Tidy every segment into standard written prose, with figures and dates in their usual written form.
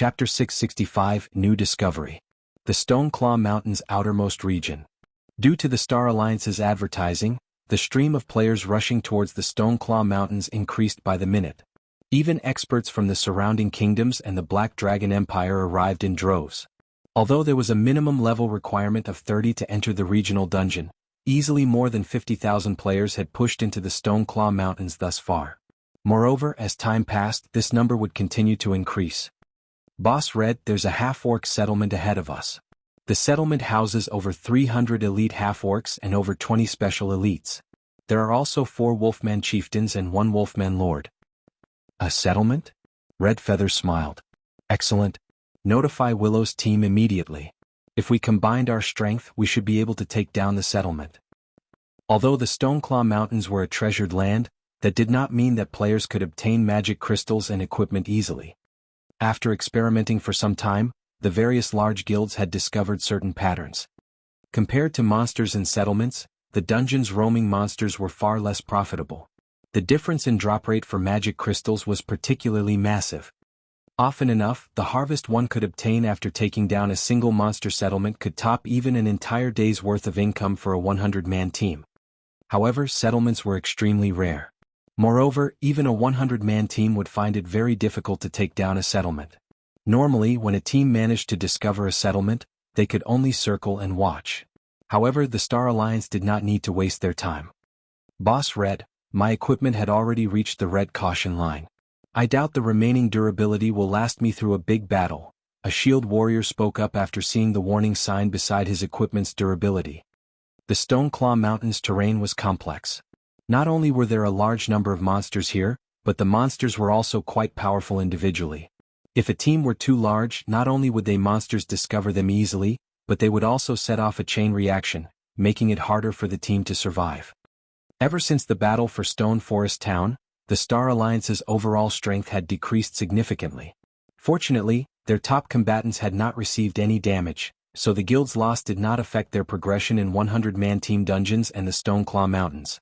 Chapter 665 New Discovery. The Stoneclaw Mountains' outermost region. Due to the Star Alliance's advertising, the stream of players rushing towards the Stoneclaw Mountains increased by the minute. Even experts from the surrounding kingdoms and the Black Dragon Empire arrived in droves. Although there was a minimum level requirement of 30 to enter the regional dungeon, easily more than 50,000 players had pushed into the Stoneclaw Mountains thus far. Moreover, as time passed, this number would continue to increase. Boss Red, there's a half-orc settlement ahead of us. The settlement houses over 300 elite half-orcs and over 20 special elites. There are also 4 Wolfman chieftains and 1 Wolfman lord. A settlement? Red Feather smiled. Excellent. Notify Willow's team immediately. If we combined our strength, we should be able to take down the settlement. Although the Stoneclaw Mountains were a treasured land, that did not mean that players could obtain magic crystals and equipment easily. After experimenting for some time, the various large guilds had discovered certain patterns. Compared to monsters in settlements, the dungeon's roaming monsters were far less profitable. The difference in drop rate for magic crystals was particularly massive. Often enough, the harvest one could obtain after taking down a single monster settlement could top even an entire day's worth of income for a 100-man team. However, settlements were extremely rare. Moreover, even a 100-man team would find it very difficult to take down a settlement. Normally, when a team managed to discover a settlement, they could only circle and watch. However, the Star Alliance did not need to waste their time. Boss Red, my equipment had already reached the red caution line. I doubt the remaining durability will last me through a big battle, a shield warrior spoke up after seeing the warning sign beside his equipment's durability. The Stoneclaw Mountains terrain was complex. Not only were there a large number of monsters here, but the monsters were also quite powerful individually. If a team were too large, not only would they monsters discover them easily, but they would also set off a chain reaction, making it harder for the team to survive. Ever since the battle for Stone Forest Town, the Star Alliance's overall strength had decreased significantly. Fortunately, their top combatants had not received any damage, so the guild's loss did not affect their progression in 100-man team dungeons and the Stoneclaw Mountains.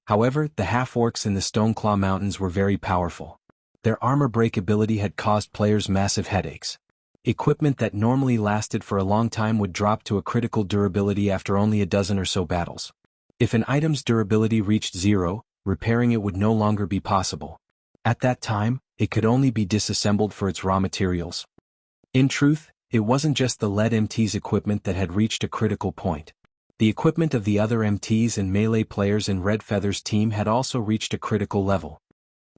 However, the half-orcs in the Stoneclaw Mountains were very powerful. Their armor break ability had caused players massive headaches. Equipment that normally lasted for a long time would drop to a critical durability after only a dozen or so battles. If an item's durability reached 0, repairing it would no longer be possible. At that time, it could only be disassembled for its raw materials. In truth, it wasn't just the lead MT's equipment that had reached a critical point. The equipment of the other MTs and melee players in Red Feather's team had also reached a critical level.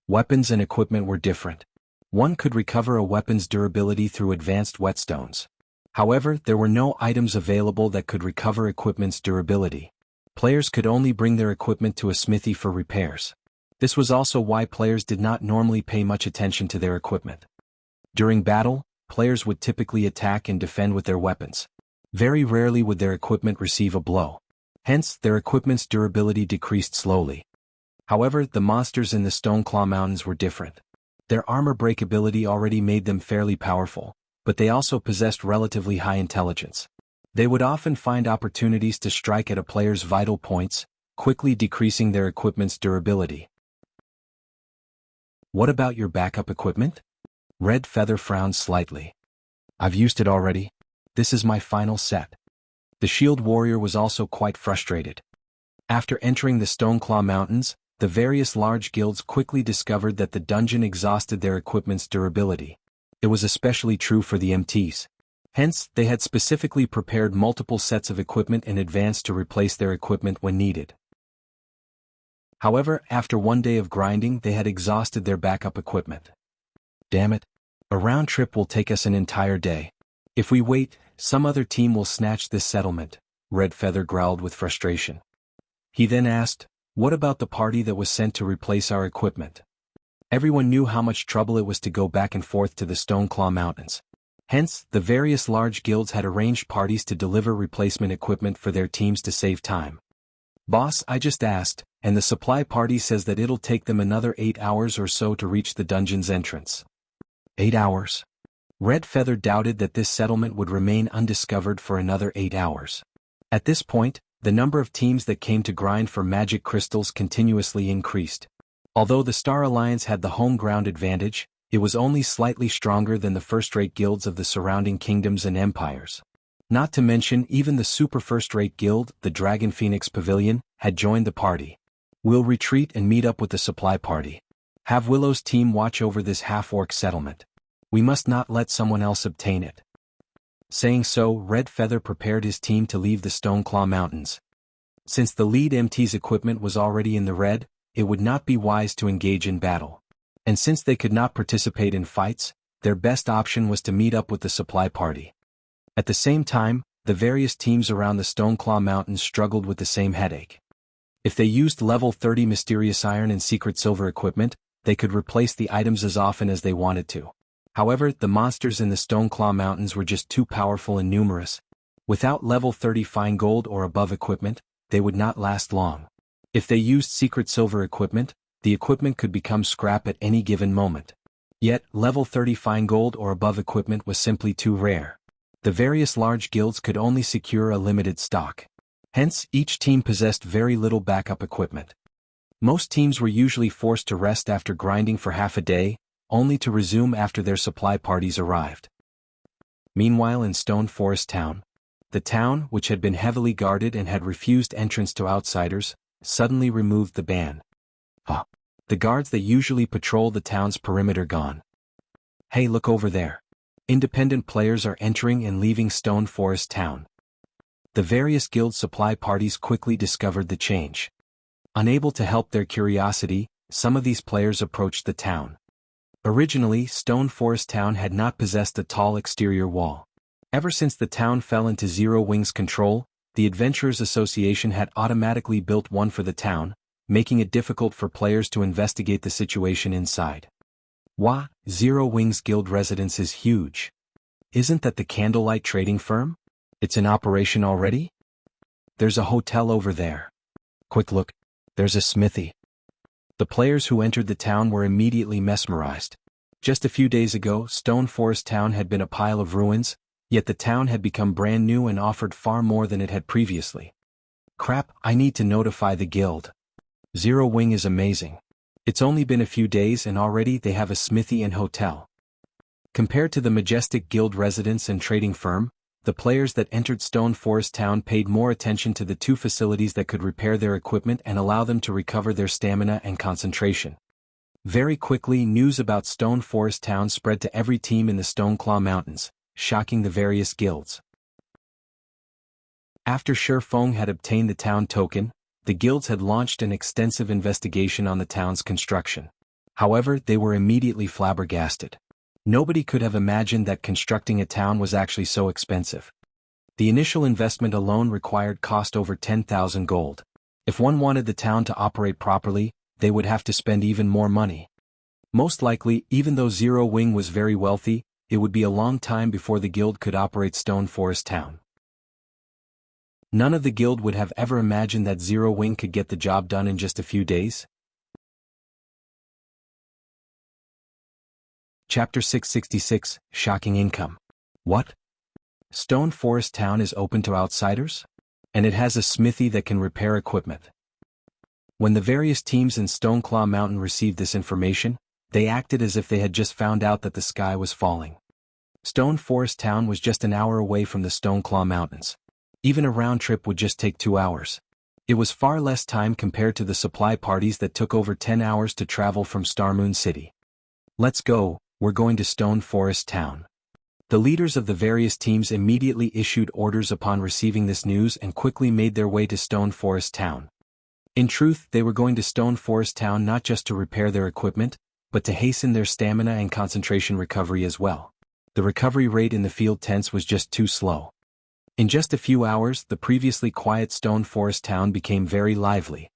Weapons and equipment were different. One could recover a weapon's durability through advanced whetstones. However, there were no items available that could recover equipment's durability. Players could only bring their equipment to a smithy for repairs. This was also why players did not normally pay much attention to their equipment. During battle, players would typically attack and defend with their weapons. Very rarely would their equipment receive a blow. Hence, their equipment's durability decreased slowly. However, the monsters in the Stoneclaw Mountains were different. Their armor break ability already made them fairly powerful, but they also possessed relatively high intelligence. They would often find opportunities to strike at a player's vital points, quickly decreasing their equipment's durability. What about your backup equipment? Red Feather frowned slightly. I've used it already. This is my final set. The shield warrior was also quite frustrated. After entering the Stoneclaw Mountains, the various large guilds quickly discovered that the dungeon exhausted their equipment's durability. It was especially true for the MTs. Hence, they had specifically prepared multiple sets of equipment in advance to replace their equipment when needed. However, after one day of grinding, they had exhausted their backup equipment. Damn it. A round trip will take us an entire day. If we wait, some other team will snatch this settlement, Red Feather growled with frustration. He then asked, what about the party that was sent to replace our equipment? Everyone knew how much trouble it was to go back and forth to the Stoneclaw Mountains. Hence, the various large guilds had arranged parties to deliver replacement equipment for their teams to save time. Boss, I just asked, and the supply party says that it'll take them another 8 hours or so to reach the dungeon's entrance. 8 hours? Red Feather doubted that this settlement would remain undiscovered for another 8 hours. At this point, the number of teams that came to grind for magic crystals continuously increased. Although the Star Alliance had the home ground advantage, It was only slightly stronger than the first-rate guilds of the surrounding kingdoms and empires. Not to mention even the super first-rate guild, the Dragon Phoenix Pavilion, had joined the party. We'll retreat and meet up with the supply party. Have Willow's team watch over this half-orc settlement. We must not let someone else obtain it. Saying so, Red Feather prepared his team to leave the Stoneclaw Mountains. Since the lead MT's equipment was already in the red, it would not be wise to engage in battle. And since they could not participate in fights, their best option was to meet up with the supply party. At the same time, the various teams around the Stoneclaw Mountains struggled with the same headache. If they used level 30 mysterious iron and secret silver equipment, they could replace the items as often as they wanted to. However, the monsters in the Stoneclaw Mountains were just too powerful and numerous. Without level 30 fine gold or above equipment, they would not last long. If they used secret silver equipment, the equipment could become scrap at any given moment. Yet, level 30 fine gold or above equipment was simply too rare. The various large guilds could only secure a limited stock. Hence, each team possessed very little backup equipment. Most teams were usually forced to rest after grinding for half a day, only to resume after their supply parties arrived. Meanwhile in Stone Forest Town, the town, which had been heavily guarded and had refused entrance to outsiders, suddenly removed the ban. The guards that usually patrol the town's perimeter gone. Hey, look over there. Independent players are entering and leaving Stone Forest Town. The various guild supply parties quickly discovered the change. Unable to help their curiosity, some of these players approached the town. Originally, Stone Forest Town had not possessed a tall exterior wall. Ever since the town fell into Zero Wing's control, the Adventurers Association had automatically built one for the town, making it difficult for players to investigate the situation inside. Zero Wing's guild residence is huge. Isn't that the Candlelight Trading Firm? It's in operation already? There's a hotel over there. Quick look, there's a smithy. The players who entered the town were immediately mesmerized. Just a few days ago, Stone Forest Town had been a pile of ruins, yet the town had become brand new and offered far more than it had previously. Crap, I need to notify the guild. Zero Wing is amazing. It's only been a few days and already they have a smithy and hotel. Compared to the majestic guild residence and trading firm, the players that entered Stone Forest Town paid more attention to the two facilities that could repair their equipment and allow them to recover their stamina and concentration. Very quickly, news about Stone Forest Town spread to every team in the Stoneclaw Mountains, shocking the various guilds. After Shifeng had obtained the town token, the guilds had launched an extensive investigation on the town's construction. However, they were immediately flabbergasted. Nobody could have imagined that constructing a town was actually so expensive. The initial investment alone required cost over 10,000 gold. If one wanted the town to operate properly, they would have to spend even more money. Most likely, even though Zero Wing was very wealthy, it would be a long time before the guild could operate Stone Forest Town. None of the guild would have ever imagined that Zero Wing could get the job done in just a few days. Chapter 666, Shocking Income. What? Stone Forest Town is open to outsiders? And it has a smithy that can repair equipment. When the various teams in Stoneclaw Mountain received this information, they acted as if they had just found out that the sky was falling. Stone Forest Town was just an hour away from the Stoneclaw Mountains. Even a round trip would just take 2 hours. It was far less time compared to the supply parties that took over 10 hours to travel from Starmoon City. Let's go, we're going to Stone Forest Town. The leaders of the various teams immediately issued orders upon receiving this news and quickly made their way to Stone Forest Town. In truth, they were going to Stone Forest Town not just to repair their equipment, but to hasten their stamina and concentration recovery as well. The recovery rate in the field tents was just too slow. In just a few hours, the previously quiet Stone Forest Town became very lively.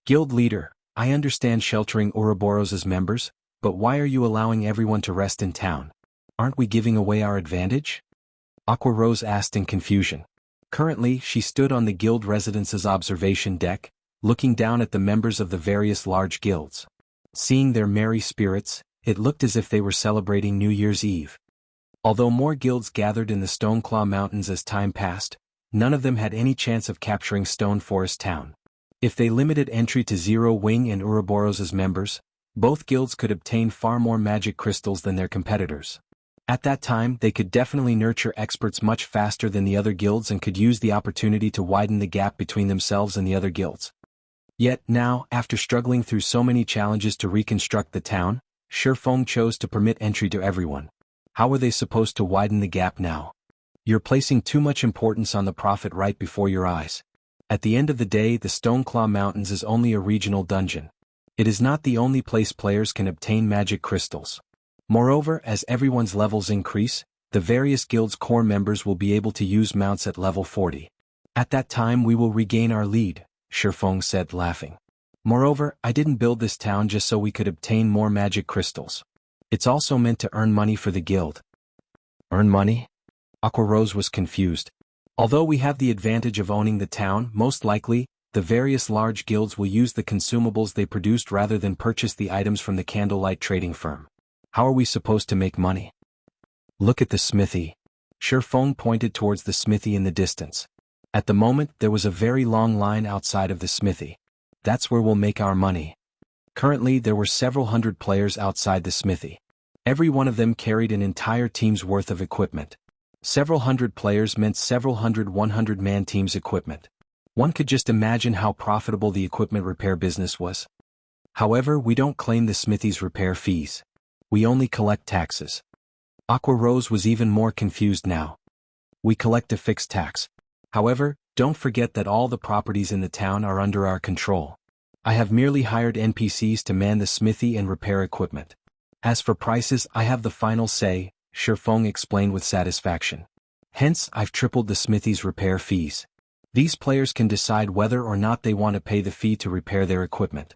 Guild leader, I understand sheltering Ouroboros' members, but why are you allowing everyone to rest in town? Aren't we giving away our advantage? Aqua Rose asked in confusion. Currently, she stood on the guild residence's observation deck, looking down at the members of the various large guilds. Seeing their merry spirits, it looked as if they were celebrating New Year's Eve. Although more guilds gathered in the Stoneclaw Mountains as time passed, none of them had any chance of capturing Stone Forest Town. If they limited entry to Zero Wing and Ouroboros' members, Both guilds could obtain far more magic crystals than their competitors. At that time, they could definitely nurture experts much faster than the other guilds and could use the opportunity to widen the gap between themselves and the other guilds. Yet now, after struggling through so many challenges to reconstruct the town, Shifeng chose to permit entry to everyone. How were they supposed to widen the gap now? You're placing too much importance on the profit right before your eyes. At the end of the day, the Stoneclaw Mountains is only a regional dungeon. It is not the only place players can obtain magic crystals. Moreover, as everyone's levels increase, the various guilds' core members will be able to use mounts at level 40. At that time we will regain our lead, Shifeng said, laughing. Moreover, I didn't build this town just so we could obtain more magic crystals. It's also meant to earn money for the guild. Earn money? Aqua Rose was confused. Although we have the advantage of owning the town, most likely, the various large guilds will use the consumables they produced rather than purchase the items from the candlelight trading firm. How are we supposed to make money? Look at the smithy. Shifeng pointed towards the smithy in the distance. At the moment, there was a very long line outside of the smithy. That's where we'll make our money. Currently, there were several hundred players outside the smithy. Every one of them carried an entire team's worth of equipment. Several hundred players meant several hundred 100-man teams' equipment. One could just imagine how profitable the equipment repair business was. However, we don't claim the smithy's repair fees. We only collect taxes. Aqua Rose was even more confused now. We collect a fixed tax. However, don't forget that all the properties in the town are under our control. I have merely hired NPCs to man the smithy and repair equipment. As for prices, I have the final say, Shifeng explained with satisfaction. Hence, I've tripled the smithy's repair fees. These players can decide whether or not they want to pay the fee to repair their equipment.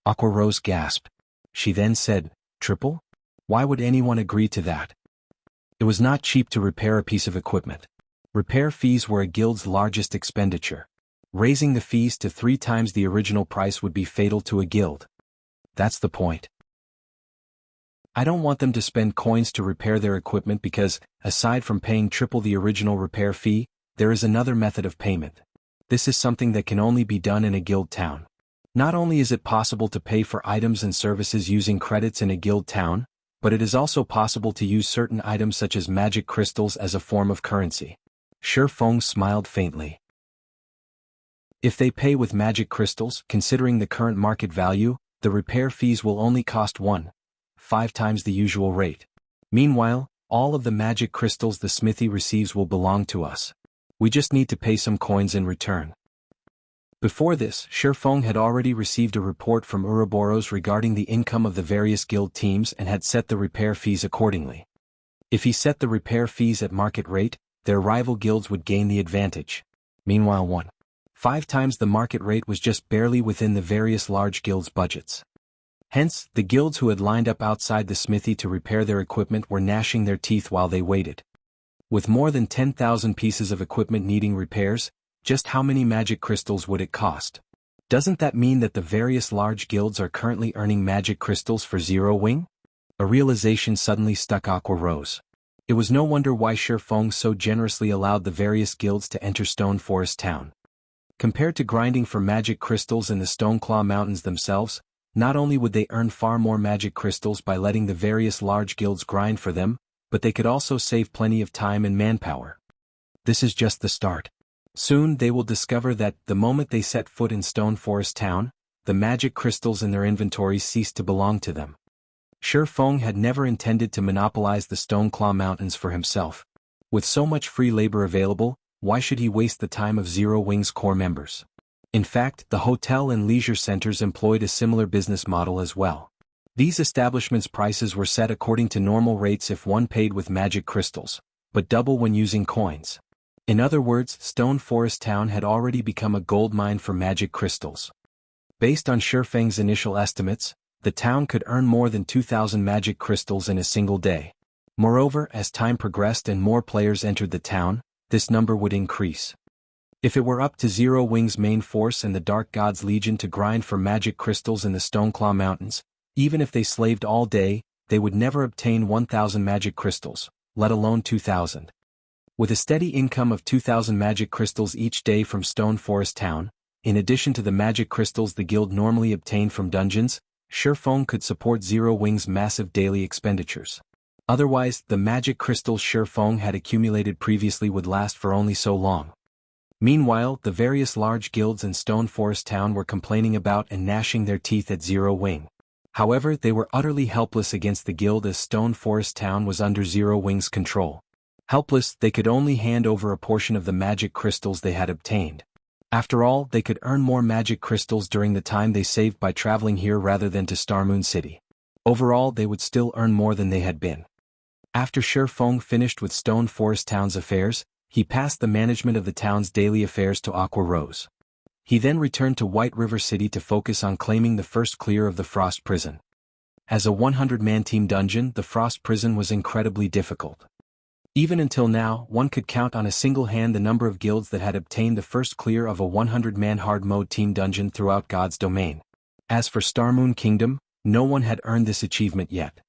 Aqua Rose gasped. She then said, "Triple? Why would anyone agree to that?" It was not cheap to repair a piece of equipment. Repair fees were a guild's largest expenditure. Raising the fees to 3 times the original price would be fatal to a guild. That's the point. I don't want them to spend coins to repair their equipment because, aside from paying triple the original repair fee, there is another method of payment. This is something that can only be done in a guild town. Not only is it possible to pay for items and services using credits in a guild town, but it is also possible to use certain items such as magic crystals as a form of currency. Shifeng smiled faintly. If they pay with magic crystals, considering the current market value, the repair fees will only cost 1.5 times the usual rate. Meanwhile, all of the magic crystals the smithy receives will belong to us. We just need to pay some coins in return. Before this, Shifeng had already received a report from Ouroboros regarding the income of the various guild teams and had set the repair fees accordingly. If he set the repair fees at market rate, their rival guilds would gain the advantage. Meanwhile 1.5 times the market rate was just barely within the various large guilds' budgets. Hence, the guilds who had lined up outside the smithy to repair their equipment were gnashing their teeth while they waited. With more than 10,000 pieces of equipment needing repairs, just how many magic crystals would it cost? Doesn't that mean that the various large guilds are currently earning magic crystals for Zero Wing? A realization suddenly struck Aqua Rose. It was no wonder why Shifeng so generously allowed the various guilds to enter Stone Forest Town. Compared to grinding for magic crystals in the Stoneclaw Mountains themselves, not only would they earn far more magic crystals by letting the various large guilds grind for them, but they could also save plenty of time and manpower. This is just the start. Soon they will discover that, the moment they set foot in Stone Forest Town, the magic crystals in their inventories cease to belong to them. Shifeng had never intended to monopolize the Stoneclaw Mountains for himself. With so much free labor available, why should he waste the time of Zero Wing's core members? In fact, the hotel and leisure centers employed a similar business model as well. These establishments' prices were set according to normal rates if one paid with magic crystals, but double when using coins. In other words, Stone Forest Town had already become a gold mine for magic crystals. Based on Shifeng's initial estimates, the town could earn more than 2,000 magic crystals in a single day. Moreover, as time progressed and more players entered the town, this number would increase. If it were up to Zero Wing's main force and the Dark God's Legion to grind for magic crystals in the Stoneclaw Mountains, even if they slaved all day, they would never obtain 1,000 magic crystals, let alone 2,000. With a steady income of 2,000 magic crystals each day from Stone Forest Town, in addition to the magic crystals the guild normally obtained from dungeons, Shifeng could support Zero Wing's massive daily expenditures. Otherwise, the magic crystals Shifeng had accumulated previously would last for only so long. Meanwhile, the various large guilds in Stone Forest Town were complaining about and gnashing their teeth at Zero Wing. However, they were utterly helpless against the guild as Stone Forest Town was under Zero Wing's control. Helpless, they could only hand over a portion of the magic crystals they had obtained. After all, they could earn more magic crystals during the time they saved by traveling here rather than to Starmoon City. Overall, they would still earn more than they had been. After Shifeng finished with Stone Forest Town's affairs, he passed the management of the town's daily affairs to Aqua Rose. He then returned to White River City to focus on claiming the first clear of the Frost Prison. As a 100-man team dungeon, the Frost Prison was incredibly difficult. Even until now, one could count on a single hand the number of guilds that had obtained the first clear of a 100-man hard-mode team dungeon throughout God's domain. As for Starmoon Kingdom, no one had earned this achievement yet.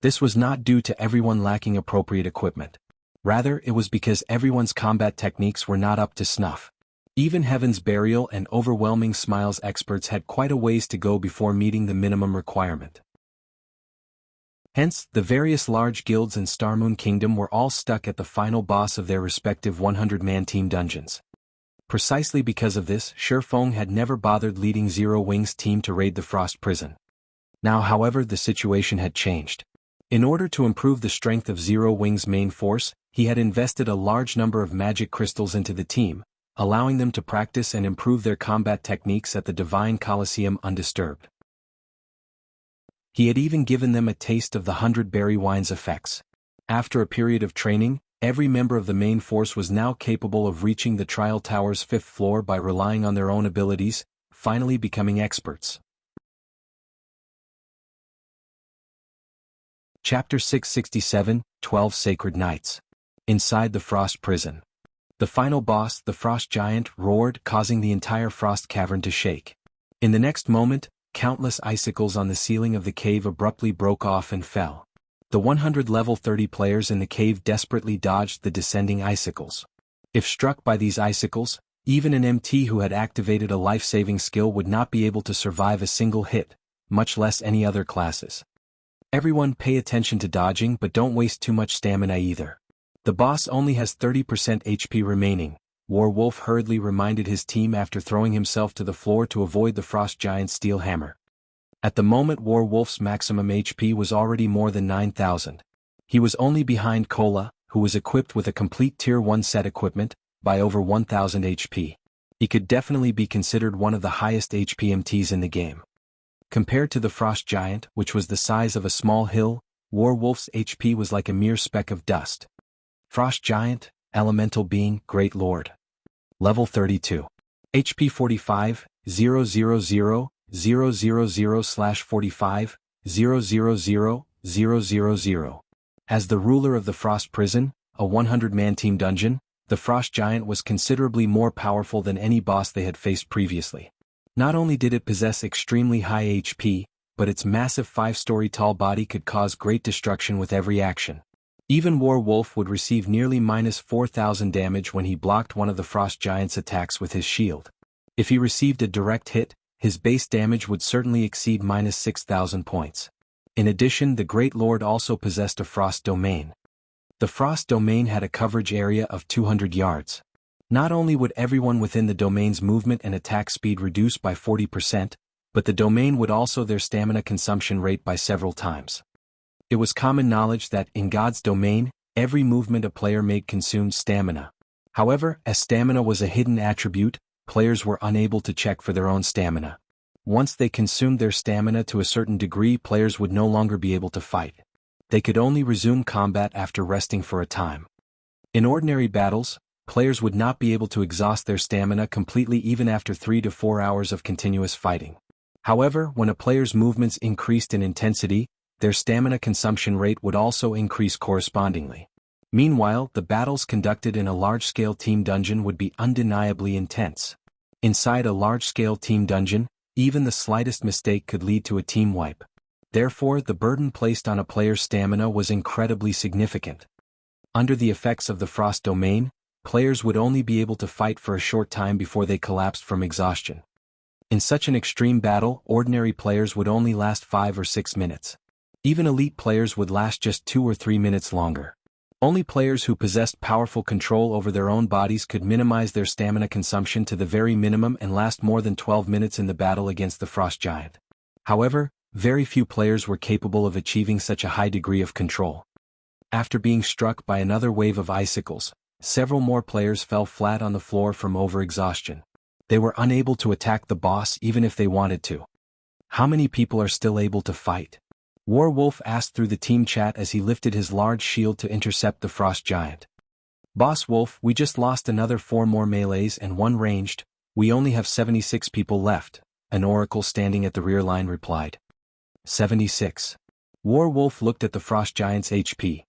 This was not due to everyone lacking appropriate equipment. Rather, it was because everyone's combat techniques were not up to snuff. Even Heaven's Burial and Overwhelming Smiles experts had quite a ways to go before meeting the minimum requirement. Hence, the various large guilds in Starmoon Kingdom were all stuck at the final boss of their respective 100-man team dungeons. Precisely because of this, Shifeng had never bothered leading Zero Wing's team to raid the Frost Prison. Now, however, the situation had changed. In order to improve the strength of Zero Wing's main force, he had invested a large number of magic crystals into the team, allowing them to practice and improve their combat techniques at the Divine Colosseum undisturbed. He had even given them a taste of the 100-berry wine's effects. After a period of training, every member of the main force was now capable of reaching the Trial Tower's 5th floor by relying on their own abilities, finally becoming experts. Chapter 667, 12 Sacred Nights. Inside the Frost Prison. The final boss, the Frost Giant, roared, causing the entire Frost Cavern to shake. In the next moment, countless icicles on the ceiling of the cave abruptly broke off and fell. The 100 level 30 players in the cave desperately dodged the descending icicles. If struck by these icicles, even an MT who had activated a life-saving skill would not be able to survive a single hit, much less any other classes. Everyone pay attention to dodging, but don't waste too much stamina either. The boss only has 30% HP remaining, Warwolf hurriedly reminded his team after throwing himself to the floor to avoid the Frost Giant's steel hammer. At the moment, Warwolf's maximum HP was already more than 9,000. He was only behind Kola, who was equipped with a complete Tier 1 set equipment, by over 1,000 HP. He could definitely be considered one of the highest HP MTs in the game. Compared to the Frost Giant, which was the size of a small hill, Warwolf's HP was like a mere speck of dust. Frost Giant, Elemental Being, Great Lord. Level 32. HP 45, 000, 000/45, 000, As the ruler of the Frost Prison, a 100-man team dungeon, the Frost Giant was considerably more powerful than any boss they had faced previously. Not only did it possess extremely high HP, but its massive 5-story tall body could cause great destruction with every action. Even Warwolf would receive nearly -4,000 damage when he blocked one of the Frost Giant's attacks with his shield. If he received a direct hit, his base damage would certainly exceed -6,000 points. In addition, the Great Lord also possessed a Frost Domain. The Frost Domain had a coverage area of 200 yards. Not only would everyone within the domain's movement and attack speed reduce by 40%, but the domain would also their stamina consumption rate by several times. It was common knowledge that, in God's domain, every movement a player made consumed stamina. However, as stamina was a hidden attribute, players were unable to check for their own stamina. Once they consumed their stamina to a certain degree, players would no longer be able to fight. They could only resume combat after resting for a time. In ordinary battles, players would not be able to exhaust their stamina completely even after 3 to 4 hours of continuous fighting. However, when a player's movements increased in intensity, their stamina consumption rate would also increase correspondingly. Meanwhile, the battles conducted in a large-scale team dungeon would be undeniably intense. Inside a large-scale team dungeon, even the slightest mistake could lead to a team wipe. Therefore, the burden placed on a player's stamina was incredibly significant. Under the effects of the Frost Domain, players would only be able to fight for a short time before they collapsed from exhaustion. In such an extreme battle, ordinary players would only last 5 or 6 minutes. Even elite players would last just 2 or 3 minutes longer. Only players who possessed powerful control over their own bodies could minimize their stamina consumption to the very minimum and last more than 12 minutes in the battle against the frost giant. However, very few players were capable of achieving such a high degree of control. After being struck by another wave of icicles, several more players fell flat on the floor from overexhaustion. They were unable to attack the boss even if they wanted to. How many people are still able to fight? Warwolf asked through the team chat as he lifted his large shield to intercept the frost giant. Boss Wolf, we just lost another 4 more melees and 1 ranged, we only have 76 people left, an oracle standing at the rear line replied. 76. Warwolf looked at the frost giant's HP.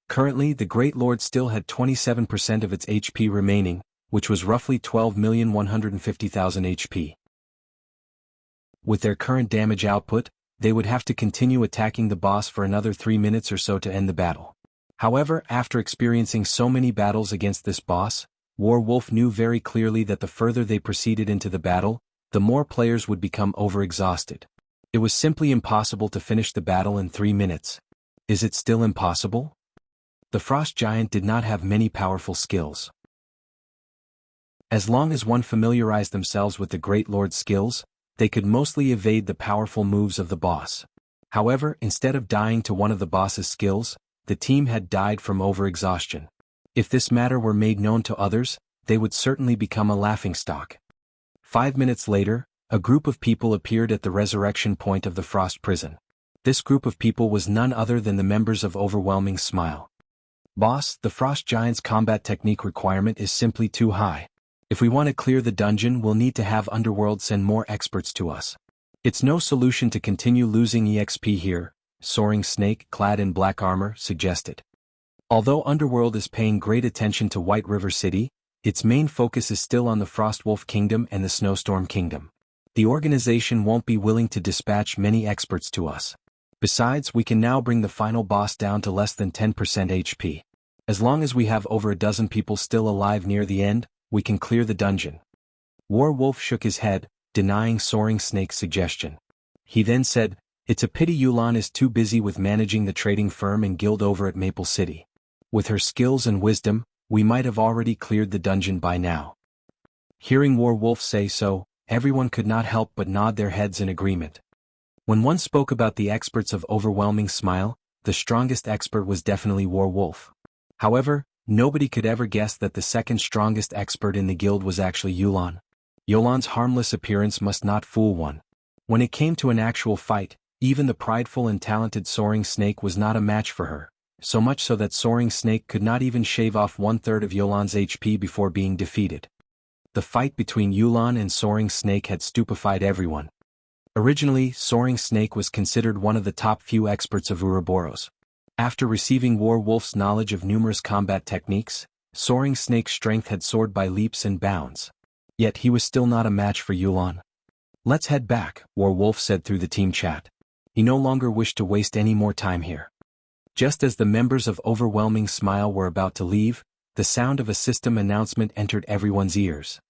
Currently, the Great Lord still had 27% of its HP remaining, which was roughly 12,150,000 HP. With their current damage output, they would have to continue attacking the boss for another 3 minutes or so to end the battle. However, after experiencing so many battles against this boss, Warwolf knew very clearly that the further they proceeded into the battle, the more players would become overexhausted. It was simply impossible to finish the battle in 3 minutes. Is it still impossible? The frost giant did not have many powerful skills. As long as one familiarized themselves with the Great Lord's skills, they could mostly evade the powerful moves of the boss. However, instead of dying to one of the boss's skills, the team had died from overexhaustion. If this matter were made known to others, they would certainly become a laughingstock. 5 minutes later, a group of people appeared at the resurrection point of the frost prison. This group of people was none other than the members of Overwhelming Smile. Boss, the frost giant's combat technique requirement is simply too high. If we want to clear the dungeon, we'll need to have Underworld send more experts to us. It's no solution to continue losing EXP here, Soaring Snake, clad in black armor, suggested. Although Underworld is paying great attention to White River City, its main focus is still on the Frostwolf Kingdom and the Snowstorm Kingdom. The organization won't be willing to dispatch many experts to us. Besides, we can now bring the final boss down to less than 10% HP. As long as we have over a dozen people still alive near the end, we can clear the dungeon. Warwolf shook his head, denying Soaring Snake's suggestion. He then said, it's a pity Yulan is too busy with managing the trading firm and guild over at Maple City. With her skills and wisdom, we might have already cleared the dungeon by now. Hearing Warwolf say so, everyone could not help but nod their heads in agreement. When one spoke about the experts of Overwhelming Smile, the strongest expert was definitely Warwolf. However, nobody could ever guess that the second strongest expert in the guild was actually Yulan. Yulan's harmless appearance must not fool one. When it came to an actual fight, even the prideful and talented Soaring Snake was not a match for her, so much so that Soaring Snake could not even shave off 1/3 of Yulan's HP before being defeated. The fight between Yulan and Soaring Snake had stupefied everyone. Originally, Soaring Snake was considered one of the top few experts of Ouroboros. After receiving Warwolf's knowledge of numerous combat techniques, Soaring Snake's strength had soared by leaps and bounds. Yet he was still not a match for Yulan. Let's head back, Warwolf said through the team chat. He no longer wished to waste any more time here. Just as the members of Overwhelming Smile were about to leave, the sound of a system announcement entered everyone's ears.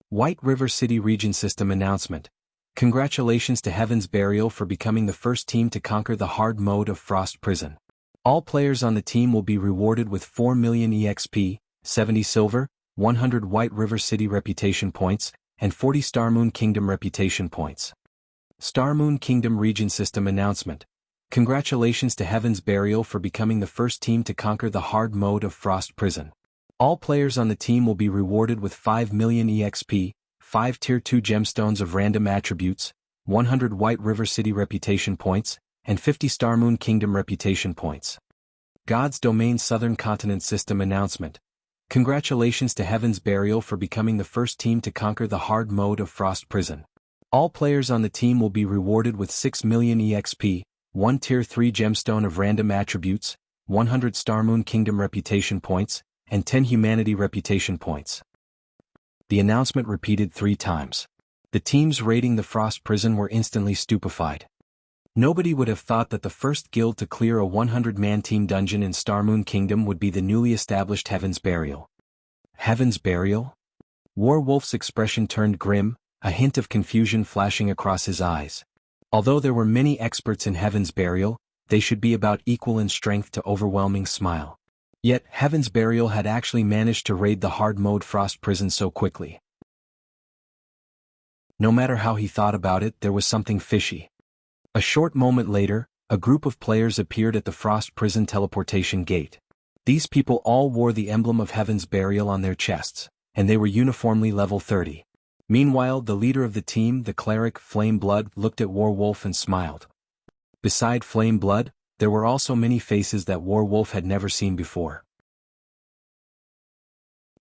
White River City Region System Announcement. Congratulations to Heaven's Burial for becoming the first team to conquer the hard mode of Frost Prison. All players on the team will be rewarded with 4 million EXP, 70 silver, 100 White River City reputation points, and 40 Starmoon Kingdom reputation points. Starmoon Kingdom Region System Announcement. Congratulations to Heaven's Burial for becoming the first team to conquer the hard mode of Frost Prison. All players on the team will be rewarded with 5 million EXP, 5 Tier 2 gemstones of random attributes, 100 White River City reputation points, and 50 Starmoon Kingdom reputation points. God's Domain Southern Continent System Announcement. Congratulations to Heaven's Burial for becoming the first team to conquer the hard mode of Frost Prison. All players on the team will be rewarded with 6 million EXP, 1 Tier 3 gemstone of random attributes, 100 Starmoon Kingdom reputation points, and 10 Humanity reputation points. The announcement repeated 3 times. The teams raiding the Frost Prison were instantly stupefied. Nobody would have thought that the first guild to clear a 100-man team dungeon in Starmoon Kingdom would be the newly established Heaven's Burial. Heaven's Burial? Warwolf's expression turned grim, a hint of confusion flashing across his eyes. Although there were many experts in Heaven's Burial, they should be about equal in strength to Overwhelming Smile. Yet, Heaven's Burial had actually managed to raid the hard-mode Frost Prison so quickly. No matter how he thought about it, there was something fishy. A short moment later, a group of players appeared at the Frost Prison teleportation gate. These people all wore the emblem of Heaven's Burial on their chests, and they were uniformly level 30. Meanwhile, the leader of the team, the cleric, Flame Blood, looked at Warwolf and smiled. Beside Flame Blood, there were also many faces that Warwolf had never seen before.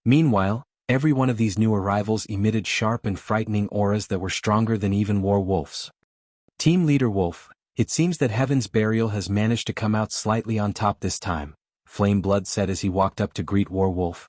Meanwhile, every one of these new arrivals emitted sharp and frightening auras that were stronger than even Warwolf's. Team Leader Wolf, it seems that Heaven's Burial has managed to come out slightly on top this time, Flame Blood said as he walked up to greet Warwolf.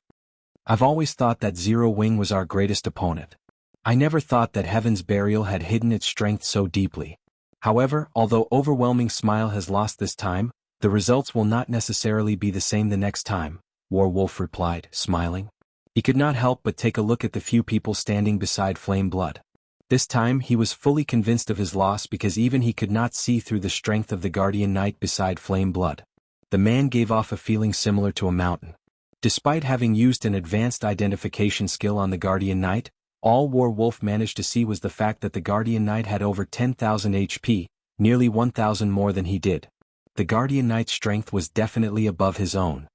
I've always thought that Zero Wing was our greatest opponent. I never thought that Heaven's Burial had hidden its strength so deeply. However, although Overwhelming Smile has lost this time, the results will not necessarily be the same the next time, Warwolf replied, smiling. He could not help but take a look at the few people standing beside Flame Blood. This time he was fully convinced of his loss because even he could not see through the strength of the Guardian Knight beside Flame Blood. The man gave off a feeling similar to a mountain. Despite having used an advanced identification skill on the Guardian Knight, all Warwolf managed to see was the fact that the Guardian Knight had over 10,000 HP, nearly 1,000 more than he did. The Guardian Knight's strength was definitely above his own.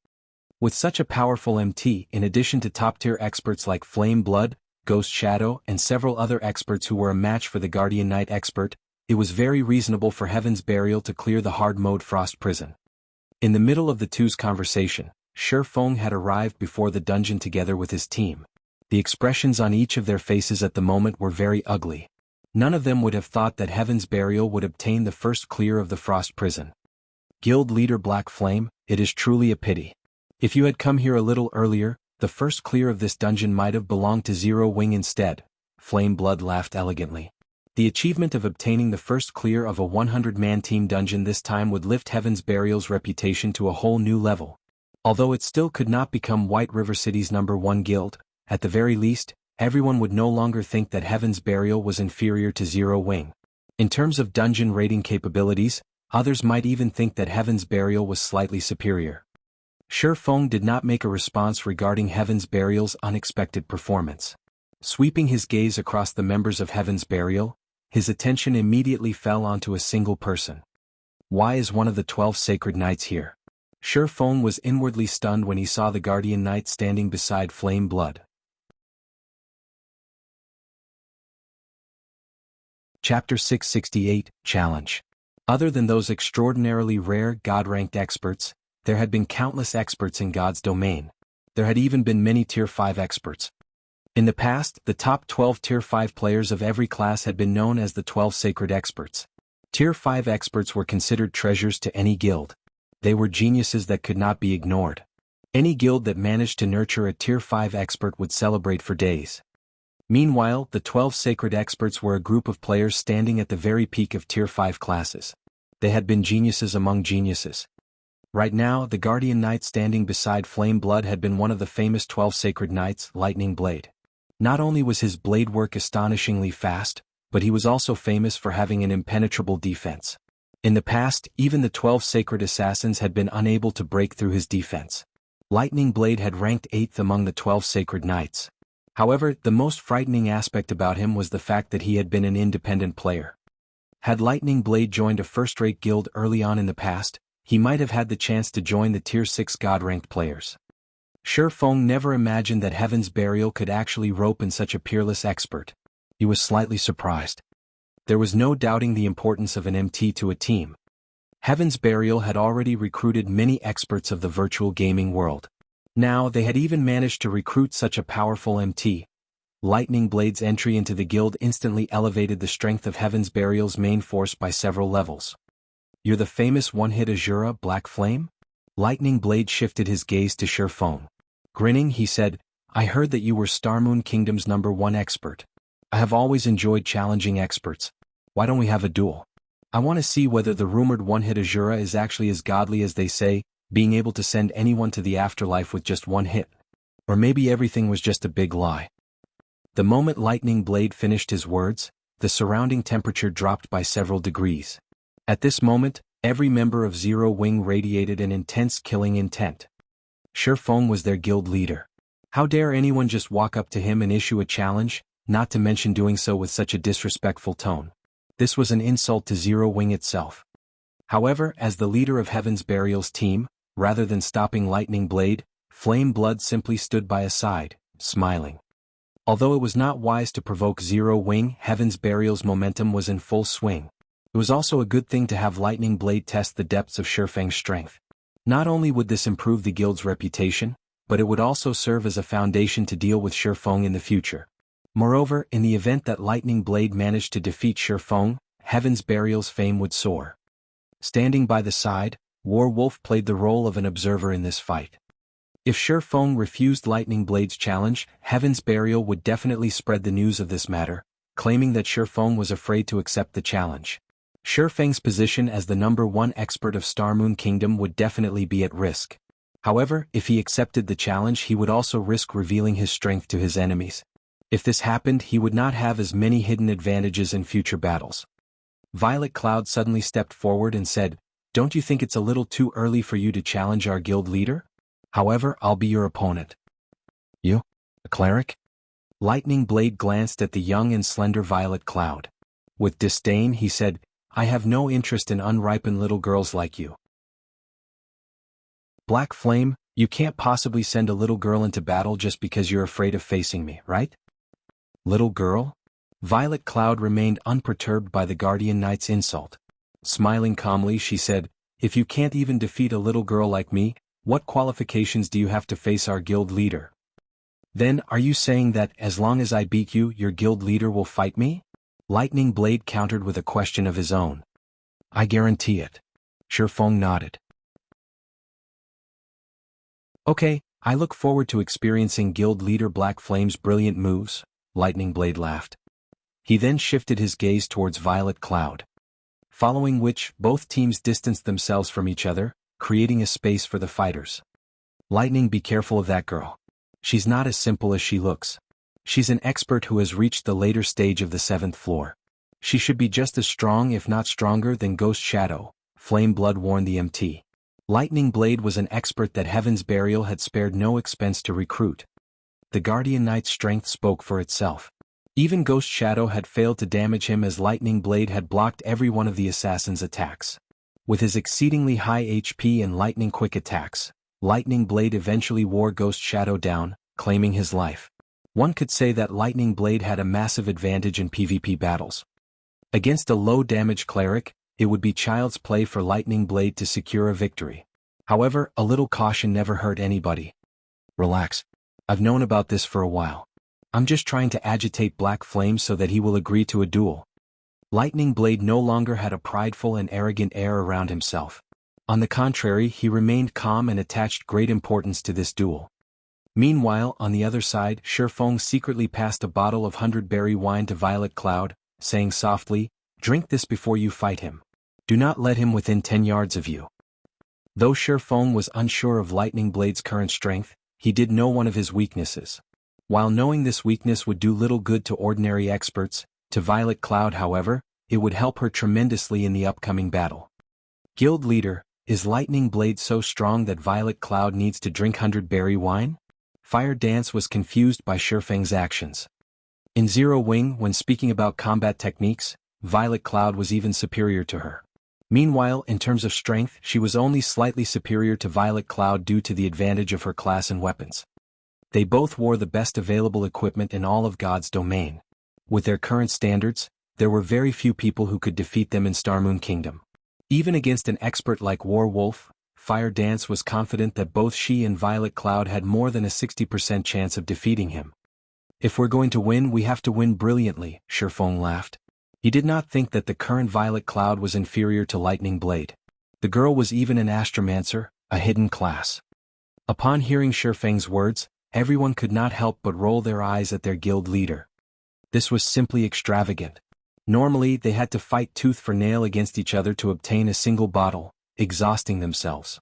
With such a powerful MT, in addition to top-tier experts like Flame Blood, Ghost Shadow, and several other experts who were a match for the Guardian Knight expert, it was very reasonable for Heaven's Burial to clear the hard-mode Frost Prison. In the middle of the two's conversation, Shi Feng had arrived before the dungeon together with his team. The expressions on each of their faces at the moment were very ugly. None of them would have thought that Heaven's Burial would obtain the first clear of the Frost Prison. Guild Leader Black Flame, it is truly a pity. If you had come here a little earlier, the first clear of this dungeon might have belonged to Zero Wing instead, Flame Blood laughed elegantly. The achievement of obtaining the first clear of a 100-man team dungeon this time would lift Heaven's Burial's reputation to a whole new level. Although it still could not become White River City's #1 guild, at the very least, everyone would no longer think that Heaven's Burial was inferior to Zero Wing. In terms of dungeon raiding capabilities, others might even think that Heaven's Burial was slightly superior. Shi Feng did not make a response regarding Heaven's Burial's unexpected performance. Sweeping his gaze across the members of Heaven's Burial, his attention immediately fell onto a single person. Why is one of the 12 sacred knights here? Shi Feng was inwardly stunned when he saw the Guardian Knight standing beside Flame Blood. Chapter 668, Challenge. Other than those extraordinarily rare God-ranked experts, there had been countless experts in God's domain. There had even been many Tier 5 experts. In the past, the top 12 Tier 5 players of every class had been known as the 12 Sacred Experts. Tier 5 experts were considered treasures to any guild. They were geniuses that could not be ignored. Any guild that managed to nurture a Tier 5 expert would celebrate for days. Meanwhile, the 12 Sacred Experts were a group of players standing at the very peak of Tier 5 classes. They had been geniuses among geniuses. Right now, the Guardian Knight standing beside Flame Blood had been one of the famous 12 Sacred Knights, Lightning Blade. Not only was his blade work astonishingly fast, but he was also famous for having an impenetrable defense. In the past, even the 12 Sacred Assassins had been unable to break through his defense. Lightning Blade had ranked 8th among the 12 Sacred Knights. However, the most frightening aspect about him was the fact that he had been an independent player. Had Lightning Blade joined a first-rate guild early on in the past, he might have had the chance to join the Tier 6 God-ranked players. Shi Feng never imagined that Heaven's Burial could actually rope in such a peerless expert. He was slightly surprised. There was no doubting the importance of an MT to a team. Heaven's Burial had already recruited many experts of the virtual gaming world. Now they had even managed to recruit such a powerful MT. Lightning Blade's entry into the guild instantly elevated the strength of Heaven's Burial's main force by several levels. You're the famous one-hit Azura, Black Flame? Lightning Blade shifted his gaze to Shi Feng. Grinning, he said, I heard that you were Starmoon Kingdom's #1 expert. I have always enjoyed challenging experts. Why don't we have a duel? I want to see whether the rumored one-hit Azura is actually as godly as they say, being able to send anyone to the afterlife with just one hit. Or maybe everything was just a big lie. The moment Lightning Blade finished his words, the surrounding temperature dropped by several degrees. At this moment, every member of Zero Wing radiated an intense killing intent. Shifeng was their guild leader. How dare anyone just walk up to him and issue a challenge, not to mention doing so with such a disrespectful tone. This was an insult to Zero Wing itself. However, as the leader of Heaven's Burial's team, rather than stopping Lightning Blade, Flame Blood simply stood by his side, smiling. Although it was not wise to provoke Zero Wing, Heaven's Burial's momentum was in full swing. It was also a good thing to have Lightning Blade test the depths of Shifeng's strength. Not only would this improve the guild's reputation, but it would also serve as a foundation to deal with Shifeng in the future. Moreover, in the event that Lightning Blade managed to defeat Shifeng, Heaven's Burial's fame would soar. Standing by the side, Warwolf played the role of an observer in this fight. If Shifeng refused Lightning Blade's challenge, Heaven's Burial would definitely spread the news of this matter, claiming that Shifeng was afraid to accept the challenge. Shifeng's position as the #1 expert of Starmoon Kingdom would definitely be at risk. However, if he accepted the challenge, he would also risk revealing his strength to his enemies. If this happened, he would not have as many hidden advantages in future battles. Violet Cloud suddenly stepped forward and said, "Don't you think it's a little too early for you to challenge our guild leader? However, I'll be your opponent." "You? A cleric?" Lightning Blade glanced at the young and slender Violet Cloud. With disdain, he said, "I have no interest in unripened little girls like you." "Black Flame, you can't possibly send a little girl into battle just because you're afraid of facing me, right?" "Little girl?" Violet Cloud remained unperturbed by the Guardian Knight's insult. Smiling calmly, she said, "If you can't even defeat a little girl like me, what qualifications do you have to face our guild leader? Then, are you saying that, as long as I beat you, your guild leader will fight me?" Lightning Blade countered with a question of his own. "I guarantee it." Shifeng nodded. "Okay, I look forward to experiencing guild leader Black Flame's brilliant moves," Lightning Blade laughed. He then shifted his gaze towards Violet Cloud. Following which, both teams distanced themselves from each other, creating a space for the fighters. "Lightning, be careful of that girl. She's not as simple as she looks. She's an expert who has reached the later stage of the 7th floor. She should be just as strong if not stronger than Ghost Shadow," Flame Blood warned the MT. Lightning Blade was an expert that Heaven's Burial had spared no expense to recruit. The Guardian Knight's strength spoke for itself. Even Ghost Shadow had failed to damage him as Lightning Blade had blocked every one of the assassin's attacks. With his exceedingly high HP and lightning quick attacks, Lightning Blade eventually wore Ghost Shadow down, claiming his life. One could say that Lightning Blade had a massive advantage in PvP battles. Against a low-damage cleric, it would be child's play for Lightning Blade to secure a victory. However, a little caution never hurt anybody. "Relax. I've known about this for a while. I'm just trying to agitate Black Flame so that he will agree to a duel." Lightning Blade no longer had a prideful and arrogant air around himself. On the contrary, he remained calm and attached great importance to this duel. Meanwhile, on the other side, Shifeng secretly passed a bottle of 100-berry wine to Violet Cloud, saying softly, "Drink this before you fight him. Do not let him within 10 yards of you." Though Shifeng was unsure of Lightning Blade's current strength, he did know one of his weaknesses. While knowing this weakness would do little good to ordinary experts, to Violet Cloud, however, it would help her tremendously in the upcoming battle. "Guild leader, is Lightning Blade so strong that Violet Cloud needs to drink 100-berry wine?" Fire Dance was confused by Shifeng's actions. In Zero Wing, when speaking about combat techniques, Violet Cloud was even superior to her. Meanwhile, in terms of strength, she was only slightly superior to Violet Cloud due to the advantage of her class and weapons. They both wore the best available equipment in all of God's domain. With their current standards, there were very few people who could defeat them in Starmoon Kingdom. Even against an expert like Warwolf, Fire Dance was confident that both she and Violet Cloud had more than a 60% chance of defeating him. "If we're going to win, we have to win brilliantly," Shifeng laughed. He did not think that the current Violet Cloud was inferior to Lightning Blade. The girl was even an astromancer, a hidden class. Upon hearing Shifeng's words, everyone could not help but roll their eyes at their guild leader. This was simply extravagant. Normally, they had to fight tooth for nail against each other to obtain a single bottle, exhausting themselves.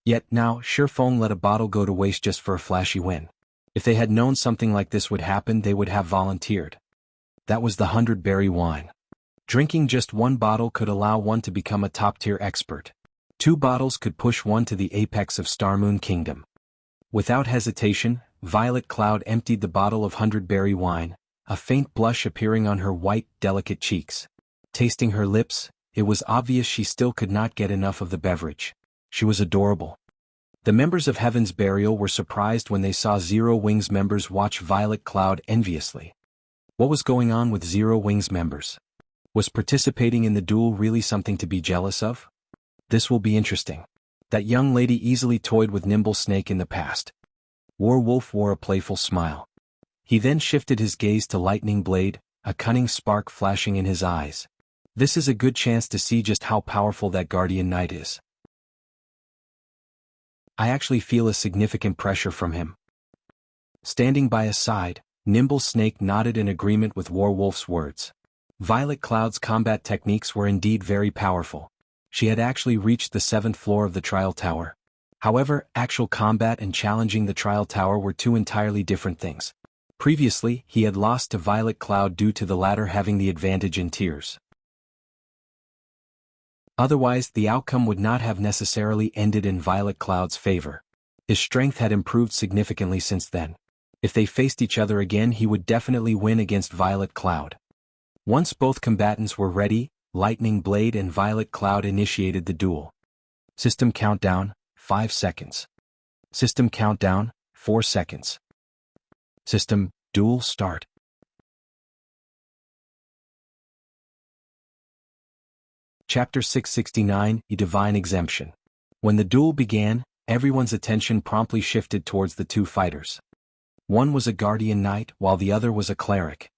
Yet now, Shifeng let a bottle go to waste just for a flashy win. If they had known something like this would happen, they would have volunteered. That was the 100-berry wine. Drinking just one bottle could allow one to become a top-tier expert. 2 bottles could push one to the apex of Starmoon Kingdom. Without hesitation, Violet Cloud emptied the bottle of 100-berry wine, a faint blush appearing on her white, delicate cheeks. Tasting her lips, it was obvious she still could not get enough of the beverage. She was adorable. The members of Heaven's Burial were surprised when they saw Zero Wings members watch Violet Cloud enviously. What was going on with Zero Wings members? Was participating in the duel really something to be jealous of? This will be interesting. That young lady easily toyed with Nimble Snake in the past. Werewolf wore a playful smile. He then shifted his gaze to Lightning Blade, a cunning spark flashing in his eyes. This is a good chance to see just how powerful that Guardian Knight is. I actually feel a significant pressure from him. Standing by his side, Nimble Snake nodded in agreement with Werewolf's words. Violet Cloud's combat techniques were indeed very powerful. She had actually reached the 7th floor of the Trial Tower. However, actual combat and challenging the Trial Tower were 2 entirely different things. Previously, he had lost to Violet Cloud due to the latter having the advantage in tiers. Otherwise, the outcome would not have necessarily ended in Violet Cloud's favor. His strength had improved significantly since then. If they faced each other again, he would definitely win against Violet Cloud. Once both combatants were ready, Lightning Blade and Violet Cloud initiated the duel. System countdown, 5 seconds. System countdown, 4 seconds. System, duel start. Chapter 669, A Divine Exemption. When the duel began, everyone's attention promptly shifted towards the 2 fighters. One was a Guardian Knight while the other was a Cleric.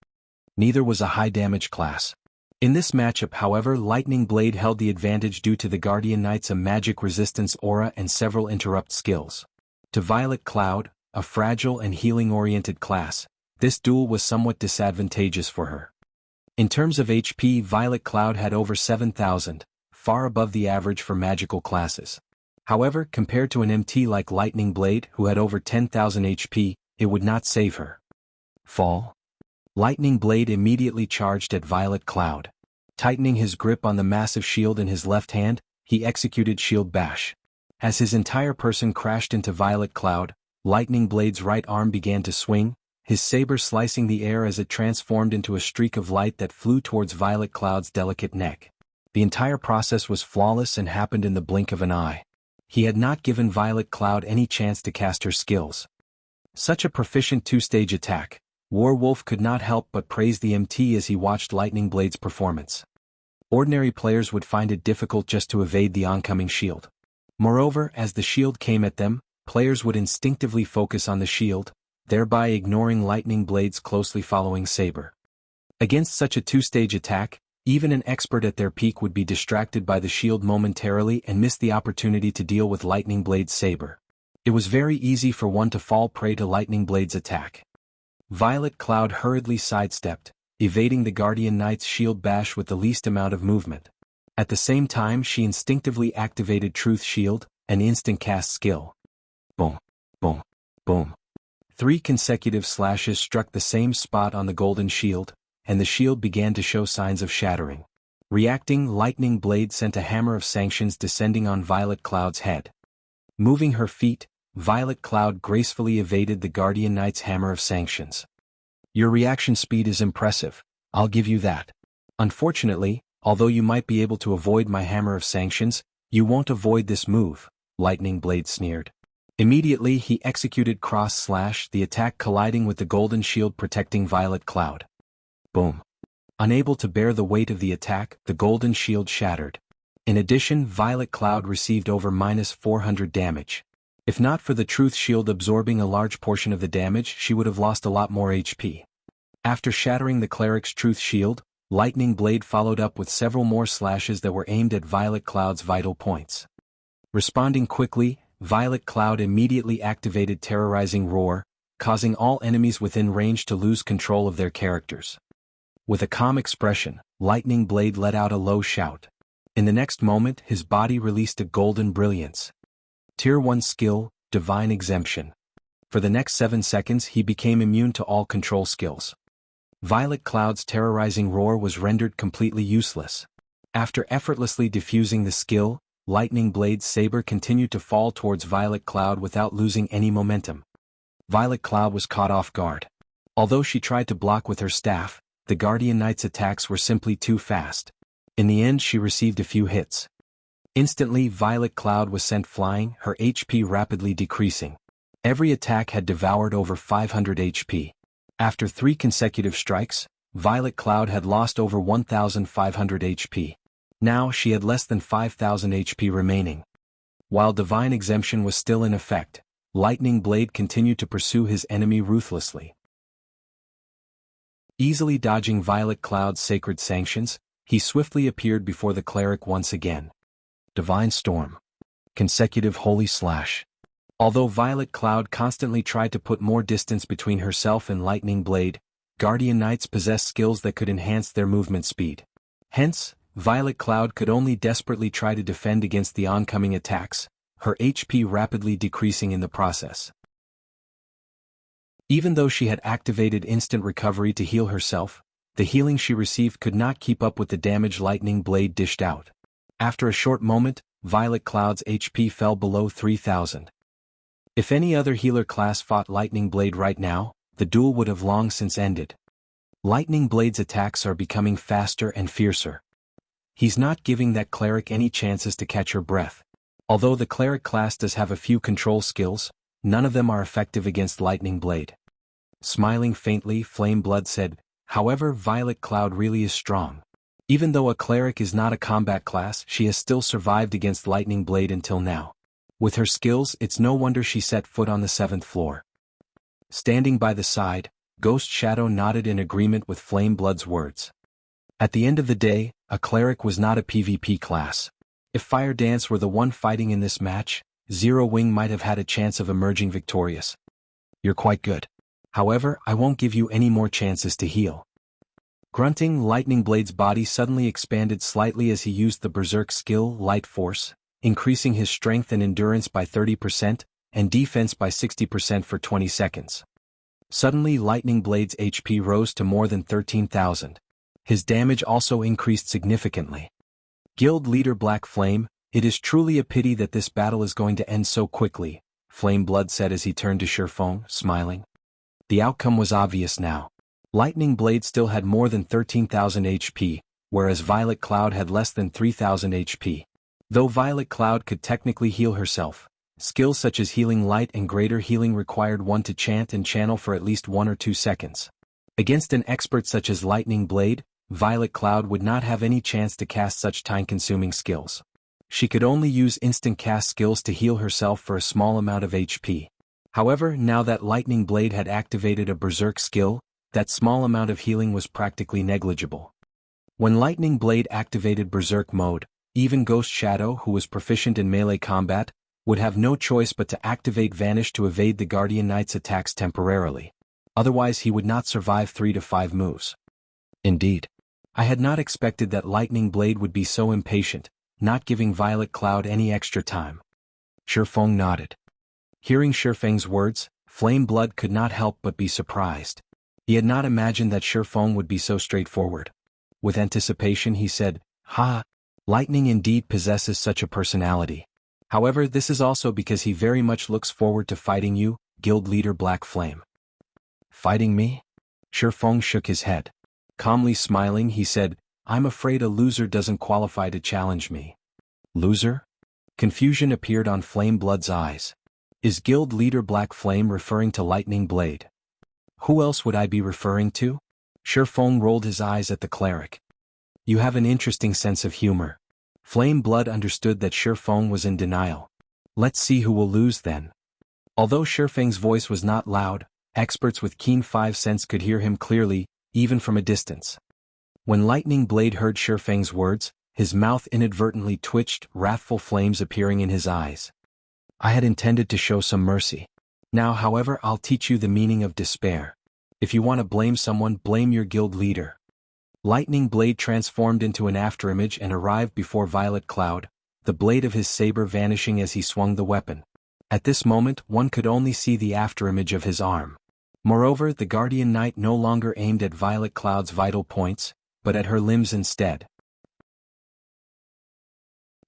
Neither was a high-damage class. In this matchup, however, Lightning Blade held the advantage due to the Guardian Knight's magic resistance aura and several interrupt skills. To Violet Cloud, a fragile and healing-oriented class, this duel was somewhat disadvantageous for her. In terms of HP, Violet Cloud had over 7,000, far above the average for magical classes. However, compared to an MT like Lightning Blade who had over 10,000 HP, it would not save her. Fall. Lightning Blade immediately charged at Violet Cloud. Tightening his grip on the massive shield in his left hand, he executed Shield Bash. As his entire person crashed into Violet Cloud, Lightning Blade's right arm began to swing, his saber slicing the air as it transformed into a streak of light that flew towards Violet Cloud's delicate neck. The entire process was flawless and happened in the blink of an eye. He had not given Violet Cloud any chance to cast her skills. Such a proficient 2-stage attack. Werewolf could not help but praise the MT as he watched Lightning Blade's performance. Ordinary players would find it difficult just to evade the oncoming shield. Moreover, as the shield came at them, players would instinctively focus on the shield, thereby ignoring Lightning Blade's closely following saber. Against such a 2-stage attack, even an expert at their peak would be distracted by the shield momentarily and miss the opportunity to deal with Lightning Blade's saber. It was very easy for one to fall prey to Lightning Blade's attack. Violet Cloud hurriedly sidestepped, evading the Guardian Knight's shield bash with the least amount of movement. At the same time, she instinctively activated Truth Shield, an instant cast skill. Boom, boom, boom. 3 consecutive slashes struck the same spot on the golden shield, and the shield began to show signs of shattering. Reacting, Lightning Blade sent a hammer of sanctions descending on Violet Cloud's head. Moving her feet, Violet Cloud gracefully evaded the Guardian Knight's hammer of sanctions. Your reaction speed is impressive, I'll give you that. Unfortunately, although you might be able to avoid my hammer of sanctions, you won't avoid this move, Lightning Blade sneered. Immediately he executed Cross Slash, the attack colliding with the golden shield protecting Violet Cloud. Boom. Unable to bear the weight of the attack, the golden shield shattered. In addition, Violet Cloud received over -400 damage. If not for the Truth Shield absorbing a large portion of the damage, she would have lost a lot more HP. After shattering the Cleric's Truth Shield, Lightning Blade followed up with several more slashes that were aimed at Violet Cloud's vital points. Responding quickly, Violet Cloud immediately activated Terrorizing Roar, causing all enemies within range to lose control of their characters. With a calm expression, Lightning Blade let out a low shout. In the next moment, his body released a golden brilliance. Tier 1 skill, Divine Exemption. For the next 7 seconds he became immune to all control skills. Violet Cloud's terrorizing roar was rendered completely useless. After effortlessly diffusing the skill, Lightning Blade's saber continued to fall towards Violet Cloud without losing any momentum. Violet Cloud was caught off guard. Although she tried to block with her staff, the Guardian Knight's attacks were simply too fast. In the end she received a few hits. Instantly Violet Cloud was sent flying, her HP rapidly decreasing. Every attack had devoured over 500 HP. After 3 consecutive strikes, Violet Cloud had lost over 1,500 HP. Now she had less than 5,000 HP remaining. While Divine Exemption was still in effect, Lightning Blade continued to pursue his enemy ruthlessly. Easily dodging Violet Cloud's sacred sanctions, he swiftly appeared before the cleric once again. Divine Storm. Consecutive Holy Slash. Although Violet Cloud constantly tried to put more distance between herself and Lightning Blade, Guardian Knights possessed skills that could enhance their movement speed. Hence, Violet Cloud could only desperately try to defend against the oncoming attacks, her HP rapidly decreasing in the process. Even though she had activated instant recovery to heal herself, the healing she received could not keep up with the damage Lightning Blade dished out. After a short moment, Violet Cloud's HP fell below 3,000. If any other healer class fought Lightning Blade right now, the duel would have long since ended. Lightning Blade's attacks are becoming faster and fiercer. He's not giving that cleric any chances to catch her breath. Although the cleric class does have a few control skills, none of them are effective against Lightning Blade. Smiling faintly, Flame Blood said, "However, Violet Cloud really is strong. Even though a cleric is not a combat class, she has still survived against Lightning Blade until now. With her skills, it's no wonder she set foot on the 7th floor." Standing by the side, Ghost Shadow nodded in agreement with Flame Blood's words. At the end of the day, a cleric was not a PvP class. If Fire Dance were the one fighting in this match, Zero Wing might have had a chance of emerging victorious. "You're quite good. However, I won't give you any more chances to heal." Grunting, Lightning Blade's body suddenly expanded slightly as he used the Berserk skill, Light Force, increasing his strength and endurance by 30%, and defense by 60% for 20 seconds. Suddenly Lightning Blade's HP rose to more than 13,000. His damage also increased significantly. Guild Leader Black Flame, "It is truly a pity that this battle is going to end so quickly," Flame Blood said as he turned to Shifeng, smiling. The outcome was obvious now. Lightning Blade still had more than 13,000 HP, whereas Violet Cloud had less than 3,000 HP. Though Violet Cloud could technically heal herself, skills such as Healing Light and Greater Healing required one to chant and channel for at least 1 or 2 seconds. Against an expert such as Lightning Blade, Violet Cloud would not have any chance to cast such time-consuming skills. She could only use instant cast skills to heal herself for a small amount of HP. However, now that Lightning Blade had activated a Berserk skill, that small amount of healing was practically negligible. When Lightning Blade activated Berserk mode, even Ghost Shadow, who was proficient in melee combat, would have no choice but to activate Vanish to evade the Guardian Knight's attacks temporarily. Otherwise he would not survive 3 to 5 moves. Indeed, I had not expected that Lightning Blade would be so impatient, not giving Violet Cloud any extra time. Shifeng nodded. Hearing Shifeng's words, Flame Blood could not help but be surprised. He had not imagined that Shifeng would be so straightforward. With anticipation he said, "Ha! Lightning indeed possesses such a personality. However, this is also because he very much looks forward to fighting you, Guild Leader Black Flame." "Fighting me?" Shifeng shook his head. Calmly smiling, he said, "I'm afraid a loser doesn't qualify to challenge me." "Loser?" Confusion appeared on Flame Blood's eyes. Is Guild Leader Black Flame referring to Lightning Blade? Who else would I be referring to? Shifeng rolled his eyes at the cleric. "You have an interesting sense of humor." Flame Blood understood that Shifeng was in denial. "Let's see who will lose then." Although Shifeng's voice was not loud, experts with keen 5 sense could hear him clearly, even from a distance. When Lightning Blade heard Shifeng's words, his mouth inadvertently twitched, wrathful flames appearing in his eyes. "I had intended to show some mercy. Now, however, I'll teach you the meaning of despair. If you want to blame someone, blame your guild leader." Lightning Blade transformed into an afterimage and arrived before Violet Cloud, the blade of his saber vanishing as he swung the weapon. At this moment one could only see the afterimage of his arm. Moreover, the Guardian Knight no longer aimed at Violet Cloud's vital points, but at her limbs instead.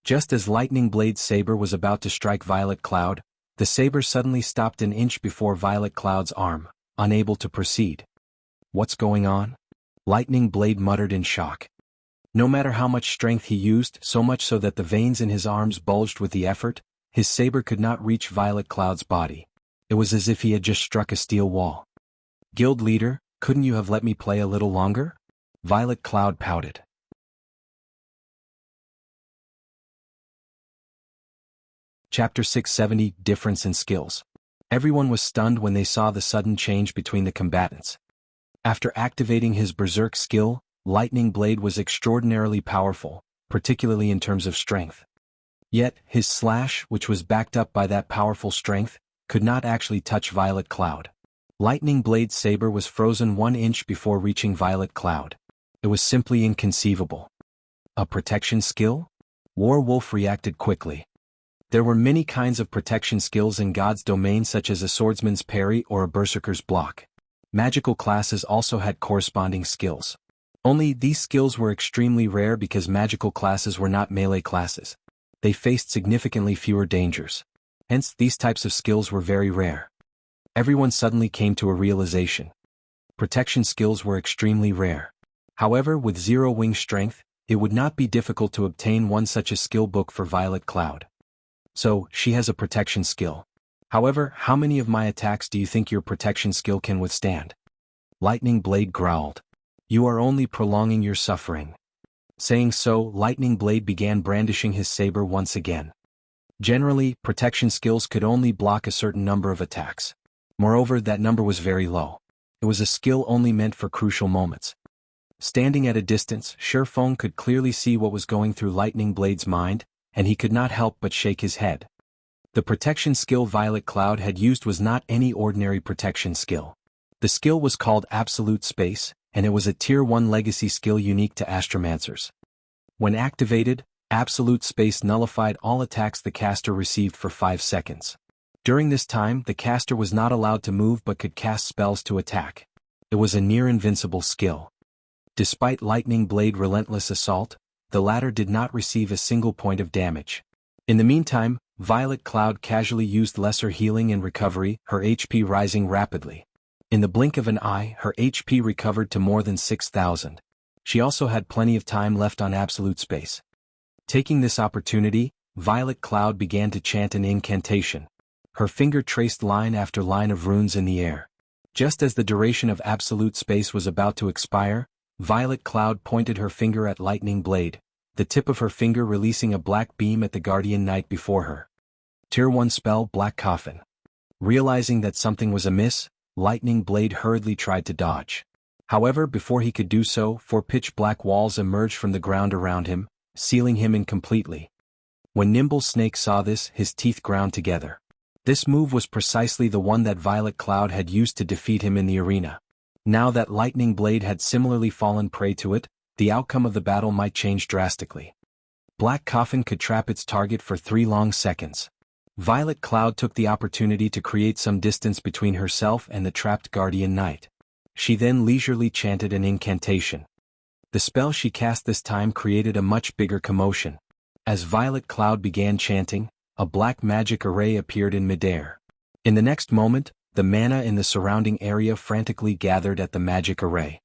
Just as Lightning Blade's saber was about to strike Violet Cloud, the saber suddenly stopped an inch before Violet Cloud's arm, unable to proceed. "What's going on?" Lightning Blade muttered in shock. No matter how much strength he used, so much so that the veins in his arms bulged with the effort, his saber could not reach Violet Cloud's body. It was as if he had just struck a steel wall. "Guild leader, couldn't you have let me play a little longer?" Violet Cloud pouted. Chapter 670 Difference in Skills. Everyone was stunned when they saw the sudden change between the combatants. After activating his Berserk skill, Lightning Blade was extraordinarily powerful, particularly in terms of strength. Yet, his slash, which was backed up by that powerful strength, could not actually touch Violet Cloud. Lightning Blade's saber was frozen 1 inch before reaching Violet Cloud. It was simply inconceivable. A protection skill? Werewolf reacted quickly. There were many kinds of protection skills in God's domain, such as a swordsman's parry or a berserker's block. Magical classes also had corresponding skills. Only these skills were extremely rare because magical classes were not melee classes. They faced significantly fewer dangers. Hence, these types of skills were very rare. Everyone suddenly came to a realization. Protection skills were extremely rare. However, with 0 wing strength, it would not be difficult to obtain one such a skill book for Violet Cloud. So, she has a protection skill. However, how many of my attacks do you think your protection skill can withstand? Lightning Blade growled. You are only prolonging your suffering. Saying so, Lightning Blade began brandishing his saber once again. Generally, protection skills could only block a certain number of attacks. Moreover, that number was very low. It was a skill only meant for crucial moments. Standing at a distance, Shifeng could clearly see what was going through Lightning Blade's mind, and he could not help but shake his head. The protection skill Violet Cloud had used was not any ordinary protection skill. The skill was called Absolute Space, and it was a Tier 1 legacy skill unique to Astromancers. When activated, Absolute Space nullified all attacks the caster received for 5 seconds. During this time, the caster was not allowed to move but could cast spells to attack. It was a near-invincible skill. Despite Lightning Blade's relentless assault, the latter did not receive a single point of damage. In the meantime, Violet Cloud casually used lesser healing and recovery, her HP rising rapidly. In the blink of an eye, her HP recovered to more than 6,000. She also had plenty of time left on Absolute Space. Taking this opportunity, Violet Cloud began to chant an incantation. Her finger traced line after line of runes in the air. Just as the duration of Absolute Space was about to expire, Violet Cloud pointed her finger at Lightning Blade, the tip of her finger releasing a black beam at the Guardian Knight before her. Tier 1 spell Black Coffin. Realizing that something was amiss, Lightning Blade hurriedly tried to dodge. However, before he could do so, 4 pitch-black walls emerged from the ground around him, sealing him in completely. When Nimble Snake saw this, his teeth ground together. This move was precisely the one that Violet Cloud had used to defeat him in the arena. Now that Lightning Blade had similarly fallen prey to it, the outcome of the battle might change drastically. Black Coffin could trap its target for 3 long seconds. Violet Cloud took the opportunity to create some distance between herself and the trapped Guardian Knight. She then leisurely chanted an incantation. The spell she cast this time created a much bigger commotion. As Violet Cloud began chanting, a black magic array appeared in midair. In the next moment, the mana in the surrounding area frantically gathered at the magic array.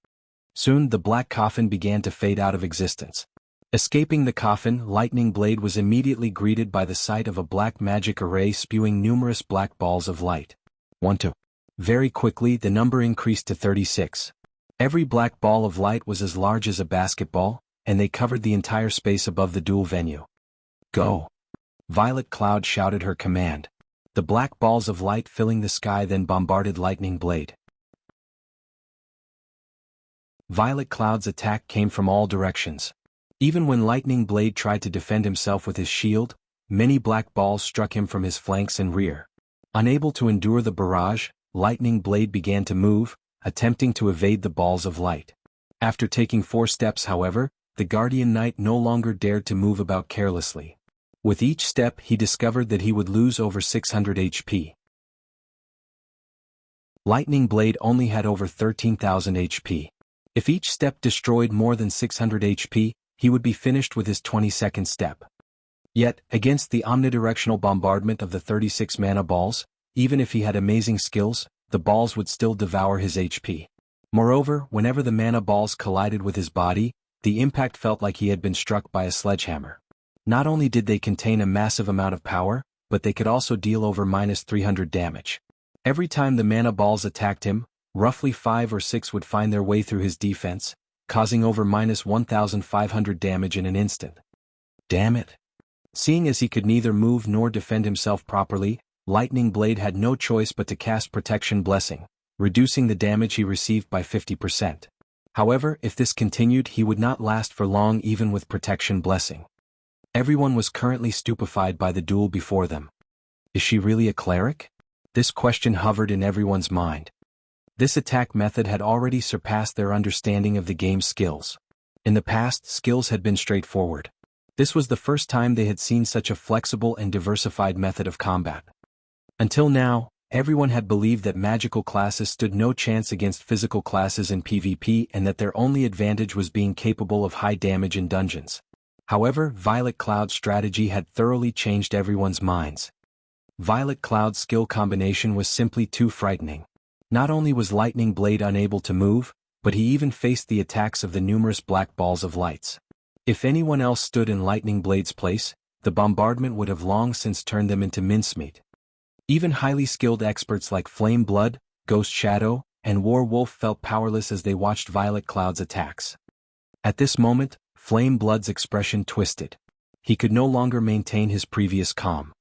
Soon the black coffin began to fade out of existence. Escaping the coffin, Lightning Blade was immediately greeted by the sight of a black magic array spewing numerous black balls of light. 1, 2. Very quickly the number increased to 36. Every black ball of light was as large as a basketball, and they covered the entire space above the duel venue. Go! Violet Cloud shouted her command. The black balls of light filling the sky then bombarded Lightning Blade. Violet Cloud's attack came from all directions. Even when Lightning Blade tried to defend himself with his shield, many black balls struck him from his flanks and rear. Unable to endure the barrage, Lightning Blade began to move, attempting to evade the balls of light. After taking 4 steps, however, the Guardian Knight no longer dared to move about carelessly. With each step he discovered that he would lose over 600 HP. Lightning Blade only had over 13,000 HP. If each step destroyed more than 600 HP, he would be finished with his 22nd step. Yet, against the omnidirectional bombardment of the 36 mana balls, even if he had amazing skills, the balls would still devour his HP. Moreover, whenever the mana balls collided with his body, the impact felt like he had been struck by a sledgehammer. Not only did they contain a massive amount of power, but they could also deal over -300 damage. Every time the mana balls attacked him, roughly 5 or 6 would find their way through his defense, causing over -1,500 damage in an instant. Damn it. Seeing as he could neither move nor defend himself properly, Lightning Blade had no choice but to cast Protection Blessing, reducing the damage he received by 50%. However, if this continued, he would not last for long even with Protection Blessing. Everyone was currently stupefied by the duel before them. Is she really a cleric? This question hovered in everyone's mind. This attack method had already surpassed their understanding of the game's skills. In the past, skills had been straightforward. This was the first time they had seen such a flexible and diversified method of combat. Until now, everyone had believed that magical classes stood no chance against physical classes in PvP and that their only advantage was being capable of high damage in dungeons. However, Violet Cloud's strategy had thoroughly changed everyone's minds. Violet Cloud's skill combination was simply too frightening. Not only was Lightning Blade unable to move, but he even faced the attacks of the numerous black balls of lights. If anyone else stood in Lightning Blade's place, the bombardment would have long since turned them into mincemeat. Even highly skilled experts like Flame Blood, Ghost Shadow, and War Wolf felt powerless as they watched Violet Cloud's attacks. At this moment, Flame Blood's expression twisted. He could no longer maintain his previous calm.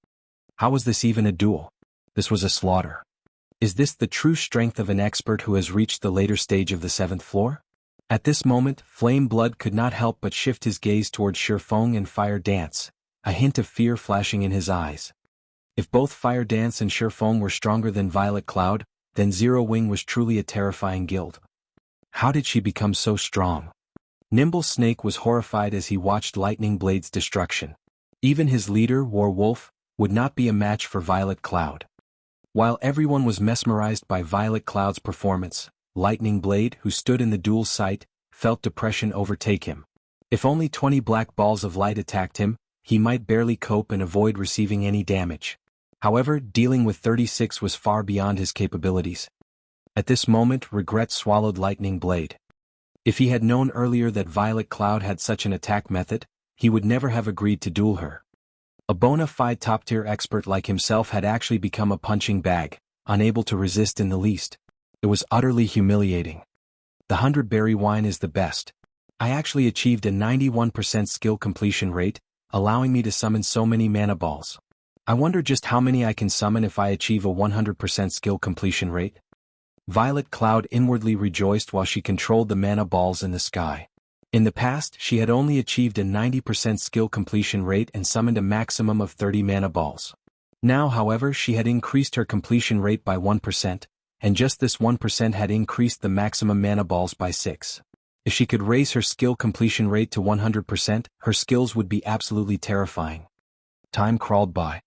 How was this even a duel? This was a slaughter. Is this the true strength of an expert who has reached the later stage of the 7th floor? At this moment, Flame Blood could not help but shift his gaze towards Shifeng and Fire Dance, a hint of fear flashing in his eyes. If both Fire Dance and Shifeng were stronger than Violet Cloud, then Zero Wing was truly a terrifying guild. How did she become so strong? Nimble Snake was horrified as he watched Lightning Blade's destruction. Even his leader, War Wolf, would not be a match for Violet Cloud. While everyone was mesmerized by Violet Cloud's performance, Lightning Blade, who stood in the duel's sight, felt depression overtake him. If only 20 black balls of light attacked him, he might barely cope and avoid receiving any damage. However, dealing with 36 was far beyond his capabilities. At this moment, regret swallowed Lightning Blade. If he had known earlier that Violet Cloud had such an attack method, he would never have agreed to duel her. A bona fide top-tier expert like himself had actually become a punching bag, unable to resist in the least. It was utterly humiliating. The 100-berry wine is the best. I actually achieved a 91% skill completion rate, allowing me to summon so many mana balls. I wonder just how many I can summon if I achieve a 100% skill completion rate. Violet Cloud inwardly rejoiced while she controlled the mana balls in the sky. In the past, she had only achieved a 90% skill completion rate and summoned a maximum of 30 mana balls. Now, however, she had increased her completion rate by 1%, and just this 1% had increased the maximum mana balls by 6. If she could raise her skill completion rate to 100%, her skills would be absolutely terrifying. Time crawled by.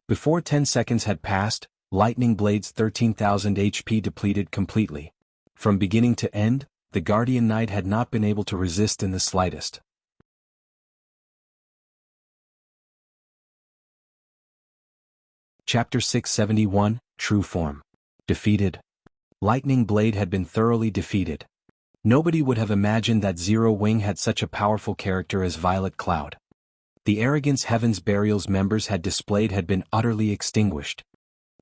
Before 10 seconds had passed, Lightning Blade's 13,000 HP depleted completely. From beginning to end, the Guardian Knight had not been able to resist in the slightest. Chapter 671, True Form. Defeated. Lightning Blade had been thoroughly defeated. Nobody would have imagined that Zero Wing had such a powerful character as Violet Cloud. The arrogance Heaven's Burial's members had displayed had been utterly extinguished.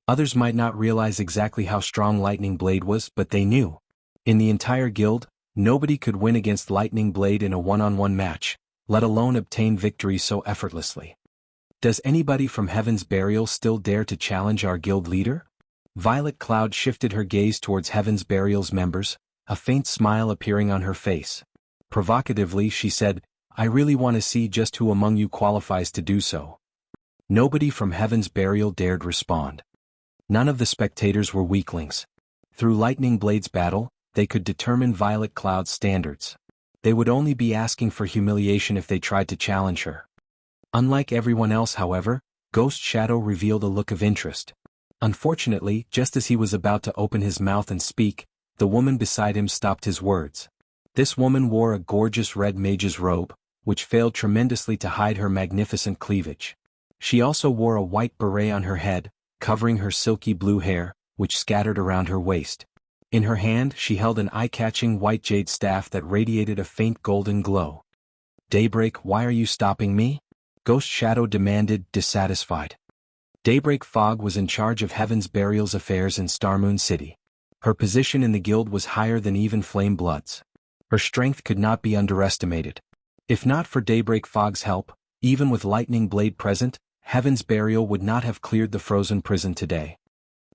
Others might not realize exactly how strong Lightning Blade was, but they knew. In the entire guild, nobody could win against Lightning Blade in a one-on-one match, let alone obtain victory so effortlessly. Does anybody from Heaven's Burial still dare to challenge our guild leader? Violet Cloud shifted her gaze towards Heaven's Burial's members, a faint smile appearing on her face. Provocatively she said, "I really want to see just who among you qualifies to do so." Nobody from Heaven's Burial dared respond. None of the spectators were weaklings. Through Lightning Blade's battle, they could determine Violet Cloud's standards. They would only be asking for humiliation if they tried to challenge her. Unlike everyone else, however, Ghost Shadow revealed a look of interest. Unfortunately, just as he was about to open his mouth and speak, the woman beside him stopped his words. This woman wore a gorgeous red mage's robe, which failed tremendously to hide her magnificent cleavage. She also wore a white beret on her head, covering her silky blue hair, which scattered around her waist. In her hand she held an eye-catching white jade staff that radiated a faint golden glow. "Daybreak, why are you stopping me?" Ghost Shadow demanded, dissatisfied. Daybreak Fog was in charge of Heaven's Burial's affairs in Starmoon City. Her position in the guild was higher than even Flame Blood's. Her strength could not be underestimated. If not for Daybreak Fog's help, even with Lightning Blade present, Heaven's Burial would not have cleared the frozen prison today.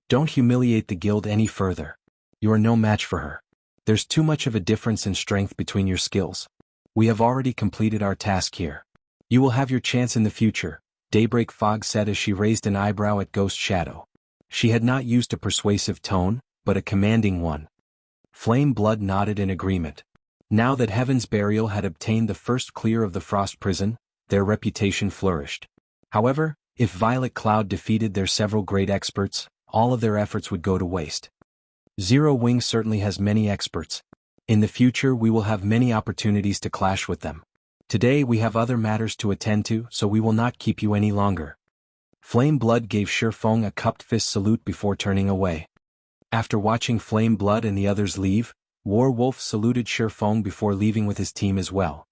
"Don't humiliate the guild any further. You are no match for her. There's too much of a difference in strength between your skills. We have already completed our task here. You will have your chance in the future," Daybreak Fog said as she raised an eyebrow at Ghost Shadow. She had not used a persuasive tone, but a commanding one. Flame Blood nodded in agreement. Now that Heaven's Burial had obtained the first clear of the Frost Prison, their reputation flourished. However, if Violet Cloud defeated their several great experts, all of their efforts would go to waste. Zero Wing certainly has many experts. In the future we will have many opportunities to clash with them. Today we have other matters to attend to, so we will not keep you any longer. Flame Blood gave Shifeng a cupped fist salute before turning away. After watching Flame Blood and the others leave, War Wolf saluted Shifeng before leaving with his team as well.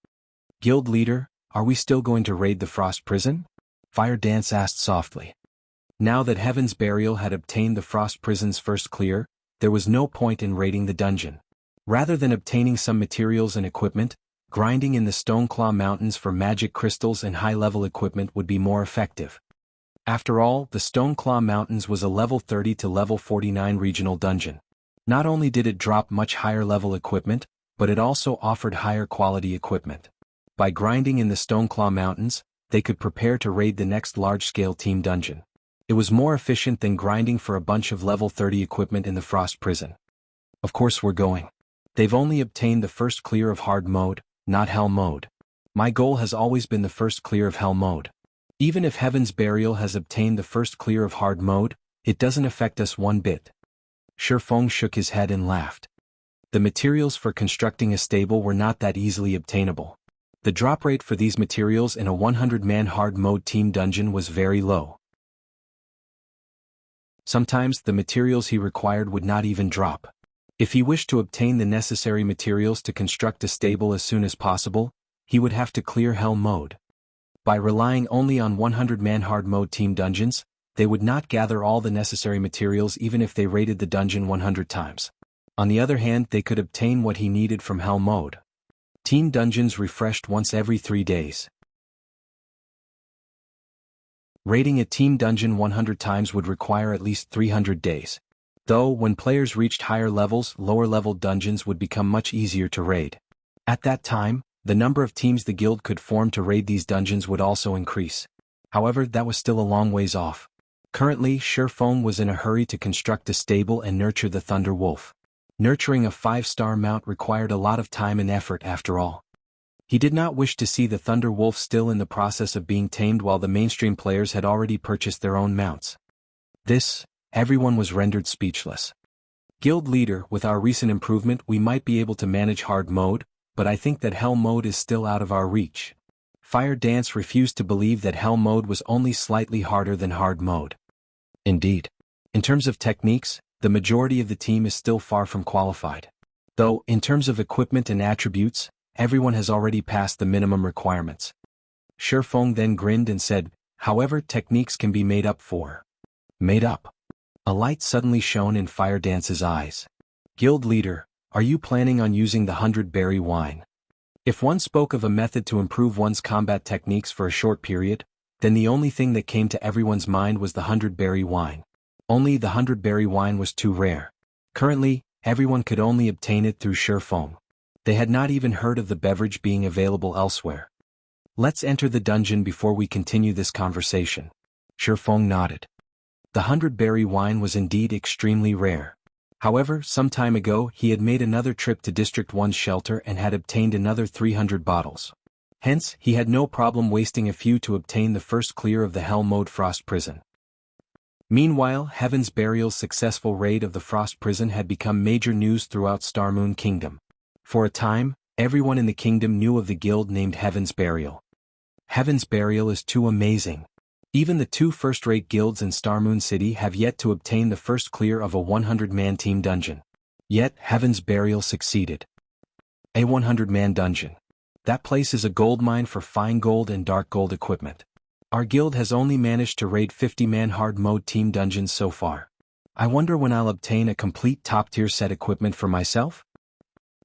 "Guild leader, are we still going to raid the Frost Prison?" Fire Dance asked softly. Now that Heaven's Burial had obtained the Frost Prison's first clear, there was no point in raiding the dungeon. Rather than obtaining some materials and equipment, grinding in the Stoneclaw Mountains for magic crystals and high-level equipment would be more effective. After all, the Stoneclaw Mountains was a level 30 to level 49 regional dungeon. Not only did it drop much higher-level equipment, but it also offered higher-quality equipment. By grinding in the Stoneclaw Mountains, they could prepare to raid the next large-scale team dungeon. It was more efficient than grinding for a bunch of level 30 equipment in the Frost Prison. Of course we're going. They've only obtained the first clear of hard mode, not hell mode. My goal has always been the first clear of hell mode. Even if Heaven's Burial has obtained the first clear of hard mode, it doesn't affect us one bit. Shifeng shook his head and laughed. The materials for constructing a stable were not that easily obtainable. The drop rate for these materials in a 100-man hard mode team dungeon was very low. Sometimes the materials he required would not even drop. If he wished to obtain the necessary materials to construct a stable as soon as possible, he would have to clear hell mode. By relying only on 100-man hard mode team dungeons, they would not gather all the necessary materials even if they raided the dungeon 100 times. On the other hand, they could obtain what he needed from hell mode. Team dungeons refreshed once every 3 days. Raiding a team dungeon 100 times would require at least 300 days. Though, when players reached higher levels, lower-level dungeons would become much easier to raid. At that time, the number of teams the guild could form to raid these dungeons would also increase. However, that was still a long ways off. Currently, Shifeng was in a hurry to construct a stable and nurture the Thunder Wolf. Nurturing a 5-star mount required a lot of time and effort after all. He did not wish to see the Thunder Wolf still in the process of being tamed while the mainstream players had already purchased their own mounts. Everyone was rendered speechless. "Guild leader, with our recent improvement we might be able to manage hard mode, but I think that hell mode is still out of our reach." Fire Dance refused to believe that hell mode was only slightly harder than hard mode. Indeed. In terms of techniques, the majority of the team is still far from qualified. Though, in terms of equipment and attributes, everyone has already passed the minimum requirements. Shifeng then grinned and said, "However, techniques can be made up for." Made up? A light suddenly shone in Fire Dance's eyes. "Guild leader, are you planning on using the 100-berry wine?" If one spoke of a method to improve one's combat techniques for a short period, then the only thing that came to everyone's mind was the 100-berry wine. Only the 100-berry wine was too rare. Currently, everyone could only obtain it through Shifeng. They had not even heard of the beverage being available elsewhere. "Let's enter the dungeon before we continue this conversation." Shifeng nodded. The 100-berry wine was indeed extremely rare. However, some time ago he had made another trip to District 1's shelter and had obtained another 300 bottles. Hence, he had no problem wasting a few to obtain the first clear of the Hell Mode Frost Prison. Meanwhile, Heaven's Burial's successful raid of the Frost Prison had become major news throughout Starmoon Kingdom. For a time, everyone in the kingdom knew of the guild named Heaven's Burial. Heaven's Burial is too amazing. Even the two first-rate guilds in Starmoon City have yet to obtain the first clear of a 100-man team dungeon. Yet, Heaven's Burial succeeded. A 100-man dungeon. That place is a goldmine for fine gold and dark gold equipment. Our guild has only managed to raid 50-man hard mode team dungeons so far. I wonder when I'll obtain a complete top-tier set equipment for myself?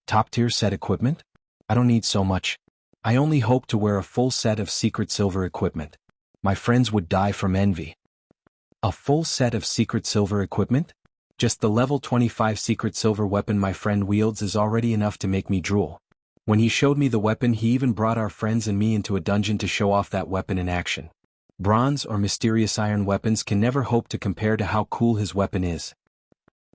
Top-tier set equipment? I don't need so much. I only hope to wear a full set of secret silver equipment. My friends would die from envy. A full set of secret silver equipment? Just the level 25 secret silver weapon my friend wields is already enough to make me drool. When he showed me the weapon, he even brought our friends and me into a dungeon to show off that weapon in action. Bronze or mysterious iron weapons can never hope to compare to how cool his weapon is.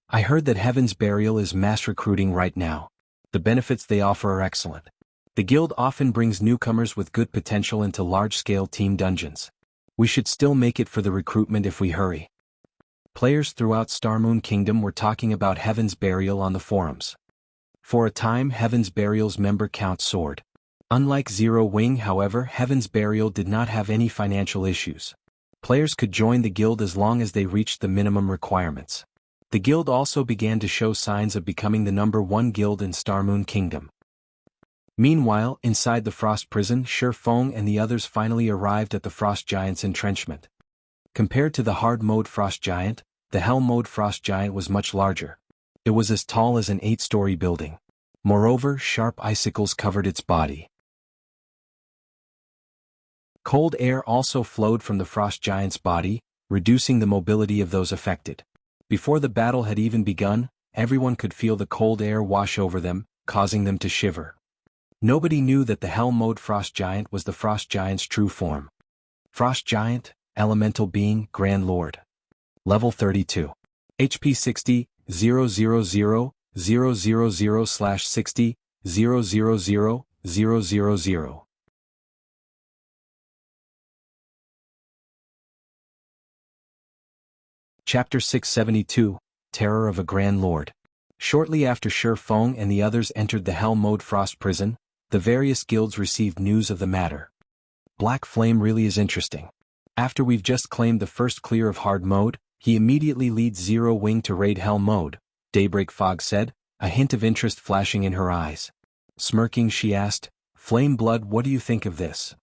I heard that Heaven's Burial is mass recruiting right now. The benefits they offer are excellent. The guild often brings newcomers with good potential into large-scale team dungeons. We should still make it for the recruitment if we hurry. Players throughout Starmoon Kingdom were talking about Heaven's Burial on the forums. For a time, Heaven's Burial's member count soared. Unlike Zero Wing, however, Heaven's Burial did not have any financial issues. Players could join the guild as long as they reached the minimum requirements. The guild also began to show signs of becoming the #1 guild in Starmoon Kingdom. Meanwhile, inside the Frost Prison, Shi Feng and the others finally arrived at the Frost Giant's entrenchment. Compared to the hard mode Frost Giant, the Hell mode Frost Giant was much larger. It was as tall as an 8-story building. Moreover, sharp icicles covered its body. Cold air also flowed from the Frost Giant's body, reducing the mobility of those affected. Before the battle had even begun, everyone could feel the cold air wash over them, causing them to shiver. Nobody knew that the Hell mode Frost Giant was the Frost Giant's true form. Frost Giant, Elemental Being, Grand Lord. Level 32. HP 60, 000/60, 000/000. Chapter 672, Terror of a Grand Lord. Shortly after Shi Feng and the others entered the Hell mode Frost Prison, the various guilds received news of the matter. Black Flame really is interesting. After we've just claimed the first clear of hard mode, he immediately leads Zero Wing to raid Hell mode, Daybreak Fog said, a hint of interest flashing in her eyes. Smirking, she asked, Flame Blood, what do you think of this?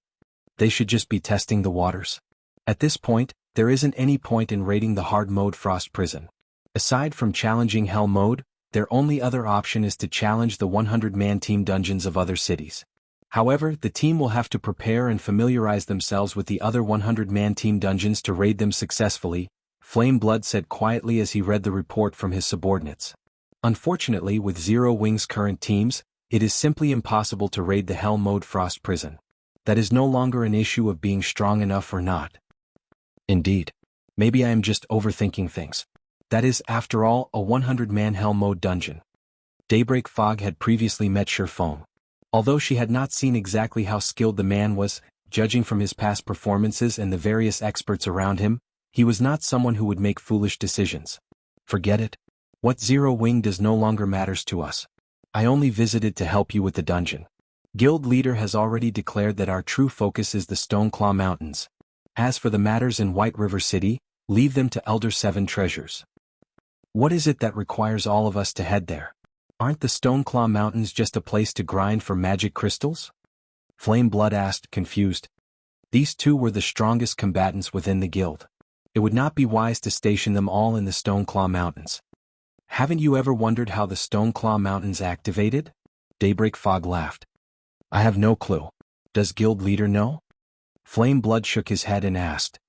They should just be testing the waters. At this point, there isn't any point in raiding the hard mode Frost Prison. Aside from challenging Hell mode, their only other option is to challenge the 100-man team dungeons of other cities. However, the team will have to prepare and familiarize themselves with the other 100-man team dungeons to raid them successfully, Flame Blood said quietly as he read the report from his subordinates. Unfortunately, with Zero Wing's current teams, it is simply impossible to raid the Hell mode Frost Prison. That is no longer an issue of being strong enough or not. Indeed. Maybe I am just overthinking things. That is, after all, a 100-man Hell mode dungeon. Daybreak Fog had previously met Shi Feng. Although she had not seen exactly how skilled the man was, judging from his past performances and the various experts around him, he was not someone who would make foolish decisions. Forget it. What Zero Wing does no longer matters to us. I only visited to help you with the dungeon. Guild leader has already declared that our true focus is the Stoneclaw Mountains. As for the matters in White River City, leave them to Elder Seven Treasures. What is it that requires all of us to head there? Aren't the Stoneclaw Mountains just a place to grind for magic crystals? Flame Blood asked, confused. These two were the strongest combatants within the guild. It would not be wise to station them all in the Stoneclaw Mountains. Haven't you ever wondered how the Stoneclaw Mountains activated? Daybreak Fog laughed. I have no clue. Does guild leader know? Flame Blood shook his head and asked.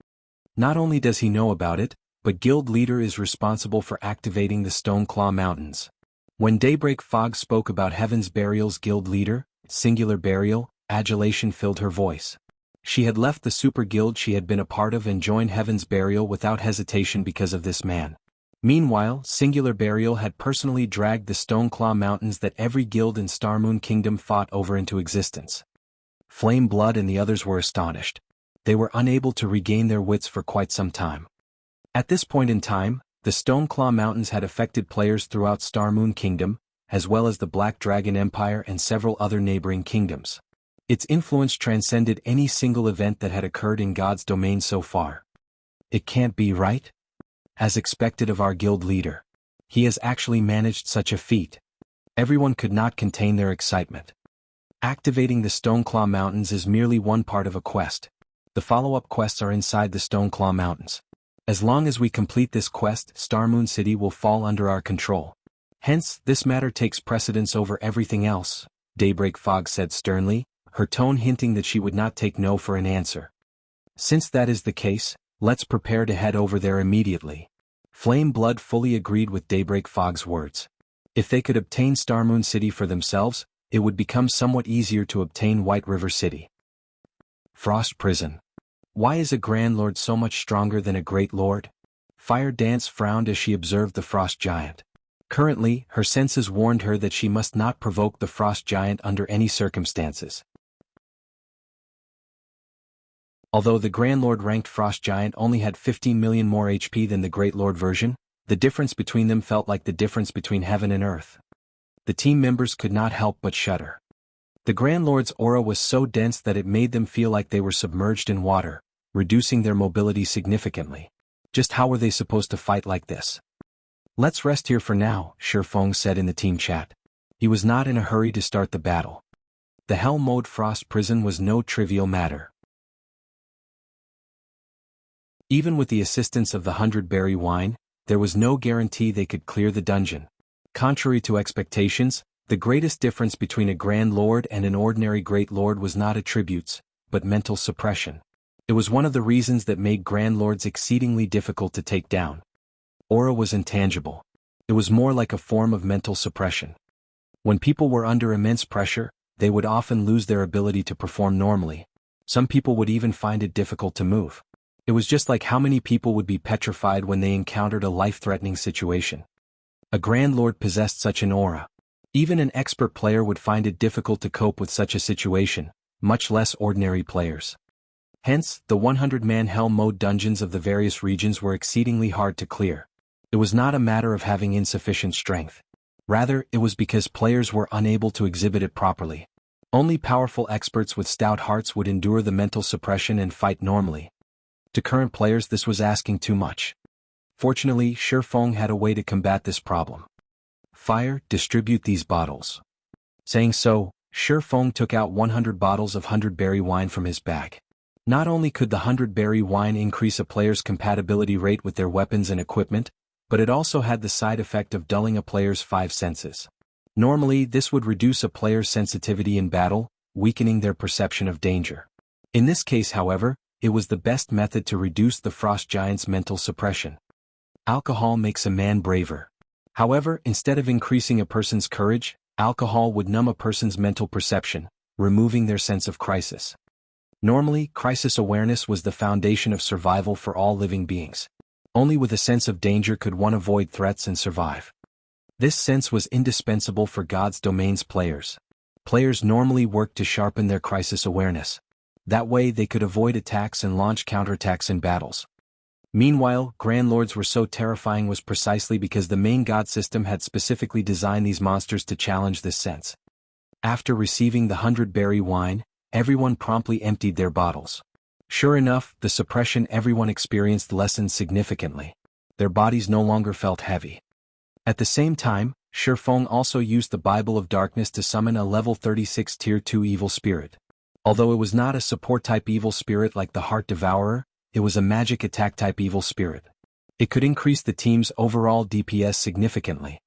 Not only does he know about it, but guild leader is responsible for activating the Stoneclaw Mountains. When Daybreak Fog spoke about Heaven's Burial's guild leader, singular burial, adulation filled her voice. She had left the super guild she had been a part of and joined Heaven's Burial without hesitation because of this man. Meanwhile, Singular Burial had personally dragged the Stoneclaw Mountains that every guild in Starmoon Kingdom fought over into existence. Flame Blood and the others were astonished. They were unable to regain their wits for quite some time. At this point in time, the Stoneclaw Mountains had affected players throughout Starmoon Kingdom, as well as the Black Dragon Empire and several other neighboring kingdoms. Its influence transcended any single event that had occurred in God's domain so far. It can't be right? As expected of our guild leader. He has actually managed such a feat. Everyone could not contain their excitement. Activating the Stoneclaw Mountains is merely one part of a quest. The follow-up quests are inside the Stoneclaw Mountains. As long as we complete this quest, Starmoon City will fall under our control. Hence, this matter takes precedence over everything else, Daybreak Fog said sternly, her tone hinting that she would not take no for an answer. Since that is the case, let's prepare to head over there immediately. Flame Blood fully agreed with Daybreak Fog's words. If they could obtain Starmoon City for themselves, it would become somewhat easier to obtain White River City. Frost Prison. Why is a Grand Lord so much stronger than a Great Lord? Fire Dance frowned as she observed the Frost Giant. Currently, her senses warned her that she must not provoke the Frost Giant under any circumstances. Although the Grand Lord ranked Frost Giant only had 15 million more HP than the Great Lord version, the difference between them felt like the difference between heaven and earth. The team members could not help but shudder. The Grand Lord's aura was so dense that it made them feel like they were submerged in water, reducing their mobility significantly. Just how were they supposed to fight like this? Let's rest here for now, Shifeng said in the team chat. He was not in a hurry to start the battle. The Hell Mode Frost Prison was no trivial matter. Even with the assistance of the 100-berry wine, there was no guarantee they could clear the dungeon. Contrary to expectations, the greatest difference between a Grand Lord and an ordinary Great Lord was not attributes, but mental suppression. It was one of the reasons that made Grand Lords exceedingly difficult to take down. Aura was intangible. It was more like a form of mental suppression. When people were under immense pressure, they would often lose their ability to perform normally. Some people would even find it difficult to move. It was just like how many people would be petrified when they encountered a life-threatening situation. A Grand Lord possessed such an aura. Even an expert player would find it difficult to cope with such a situation, much less ordinary players. Hence, the 100-man Hell Mode dungeons of the various regions were exceedingly hard to clear. It was not a matter of having insufficient strength. Rather, it was because players were unable to exhibit it properly. Only powerful experts with stout hearts would endure the mental suppression and fight normally. To current players, this was asking too much. Fortunately, Shifeng had a way to combat this problem. Fire, distribute these bottles. Saying so, Shifeng took out 100 bottles of 100-berry wine from his bag. Not only could the 100-berry wine increase a player's compatibility rate with their weapons and equipment, but it also had the side effect of dulling a player's 5 senses. Normally, this would reduce a player's sensitivity in battle, weakening their perception of danger. In this case, however, it was the best method to reduce the Frost Giant's mental suppression. Alcohol makes a man braver. However, instead of increasing a person's courage, alcohol would numb a person's mental perception, removing their sense of crisis. Normally, crisis awareness was the foundation of survival for all living beings. Only with a sense of danger could one avoid threats and survive. This sense was indispensable for God's domain's players. Players normally worked to sharpen their crisis awareness. That way they could avoid attacks and launch counterattacks in battles. Meanwhile, Grand Lords were so terrifying was precisely because the main god system had specifically designed these monsters to challenge this sense. After receiving the 100-berry wine, everyone promptly emptied their bottles. Sure enough, the suppression everyone experienced lessened significantly. Their bodies no longer felt heavy. At the same time, Shifeng also used the Bible of Darkness to summon a level 36 Tier 2 evil spirit. Although it was not a support-type evil spirit like the Heart Devourer, it was a magic attack-type evil spirit. It could increase the team's overall DPS significantly.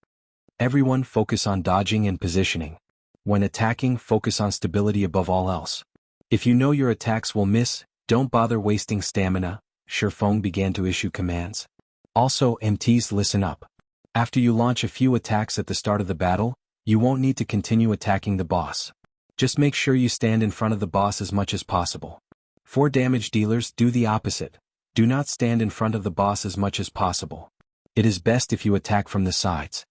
Everyone focus on dodging and positioning. When attacking, focus on stability above all else. If you know your attacks will miss, don't bother wasting stamina. Shifeng began to issue commands. Also, MTs, listen up. After you launch a few attacks at the start of the battle, you won't need to continue attacking the boss. Just make sure you stand in front of the boss as much as possible. For damage dealers, do the opposite. Do not stand in front of the boss as much as possible. It is best if you attack from the sides.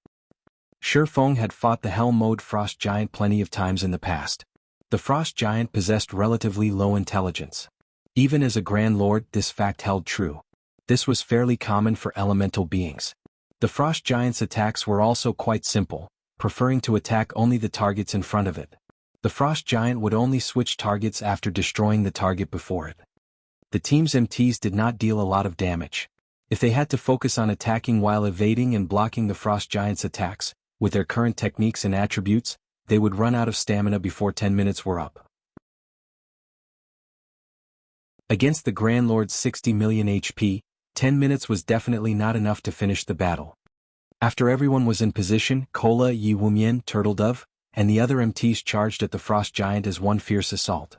Shifeng had fought the Hell Mode Frost Giant plenty of times in the past. The Frost Giant possessed relatively low intelligence. Even as a Grand Lord, this fact held true. This was fairly common for elemental beings. The Frost Giant's attacks were also quite simple, preferring to attack only the targets in front of it. The Frost Giant would only switch targets after destroying the target before it. The team's MTs did not deal a lot of damage. If they had to focus on attacking while evading and blocking the Frost Giant's attacks, with their current techniques and attributes, they would run out of stamina before 10 minutes were up. Against the Grand Lord's 60 million HP, 10 minutes was definitely not enough to finish the battle. After everyone was in position, Kola, Yi Wumian, Turtledove, and the other MTs charged at the Frost Giant as one fierce assault.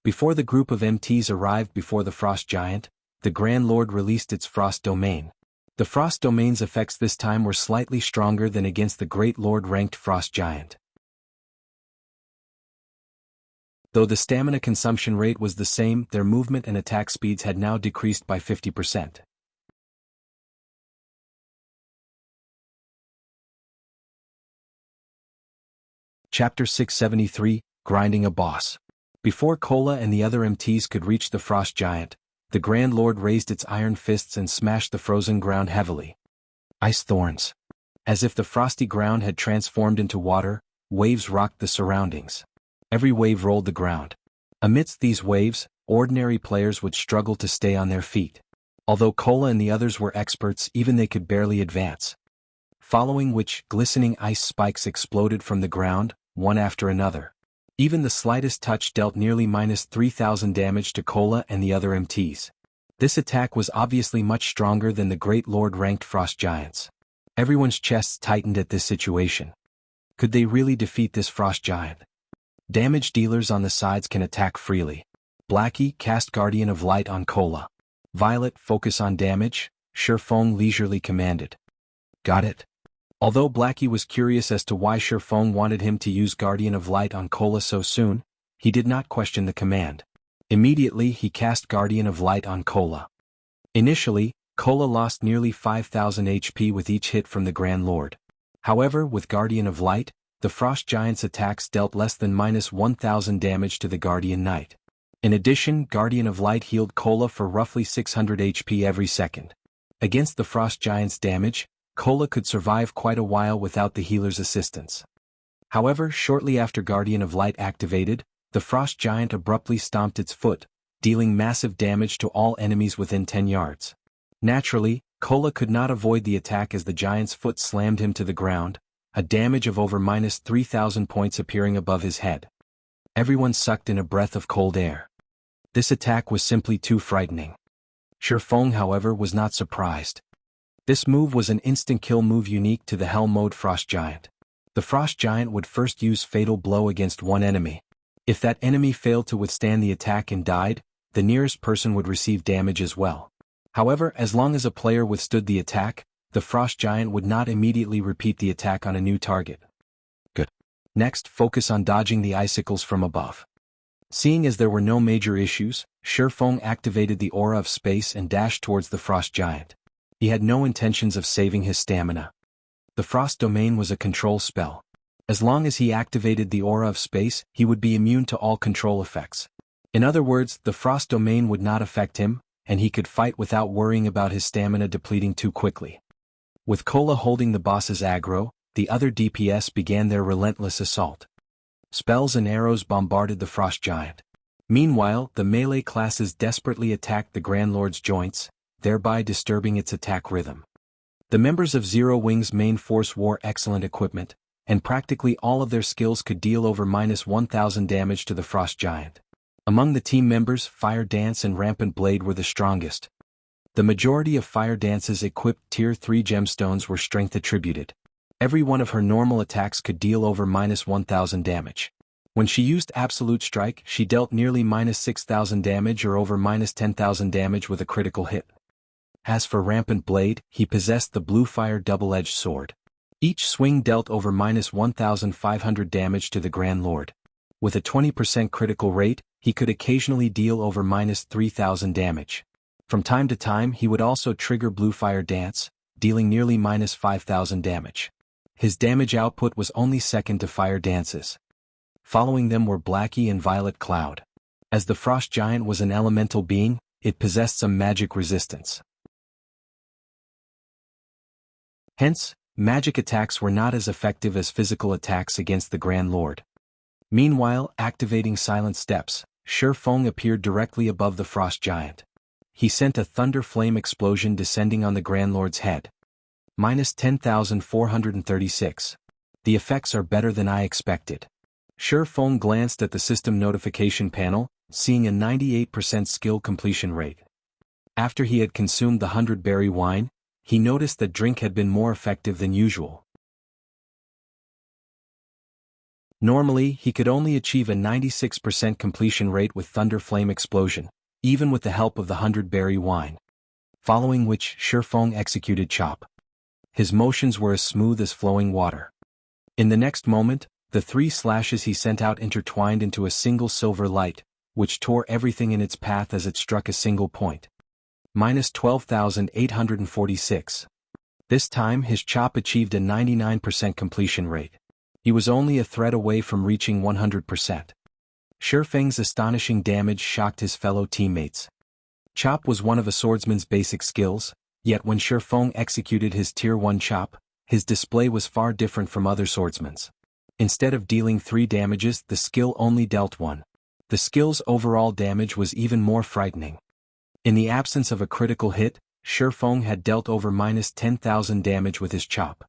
Before the group of MTs arrived before the Frost Giant, the Grand Lord released its Frost Domain. The Frost Domain's effects this time were slightly stronger than against the Great Lord-ranked Frost Giant. Though the stamina consumption rate was the same, their movement and attack speeds had now decreased by 50%. Chapter 673, Grinding a Boss. Before Kola and the other MTs could reach the Frost Giant, the Grand Lord raised its iron fists and smashed the frozen ground heavily. Ice thorns. As if the frosty ground had transformed into water, waves rocked the surroundings. Every wave rolled the ground. Amidst these waves, ordinary players would struggle to stay on their feet. Although Kola and the others were experts, even they could barely advance. Following which, glistening ice spikes exploded from the ground, one after another. Even the slightest touch dealt nearly -3,000 damage to Kola and the other MTs. This attack was obviously much stronger than the Great Lord-ranked Frost Giants. Everyone's chests tightened at this situation. Could they really defeat this Frost Giant? Damage dealers on the sides can attack freely. Blackie, cast Guardian of Light on Kola. Violet, focus on damage, Shifeng leisurely commanded. Got it? Although Blackie was curious as to why Shifeng wanted him to use Guardian of Light on Kola so soon, he did not question the command. Immediately he cast Guardian of Light on Kola. Initially, Kola lost nearly 5,000 HP with each hit from the Grand Lord. However, with Guardian of Light, the Frost Giant's attacks dealt less than -1,000 damage to the Guardian Knight. In addition, Guardian of Light healed Kola for roughly 600 HP every second. Against the Frost Giant's damage, Kola could survive quite a while without the healer's assistance. However, shortly after Guardian of Light activated, the Frost Giant abruptly stomped its foot, dealing massive damage to all enemies within 10 yards. Naturally, Kola could not avoid the attack as the giant's foot slammed him to the ground, a damage of over -3,000 points appearing above his head. Everyone sucked in a breath of cold air. This attack was simply too frightening. Shifeng, however, was not surprised. This move was an instant kill move unique to the Hell Mode Frost Giant. The Frost Giant would first use Fatal Blow against one enemy. If that enemy failed to withstand the attack and died, the nearest person would receive damage as well. However, as long as a player withstood the attack, the Frost Giant would not immediately repeat the attack on a new target. Good. Next, focus on dodging the icicles from above. Seeing as there were no major issues, Shifeng activated the Aura of Space and dashed towards the Frost Giant. He had no intentions of saving his stamina. The Frost Domain was a control spell. As long as he activated the Aura of Space, he would be immune to all control effects. In other words, the Frost Domain would not affect him, and he could fight without worrying about his stamina depleting too quickly. With Kola holding the boss's aggro, the other DPS began their relentless assault. Spells and arrows bombarded the Frost Giant. Meanwhile, the melee classes desperately attacked the Grand Lord's joints, thereby disturbing its attack rhythm. The members of Zero Wing's main force wore excellent equipment, and practically all of their skills could deal over -1,000 damage to the Frost Giant. Among the team members, Fire Dance and Rampant Blade were the strongest. The majority of Fire Dance's equipped Tier 3 gemstones were strength attributed. Every one of her normal attacks could deal over -1,000 damage. When she used Absolute Strike, she dealt nearly -6,000 damage or over -10,000 damage with a critical hit. As for Rampant Blade, he possessed the Blue Fire double-edged sword. Each swing dealt over -1,500 damage to the Grand Lord. With a 20% critical rate, he could occasionally deal over -3,000 damage. From time to time he would also trigger Blue Fire Dance, dealing nearly -5,000 damage. His damage output was only second to Fire Dance's. Following them were Blackie and Violet Cloud. As the frost giant was an elemental being, it possessed some magic resistance. Hence, magic attacks were not as effective as physical attacks against the Grand Lord. Meanwhile, activating Silent Steps, Shifeng appeared directly above the frost giant. He sent a thunder flame explosion descending on the Grand Lord's head. Minus 10,436. The effects are better than I expected. Shifeng glanced at the system notification panel, seeing a 98% skill completion rate. After he had consumed the 100-berry wine, he noticed that drink had been more effective than usual. Normally, he could only achieve a 96% completion rate with Thunder Flame Explosion, even with the help of the 100-berry wine. Following which, Shifeng executed Chop. His motions were as smooth as flowing water. In the next moment, the 3 slashes he sent out intertwined into a single silver light, which tore everything in its path as it struck a single point. Minus 12,846. This time his chop achieved a 99% completion rate. He was only a thread away from reaching 100%. Shifeng's astonishing damage shocked his fellow teammates. Chop was one of a swordsman's basic skills, yet when Shifeng executed his Tier 1 chop, his display was far different from other swordsmen's. Instead of dealing 3 damages, the skill only dealt 1. The skill's overall damage was even more frightening. In the absence of a critical hit, Shifeng had dealt over minus 10,000 damage with his chop.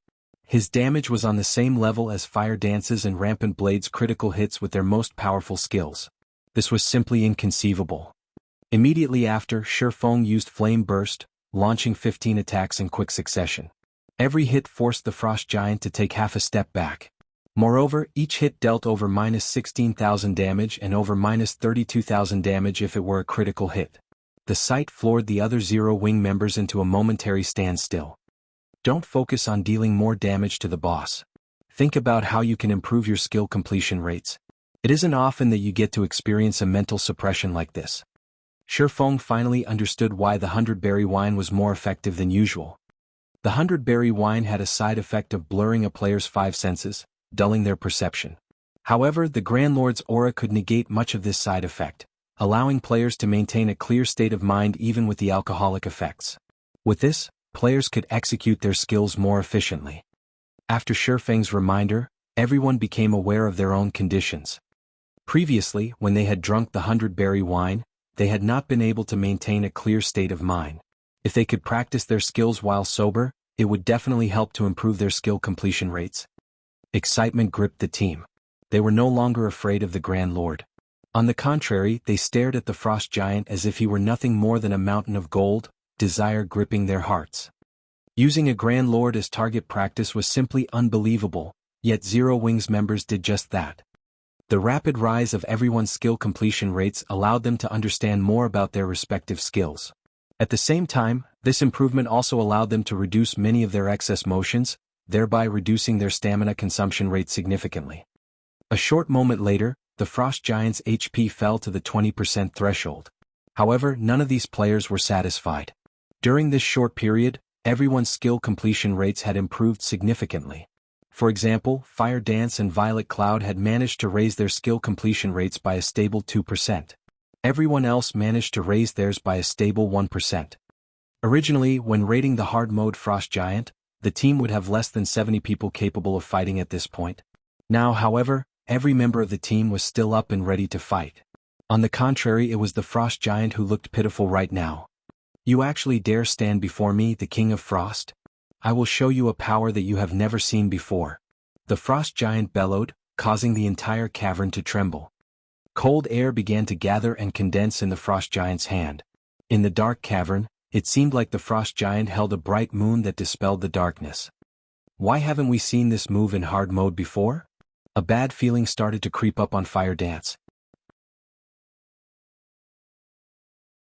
His damage was on the same level as Fire Dance's and Rampant Blade's critical hits with their most powerful skills. This was simply inconceivable. Immediately after, Shifeng used Flame Burst, launching 15 attacks in quick succession. Every hit forced the frost giant to take half a step back. Moreover, each hit dealt over minus 16,000 damage and over minus 32,000 damage if it were a critical hit. The sight floored the other Zero Wing members into a momentary standstill. Don't focus on dealing more damage to the boss. Think about how you can improve your skill completion rates. It isn't often that you get to experience a mental suppression like this. Shifeng finally understood why the 100-berry wine was more effective than usual. The 100-berry wine had a side effect of blurring a player's 5 senses, dulling their perception. However, the Grand Lord's aura could negate much of this side effect, allowing players to maintain a clear state of mind even with the alcoholic effects. With this, players could execute their skills more efficiently. After Shifeng's reminder, everyone became aware of their own conditions. Previously, when they had drunk the 100-berry wine, they had not been able to maintain a clear state of mind. If they could practice their skills while sober, it would definitely help to improve their skill completion rates. Excitement gripped the team. They were no longer afraid of the Grand Lord. On the contrary, they stared at the frost giant as if he were nothing more than a mountain of gold, desire gripping their hearts. Using a Grand Lord as target practice was simply unbelievable, yet Zero Wings members did just that. The rapid rise of everyone's skill completion rates allowed them to understand more about their respective skills. At the same time, this improvement also allowed them to reduce many of their excess motions, thereby reducing their stamina consumption rate significantly. A short moment later, the frost giant's HP fell to the 20% threshold. However, none of these players were satisfied. During this short period, everyone's skill completion rates had improved significantly. For example, Fire Dance and Violet Cloud had managed to raise their skill completion rates by a stable 2%. Everyone else managed to raise theirs by a stable 1%. Originally, when raiding the hard mode Frost Giant, the team would have less than 70 people capable of fighting at this point. Now, however, every member of the team was still up and ready to fight. On the contrary, it was the Frost Giant who looked pitiful right now. You actually dare stand before me, the King of Frost? I will show you a power that you have never seen before. The Frost Giant bellowed, causing the entire cavern to tremble. Cold air began to gather and condense in the Frost Giant's hand. In the dark cavern, it seemed like the Frost Giant held a bright moon that dispelled the darkness. Why haven't we seen this move in hard mode before? A bad feeling started to creep up on Fire Dance.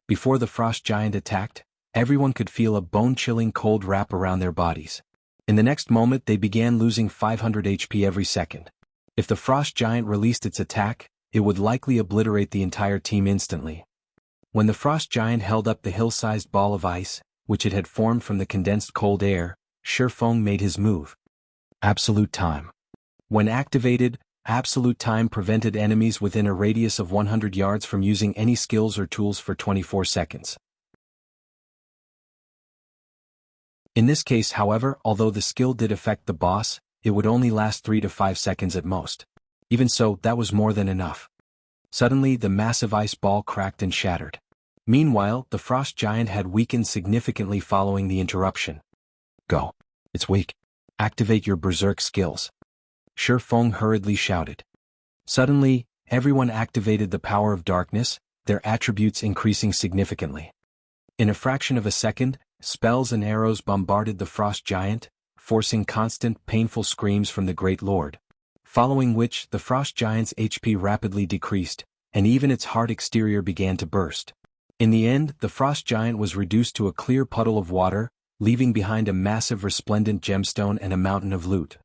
Before the Frost Giant attacked, everyone could feel a bone-chilling cold wrap around their bodies. In the next moment they began losing 500 HP every second. If the Frost Giant released its attack, it would likely obliterate the entire team instantly. When the Frost Giant held up the hill-sized ball of ice, which it had formed from the condensed cold air, Shifeng made his move. Absolute Time. When activated, Absolute time prevented enemies within a radius of 100 yards from using any skills or tools for 24 seconds. In this case, however, although the skill did affect the boss, it would only last 3 to 5 seconds at most. Even so, that was more than enough. Suddenly, the massive ice ball cracked and shattered. Meanwhile, the frost giant had weakened significantly following the interruption. Go. It's weak. Activate your berserk skills. Shi Feng hurriedly shouted. Suddenly, everyone activated the power of darkness, their attributes increasing significantly. In a fraction of a second, spells and arrows bombarded the frost giant, forcing constant, painful screams from the Great Lord. Following which, the frost giant's HP rapidly decreased, and even its hard exterior began to burst. In the end, the frost giant was reduced to a clear puddle of water, leaving behind a massive resplendent gemstone and a mountain of loot.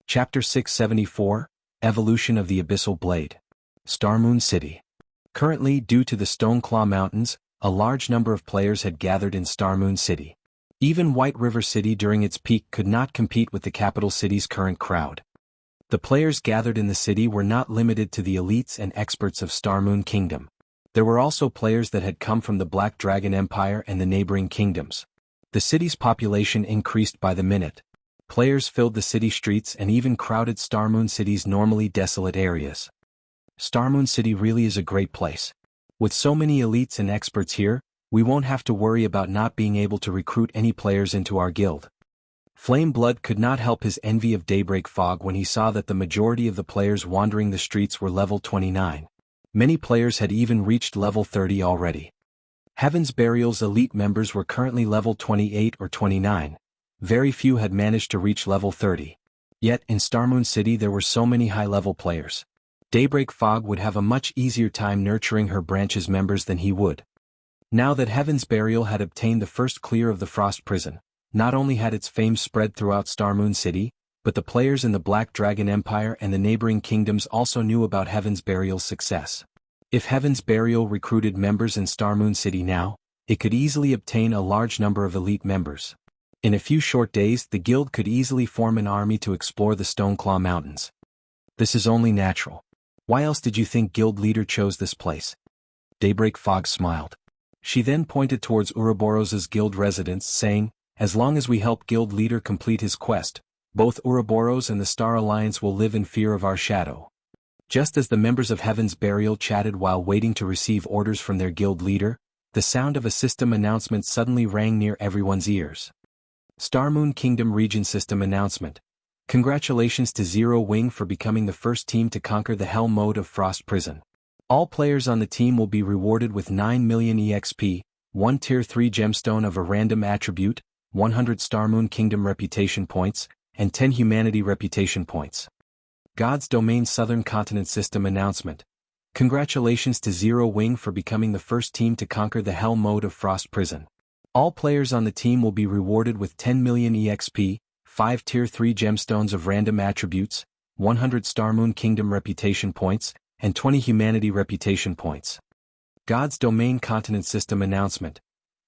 Chapter 674, Evolution of the Abyssal Blade. Starmoon City. Currently, due to the Stoneclaw Mountains, a large number of players had gathered in Starmoon City. Even White River City during its peak could not compete with the capital city's current crowd. The players gathered in the city were not limited to the elites and experts of Starmoon Kingdom. There were also players that had come from the Black Dragon Empire and the neighboring kingdoms. The city's population increased by the minute. Players filled the city streets and even crowded Starmoon City's normally desolate areas. Starmoon City really is a great place. With so many elites and experts here, we won't have to worry about not being able to recruit any players into our guild. Flame Blood could not help his envy of Daybreak Fog when he saw that the majority of the players wandering the streets were level 29. Many players had even reached level 30 already. Heaven's Burial's elite members were currently level 28 or 29. Very few had managed to reach level 30. Yet, in Starmoon City there were so many high-level players. Daybreak Fog would have a much easier time nurturing her branch's members than he would. Now that Heaven's Burial had obtained the first clear of the Frost Prison, not only had its fame spread throughout Starmoon City, but the players in the Black Dragon Empire and the neighboring kingdoms also knew about Heaven's Burial's success. If Heaven's Burial recruited members in Starmoon City now, it could easily obtain a large number of elite members. In a few short days, the guild could easily form an army to explore the Stoneclaw Mountains. This is only natural. Why else did you think guild leader chose this place? Daybreak Fog smiled. She then pointed towards Ouroboros's guild residence, saying, as long as we help guild leader complete his quest, both Ouroboros and the Star Alliance will live in fear of our shadow. Just as the members of Heaven's Burial chatted while waiting to receive orders from their guild leader, the sound of a system announcement suddenly rang near everyone's ears. Starmoon Kingdom Region System Announcement. Congratulations to Zero Wing for becoming the first team to conquer the Hell mode of Frost Prison. All players on the team will be rewarded with 9 million EXP, 1 Tier 3 gemstone of a random attribute, 100 Starmoon Kingdom reputation points, and 10 Humanity reputation points. God's Domain Southern Continent System Announcement. Congratulations to Zero Wing for becoming the first team to conquer the Hell mode of Frost Prison. All players on the team will be rewarded with 10 million EXP, 5 Tier 3 gemstones of random attributes, 100 Starmoon Kingdom reputation points, and 20 Humanity reputation points. God's Domain Continent System Announcement.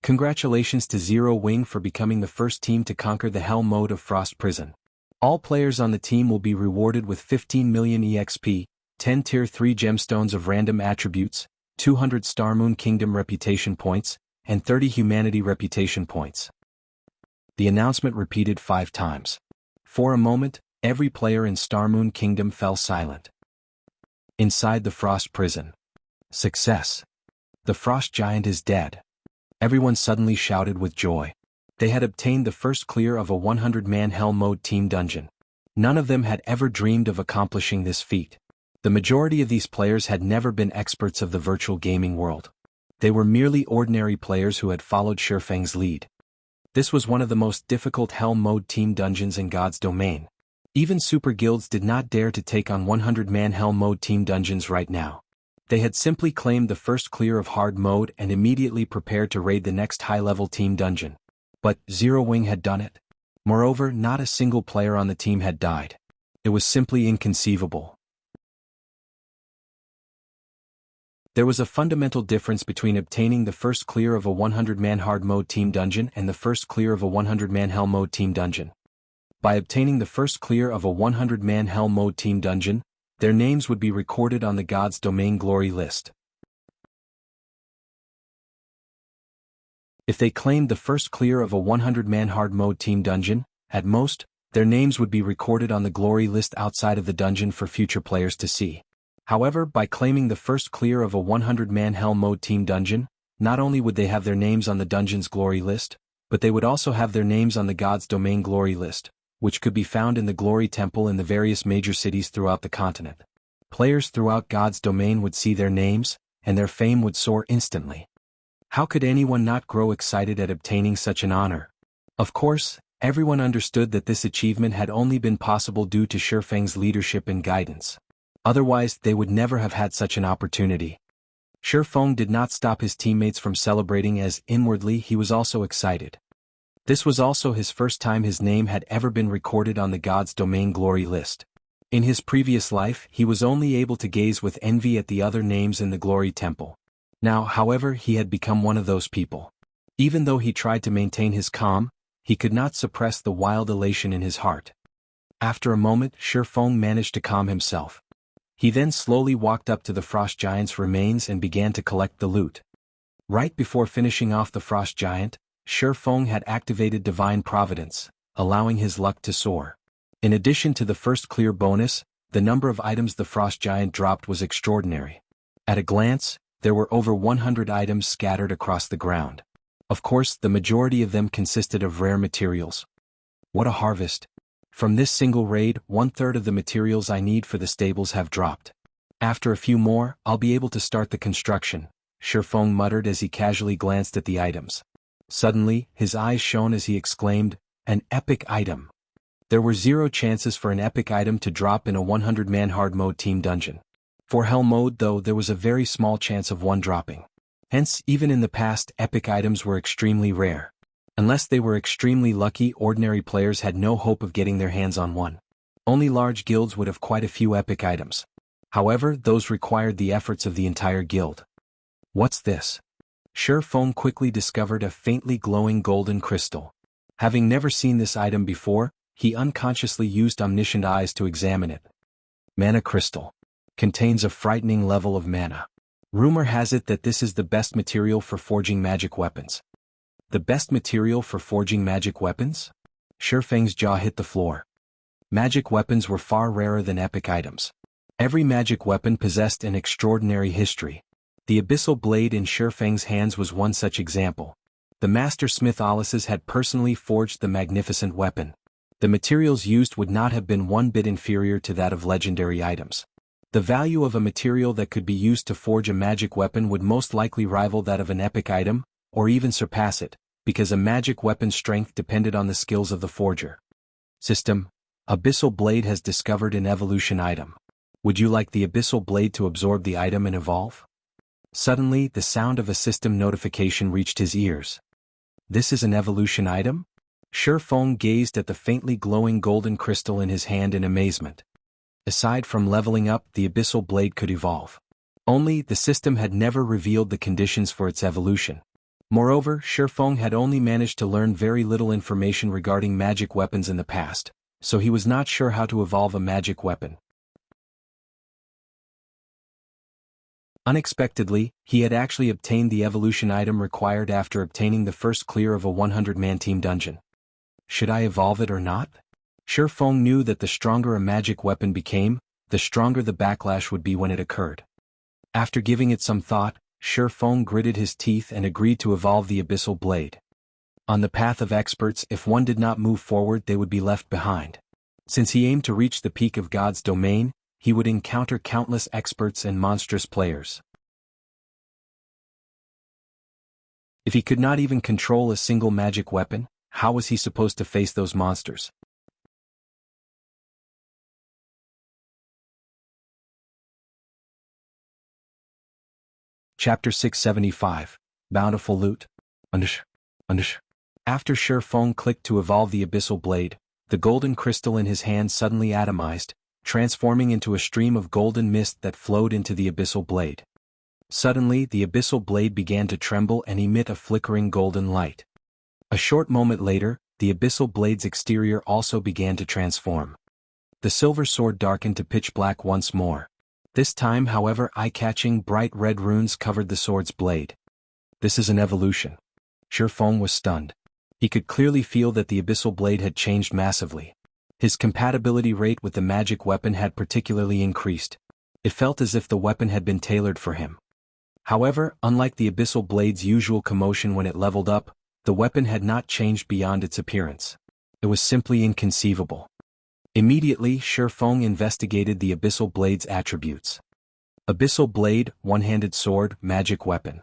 Congratulations to Zero Wing for becoming the first team to conquer the Hell mode of Frost Prison. All players on the team will be rewarded with 15 million EXP, 10 Tier 3 gemstones of random attributes, 200 Starmoon Kingdom reputation points, and 30 Humanity reputation points. The announcement repeated 5 times. For a moment, every player in Starmoon Kingdom fell silent. Inside the Frost Prison. Success. The Frost Giant is dead. Everyone suddenly shouted with joy. They had obtained the first clear of a 100-man Hell mode team dungeon. None of them had ever dreamed of accomplishing this feat. The majority of these players had never been experts of the virtual gaming world. They were merely ordinary players who had followed Shifeng's lead. This was one of the most difficult Hell mode team dungeons in God's Domain. Even super guilds did not dare to take on 100-man Hell mode team dungeons right now. They had simply claimed the first clear of hard mode and immediately prepared to raid the next high-level team dungeon. But Zero Wing had done it. Moreover, not a single player on the team had died. It was simply inconceivable. There was a fundamental difference between obtaining the first clear of a 100-man hard mode team dungeon and the first clear of a 100-man hell mode team dungeon. By obtaining the first clear of a 100-man hell mode team dungeon, their names would be recorded on the God's Domain glory list. If they claimed the first clear of a 100-man hard mode team dungeon, at most, their names would be recorded on the glory list outside of the dungeon for future players to see. However, by claiming the first clear of a 100-man hell mode team dungeon, not only would they have their names on the dungeon's glory list, but they would also have their names on the God's Domain glory list, which could be found in the Glory Temple in the various major cities throughout the continent. Players throughout God's Domain would see their names, and their fame would soar instantly. How could anyone not grow excited at obtaining such an honor? Of course, everyone understood that this achievement had only been possible due to Shifeng's leadership and guidance. Otherwise, they would never have had such an opportunity. Shifeng did not stop his teammates from celebrating, as inwardly he was also excited. This was also his first time his name had ever been recorded on the God's Domain glory list. In his previous life, he was only able to gaze with envy at the other names in the Glory Temple. Now, however, he had become one of those people. Even though he tried to maintain his calm, he could not suppress the wild elation in his heart. After a moment, Shifeng managed to calm himself. He then slowly walked up to the Frost Giant's remains and began to collect the loot. Right before finishing off the Frost Giant, Shifeng had activated Divine Providence, allowing his luck to soar. In addition to the first clear bonus, the number of items the Frost Giant dropped was extraordinary. At a glance, there were over 100 items scattered across the ground. Of course, the majority of them consisted of rare materials. What a harvest! From this single raid, 1/3 of the materials I need for the stables have dropped. After a few more, I'll be able to start the construction, Shifeng muttered as he casually glanced at the items. Suddenly, his eyes shone as he exclaimed, "An epic item!" There were 0 chances for an epic item to drop in a 100-man hard mode team dungeon. For hell mode though, there was a very small chance of one dropping. Hence, even in the past, epic items were extremely rare. Unless they were extremely lucky, ordinary players had no hope of getting their hands on one. Only large guilds would have quite a few epic items. However, those required the efforts of the entire guild. What's this? Shifeng quickly discovered a faintly glowing golden crystal. Having never seen this item before, he unconsciously used omniscient eyes to examine it. Mana crystal. Contains a frightening level of mana. Rumor has it that this is the best material for forging magic weapons. The best material for forging magic weapons? Shifeng's jaw hit the floor. Magic weapons were far rarer than epic items. Every magic weapon possessed an extraordinary history. The Abyssal blade in Shifeng's hands was one such example. The master smith Alices had personally forged the magnificent weapon. The materials used would not have been one bit inferior to that of legendary items. The value of a material that could be used to forge a magic weapon would most likely rival that of an epic item, or even surpass it, because a magic weapon's strength depended on the skills of the forger. System: Abyssal blade has discovered an evolution item. Would you like the Abyssal blade to absorb the item and evolve? Suddenly, the sound of a system notification reached his ears. This is an evolution item? Shifeng gazed at the faintly glowing golden crystal in his hand in amazement. Aside from leveling up, the Abyssal blade could evolve. Only, the system had never revealed the conditions for its evolution. Moreover, Shifeng had only managed to learn very little information regarding magic weapons in the past, so he was not sure how to evolve a magic weapon. Unexpectedly, he had actually obtained the evolution item required after obtaining the first clear of a 100-man team dungeon. Should I evolve it or not? Shifeng knew that the stronger a magic weapon became, the stronger the backlash would be when it occurred. After giving it some thought, Shifeng gritted his teeth and agreed to evolve the Abyssal blade. On the path of experts, if one did not move forward, they would be left behind. Since he aimed to reach the peak of God's domain, he would encounter countless experts and monstrous players. If he could not even control a single magic weapon, how was he supposed to face those monsters? Chapter 675, Bountiful Loot. After Shifeng clicked to evolve the Abyssal blade, the golden crystal in his hand suddenly atomized, transforming into a stream of golden mist that flowed into the Abyssal blade. Suddenly, the abyssal blade began to tremble and emit a flickering golden light. A short moment later, the abyssal blade's exterior also began to transform. The silver sword darkened to pitch black once more. This time, however, eye-catching bright red runes covered the sword's blade. This is an evolution. Shifeng was stunned. He could clearly feel that the abyssal blade had changed massively. His compatibility rate with the magic weapon had particularly increased. It felt as if the weapon had been tailored for him. However, unlike the abyssal blade's usual commotion when it leveled up, the weapon had not changed beyond its appearance. It was simply inconceivable. Immediately, Shifeng investigated the abyssal blade's attributes. Abyssal blade, one-handed sword, magic weapon.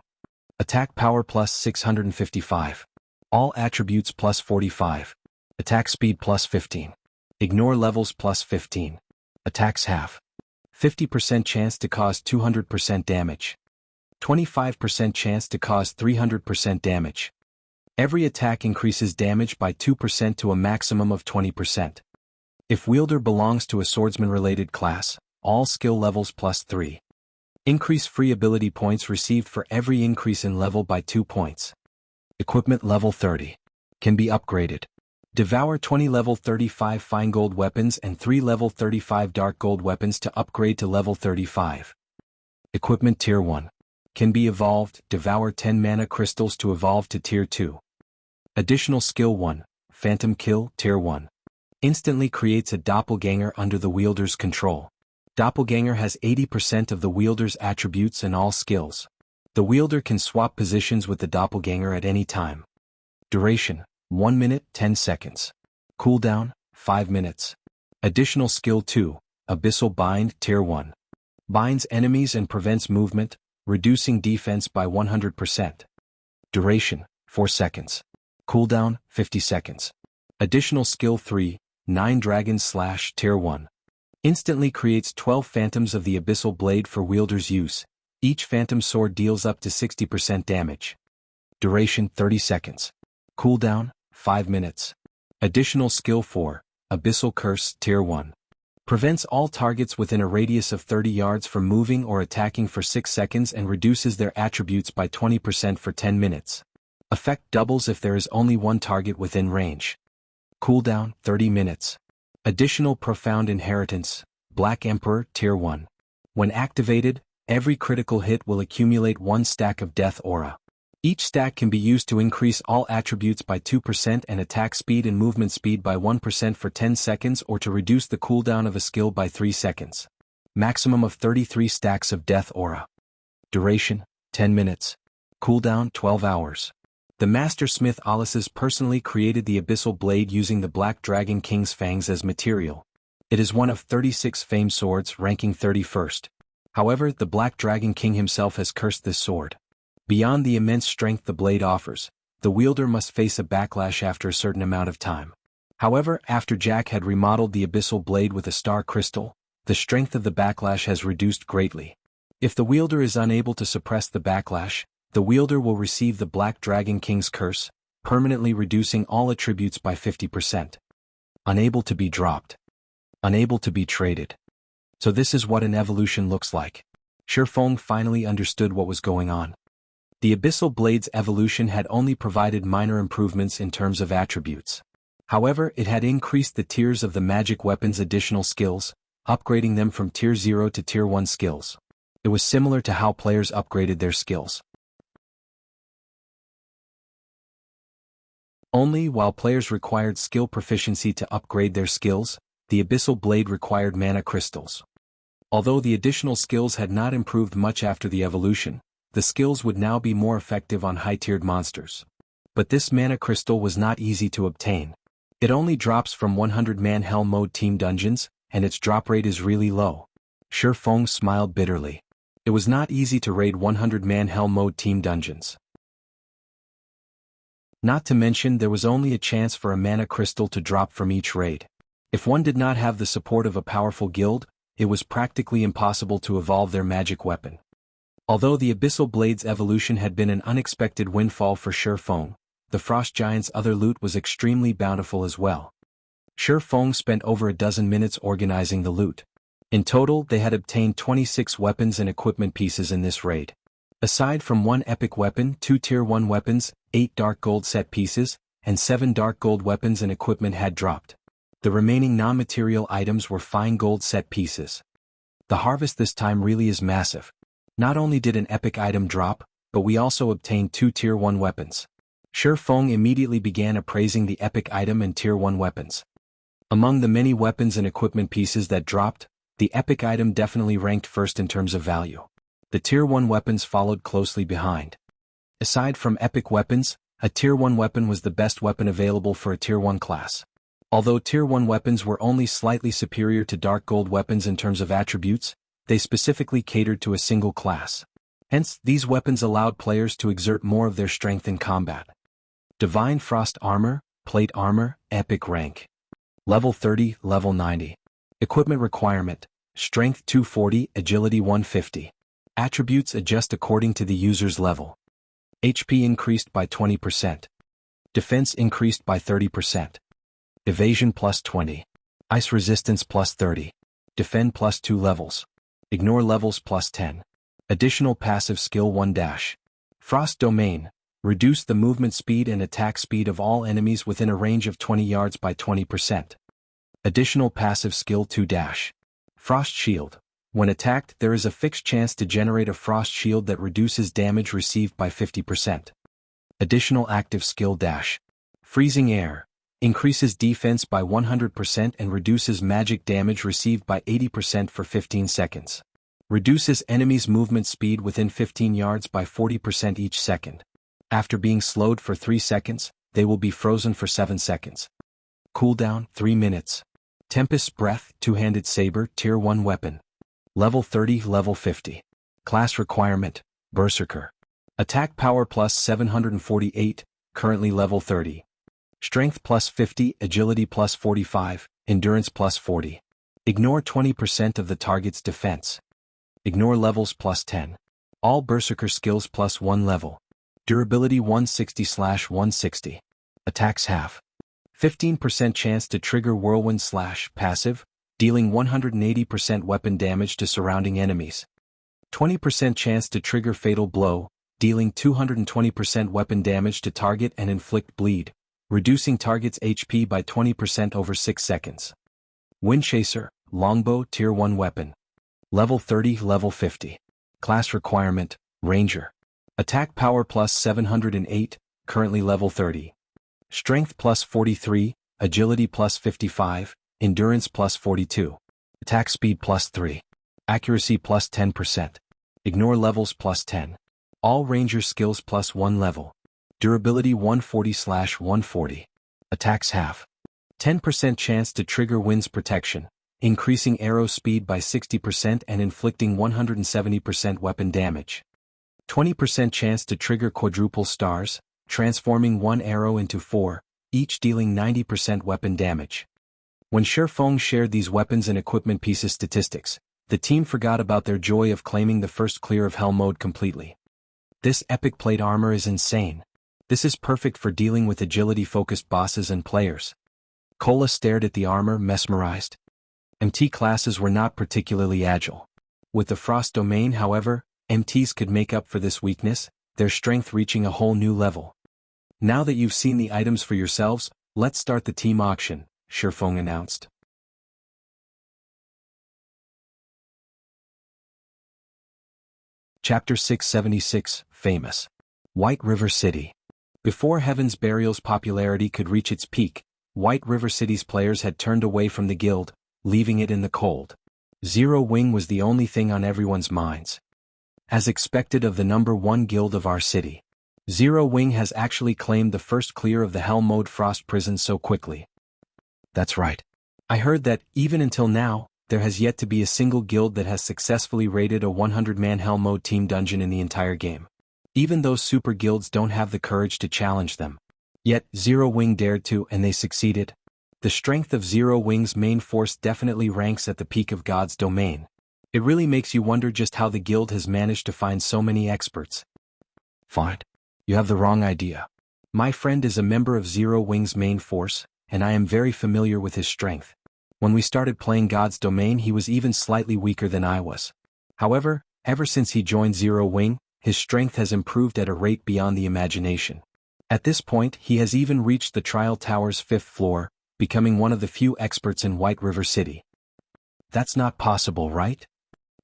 Attack power plus 655. All attributes plus 45. Attack speed plus 15. Ignore levels plus 15. Attacks half. 50% chance to cause 200% damage. 25% chance to cause 300% damage. Every attack increases damage by 2% to a maximum of 20%. If wielder belongs to a swordsman-related class, all skill levels plus 3. Increase free ability points received for every increase in level by 2 points. Equipment level 30. Can be upgraded. Devour 20 level 35 fine gold weapons and 3 level 35 dark gold weapons to upgrade to level 35. Equipment tier 1. Can be evolved. Devour 10 mana crystals to evolve to tier 2. Additional skill 1. Phantom kill, tier 1. Instantly creates a doppelganger under the wielder's control. Doppelganger has 80% of the wielder's attributes and all skills. The wielder can swap positions with the doppelganger at any time. Duration, 1 minute, 10 seconds. Cooldown, 5 minutes. Additional skill 2, Abyssal Bind, tier 1. Binds enemies and prevents movement, reducing defense by 100%. Duration, 4 seconds. Cooldown, 50 seconds. Additional skill 3, Nine Dragons Slash, tier 1. Instantly creates 12 phantoms of the abyssal blade for wielder's use. Each phantom sword deals up to 60% damage. Duration 30 seconds. Cooldown 5 minutes. Additional skill 4, Abyssal Curse, tier 1. Prevents all targets within a radius of 30 yards from moving or attacking for 6 seconds and reduces their attributes by 20% for 10 minutes. Effect doubles if there is only one target within range. Cooldown 30 minutes. Additional Profound Inheritance, Black Emperor, tier 1. When activated, every critical hit will accumulate 1 stack of death aura. Each stack can be used to increase all attributes by 2% and attack speed and movement speed by 1% for 10 seconds or to reduce the cooldown of a skill by 3 seconds. Maximum of 33 stacks of death aura. Duration, 10 minutes. Cooldown, 12 hours. The Master Smith Alice's personally created the Abyssal Blade using the Black Dragon King's fangs as material. It is one of 36 famed swords, ranking 31st. However, the Black Dragon King himself has cursed this sword. Beyond the immense strength the blade offers, the wielder must face a backlash after a certain amount of time. However, after Jack had remodeled the Abyssal Blade with a star crystal, the strength of the backlash has reduced greatly. If the wielder is unable to suppress the backlash, the wielder will receive the Black Dragon King's curse, permanently reducing all attributes by 50%. Unable to be dropped. Unable to be traded. So this is what an evolution looks like. Shifeng finally understood what was going on. The Abyssal Blade's evolution had only provided minor improvements in terms of attributes. However, it had increased the tiers of the magic weapon's additional skills, upgrading them from tier 0 to tier 1 skills. It was similar to how players upgraded their skills. Only while players required skill proficiency to upgrade their skills, the Abyssal Blade required mana crystals. Although the additional skills had not improved much after the evolution, the skills would now be more effective on high-tiered monsters. But this mana crystal was not easy to obtain. It only drops from 100-man Hell Mode team dungeons, and its drop rate is really low. Shifeng smiled bitterly. It was not easy to raid 100-man Hell Mode team dungeons. Not to mention there was only a chance for a mana crystal to drop from each raid. If one did not have the support of a powerful guild, it was practically impossible to evolve their magic weapon. Although the Abyssal Blade's evolution had been an unexpected windfall for Shifeng, the Frost Giant's other loot was extremely bountiful as well. Shifeng spent over a dozen minutes organizing the loot. In total, they had obtained 26 weapons and equipment pieces in this raid. Aside from one epic weapon, 2 Tier 1 weapons, 8 dark gold set pieces, and 7 dark gold weapons and equipment had dropped. The remaining non-material items were fine gold set pieces. The harvest this time really is massive. Not only did an epic item drop, but we also obtained 2 Tier 1 weapons. Shi Feng immediately began appraising the epic item and Tier 1 weapons. Among the many weapons and equipment pieces that dropped, the epic item definitely ranked first in terms of value. The Tier 1 weapons followed closely behind. Aside from epic weapons, a Tier 1 weapon was the best weapon available for a Tier 1 class. Although Tier 1 weapons were only slightly superior to dark gold weapons in terms of attributes, they specifically catered to a single class. Hence, these weapons allowed players to exert more of their strength in combat. Divine Frost Armor, Plate Armor, Epic Rank. Level 30, Level 90. Equipment Requirement: Strength 240, Agility 150. Attributes adjust according to the user's level. HP increased by 20%. Defense increased by 30%. Evasion plus 20. Ice resistance plus 30. Defend plus 2 levels. Ignore levels plus 10. Additional passive skill 1 dash. Frost Domain. Reduce the movement speed and attack speed of all enemies within a range of 20 yards by 20%. Additional passive skill 2 dash. Frost Shield. When attacked, there is a fixed chance to generate a frost shield that reduces damage received by 50%. Additional active skill dash. Freezing Air. Increases defense by 100% and reduces magic damage received by 80% for 15 seconds. Reduces enemies' movement speed within 15 yards by 40% each second. After being slowed for 3 seconds, they will be frozen for 7 seconds. Cooldown 3 minutes. Tempest's Breath, Two-Handed Saber, Tier 1 weapon. Level 30, Level 50. Class Requirement: Berserker. Attack Power plus 748, currently Level 30. Strength plus 50, Agility plus 45, Endurance plus 40. Ignore 20% of the target's defense. Ignore levels plus 10. All Berserker skills plus 1 level. Durability 160/160. Attacks half. 15% chance to trigger Whirlwind/passive, dealing 180% weapon damage to surrounding enemies. 20% chance to trigger Fatal Blow, dealing 220% weapon damage to target and inflict bleed, reducing target's HP by 20% over 6 seconds. Windchaser, Longbow, Tier 1 weapon. Level 30, Level 50. Class Requirement: Ranger. Attack Power plus 708, currently Level 30. Strength plus 43, Agility plus 55, Endurance plus 42. Attack Speed plus 3. Accuracy plus 10%. Ignore levels plus 10. All Ranger skills plus 1 level. Durability 140/140. Attacks half. 10% chance to trigger Wind's Protection, increasing arrow speed by 60% and inflicting 170% weapon damage. 20% chance to trigger Quadruple Stars, transforming 1 arrow into 4, each dealing 90% weapon damage. When Shi Feng shared these weapons and equipment pieces statistics, the team forgot about their joy of claiming the first clear of Hell mode completely. This epic plate armor is insane. This is perfect for dealing with agility-focused bosses and players. Cola stared at the armor, mesmerized. MT classes were not particularly agile. With the Frost Domain, however, MTs could make up for this weakness, their strength reaching a whole new level. Now that you've seen the items for yourselves, let's start the team auction, Shi Feng announced. Chapter 676, Famous. White River City. Before Heaven's Burial's popularity could reach its peak, White River City's players had turned away from the guild, leaving it in the cold. Zero Wing was the only thing on everyone's minds. As expected of the #1 guild of our city, Zero Wing has actually claimed the first clear of the Hell Mode Frost Prison so quickly. That's right. I heard that, even until now, there has yet to be a single guild that has successfully raided a 100-man Hell Mode team dungeon in the entire game. Even those super guilds don't have the courage to challenge them. Yet, Zero Wing dared to, and they succeeded. The strength of Zero Wing's main force definitely ranks at the peak of God's domain. It really makes you wonder just how the guild has managed to find so many experts. Fine. You have the wrong idea. My friend is a member of Zero Wing's main force, and I am very familiar with his strength. When we started playing God's domain, he was even slightly weaker than I was. However, ever since he joined Zero Wing, his strength has improved at a rate beyond the imagination. At this point he has even reached the Trial Tower's 5th floor, becoming one of the few experts in White River City. That's not possible, right?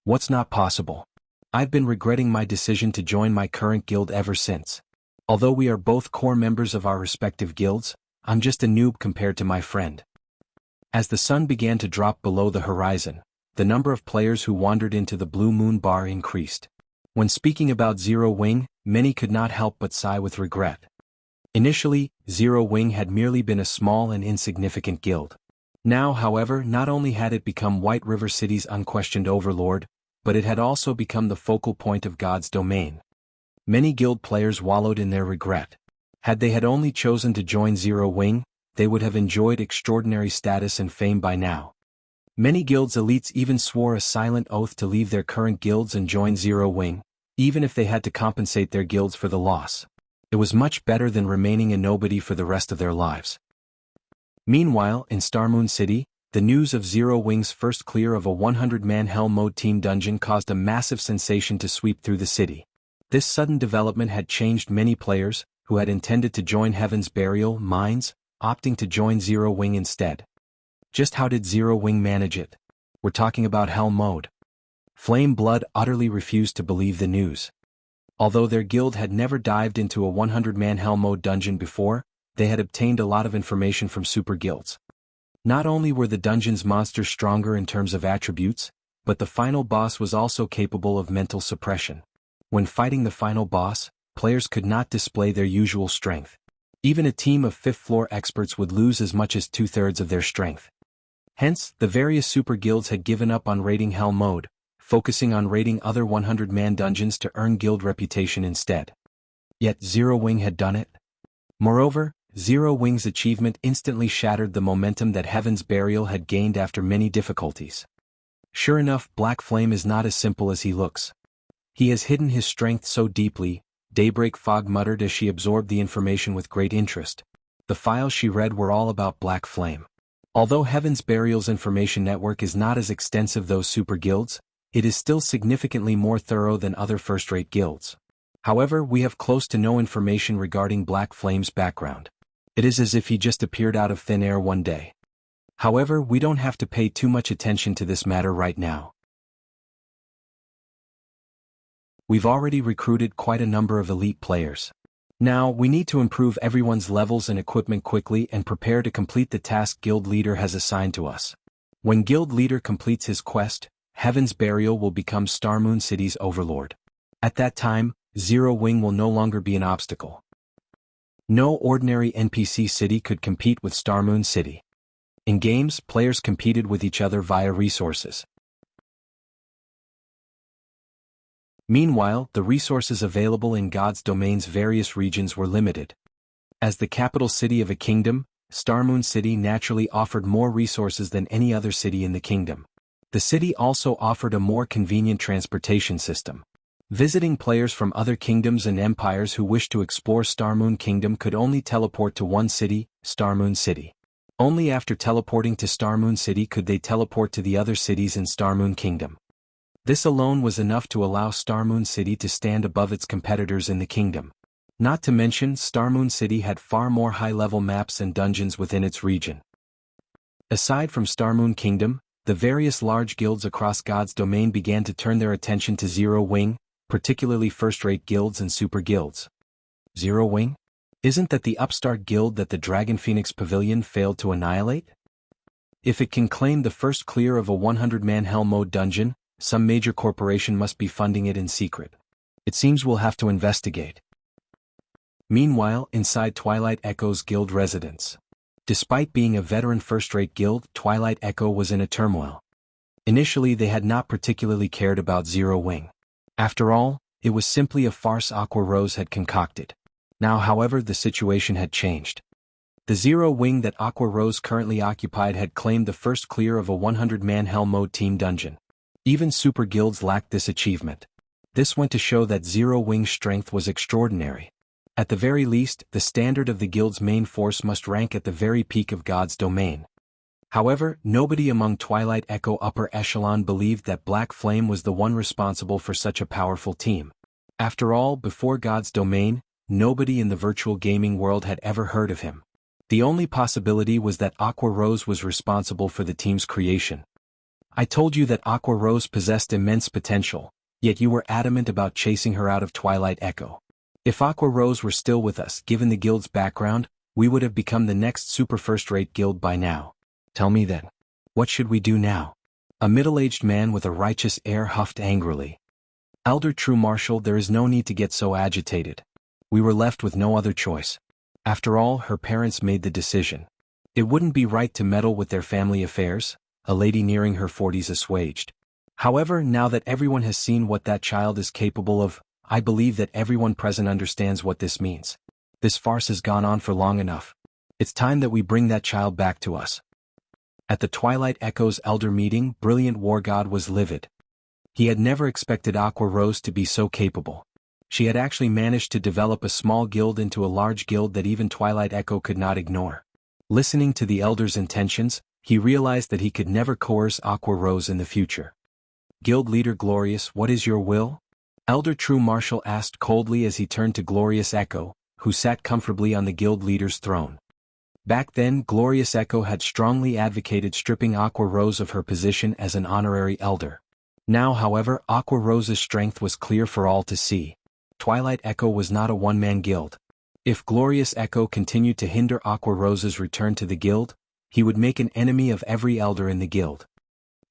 What's not possible? I've been regretting my decision to join my current guild ever since. Although we are both core members of our respective guilds, I'm just a noob compared to my friend. As the sun began to drop below the horizon, the number of players who wandered into the Blue Moon Bar increased. When speaking about Zero Wing, many could not help but sigh with regret. Initially, Zero Wing had merely been a small and insignificant guild. Now, however, not only had it become White River City's unquestioned overlord, but it had also become the focal point of God's domain. Many guild players wallowed in their regret. Had they had only chosen to join Zero Wing, they would have enjoyed extraordinary status and fame by now. Many guilds' elites even swore a silent oath to leave their current guilds and join Zero Wing, even if they had to compensate their guilds for the loss. It was much better than remaining a nobody for the rest of their lives. Meanwhile, in Starmoon City, the news of Zero Wing's first clear of a 100-man Hell Mode team dungeon caused a massive sensation to sweep through the city. This sudden development had changed many players, who had intended to join Heaven's Burial Mines, opting to join Zero Wing instead. Just how did Zero Wing manage it? We're talking about Hell Mode. Flame Blood utterly refused to believe the news. Although their guild had never dived into a 100-man Hell Mode dungeon before, they had obtained a lot of information from super guilds. Not only were the dungeon's monsters stronger in terms of attributes, but the final boss was also capable of mental suppression. When fighting the final boss, players could not display their usual strength. Even a team of 5th floor experts would lose as much as 2/3 of their strength. Hence, the various super guilds had given up on raiding Hell Mode, focusing on raiding other 100-man dungeons to earn guild reputation instead. Yet Zero Wing had done it. Moreover, Zero Wing's achievement instantly shattered the momentum that Heaven's Burial had gained after many difficulties. Sure enough, Black Flame is not as simple as he looks. He has hidden his strength so deeply, Daybreak Fog muttered as she absorbed the information with great interest. The files she read were all about Black Flame. Although Heaven's Burial's information network is not as extensive as those super guilds, it is still significantly more thorough than other first-rate guilds. However, we have close to no information regarding Black Flame's background. It is as if he just appeared out of thin air one day. However, we don't have to pay too much attention to this matter right now. We've already recruited quite a number of elite players. Now, we need to improve everyone's levels and equipment quickly and prepare to complete the task Guild Leader has assigned to us. When Guild Leader completes his quest, Heaven's Burial will become Starmoon City's overlord. At that time, Zero Wing will no longer be an obstacle. No ordinary NPC city could compete with Starmoon City. In games, players competed with each other via resources. Meanwhile, the resources available in God's domain's various regions were limited. As the capital city of a kingdom, Starmoon City naturally offered more resources than any other city in the kingdom. The city also offered a more convenient transportation system. Visiting players from other kingdoms and empires who wished to explore Starmoon Kingdom could only teleport to one city, Starmoon City. Only after teleporting to Starmoon City could they teleport to the other cities in Starmoon Kingdom. This alone was enough to allow Starmoon City to stand above its competitors in the kingdom. Not to mention, Starmoon City had far more high-level maps and dungeons within its region. Aside from Starmoon Kingdom, the various large guilds across God's domain began to turn their attention to Zero Wing, particularly first-rate guilds and super guilds. Zero Wing? Isn't that the upstart guild that the Dragon Phoenix Pavilion failed to annihilate? If it can claim the first clear of a 100-man Hell Mode dungeon, some major corporation must be funding it in secret. It seems we'll have to investigate. Meanwhile, inside Twilight Echo's guild residence. Despite being a veteran first-rate guild, Twilight Echo was in a turmoil. Initially, they had not particularly cared about Zero Wing. After all, it was simply a farce Aqua Rose had concocted. Now, however, the situation had changed. The Zero Wing that Aqua Rose currently occupied had claimed the first clear of a 100-man Hell Mode team dungeon. Even super guilds lacked this achievement. This went to show that Zero Wing's strength was extraordinary. At the very least, the standard of the guild's main force must rank at the very peak of God's domain. However, nobody among Twilight Echo upper echelon believed that Black Flame was the one responsible for such a powerful team. After all, before God's domain, nobody in the virtual gaming world had ever heard of him. The only possibility was that Aqua Rose was responsible for the team's creation. I told you that Aqua Rose possessed immense potential, yet you were adamant about chasing her out of Twilight Echo. If Aqua Rose were still with us, given the guild's background, we would have become the next super first-rate guild by now. Tell me then, what should we do now? A middle-aged man with a righteous air huffed angrily. Elder True Marshal, there is no need to get so agitated. We were left with no other choice. After all, her parents made the decision. It wouldn't be right to meddle with their family affairs, a lady nearing her 40s assuaged. However, now that everyone has seen what that child is capable of, I believe that everyone present understands what this means. This farce has gone on for long enough. It's time that we bring that child back to us. At the Twilight Echo's elder meeting, Brilliant War God was livid. He had never expected Aqua Rose to be so capable. She had actually managed to develop a small guild into a large guild that even Twilight Echo could not ignore. Listening to the elder's intentions, he realized that he could never coerce Aqua Rose in the future. Guild leader Glorious, what is your will? Elder True Marshal asked coldly as he turned to Glorious Echo, who sat comfortably on the guild leader's throne. Back then, Glorious Echo had strongly advocated stripping Aqua Rose of her position as an honorary elder. Now, however, Aqua Rose's strength was clear for all to see. Twilight Echo was not a one-man guild. If Glorious Echo continued to hinder Aqua Rose's return to the guild, he would make an enemy of every elder in the guild.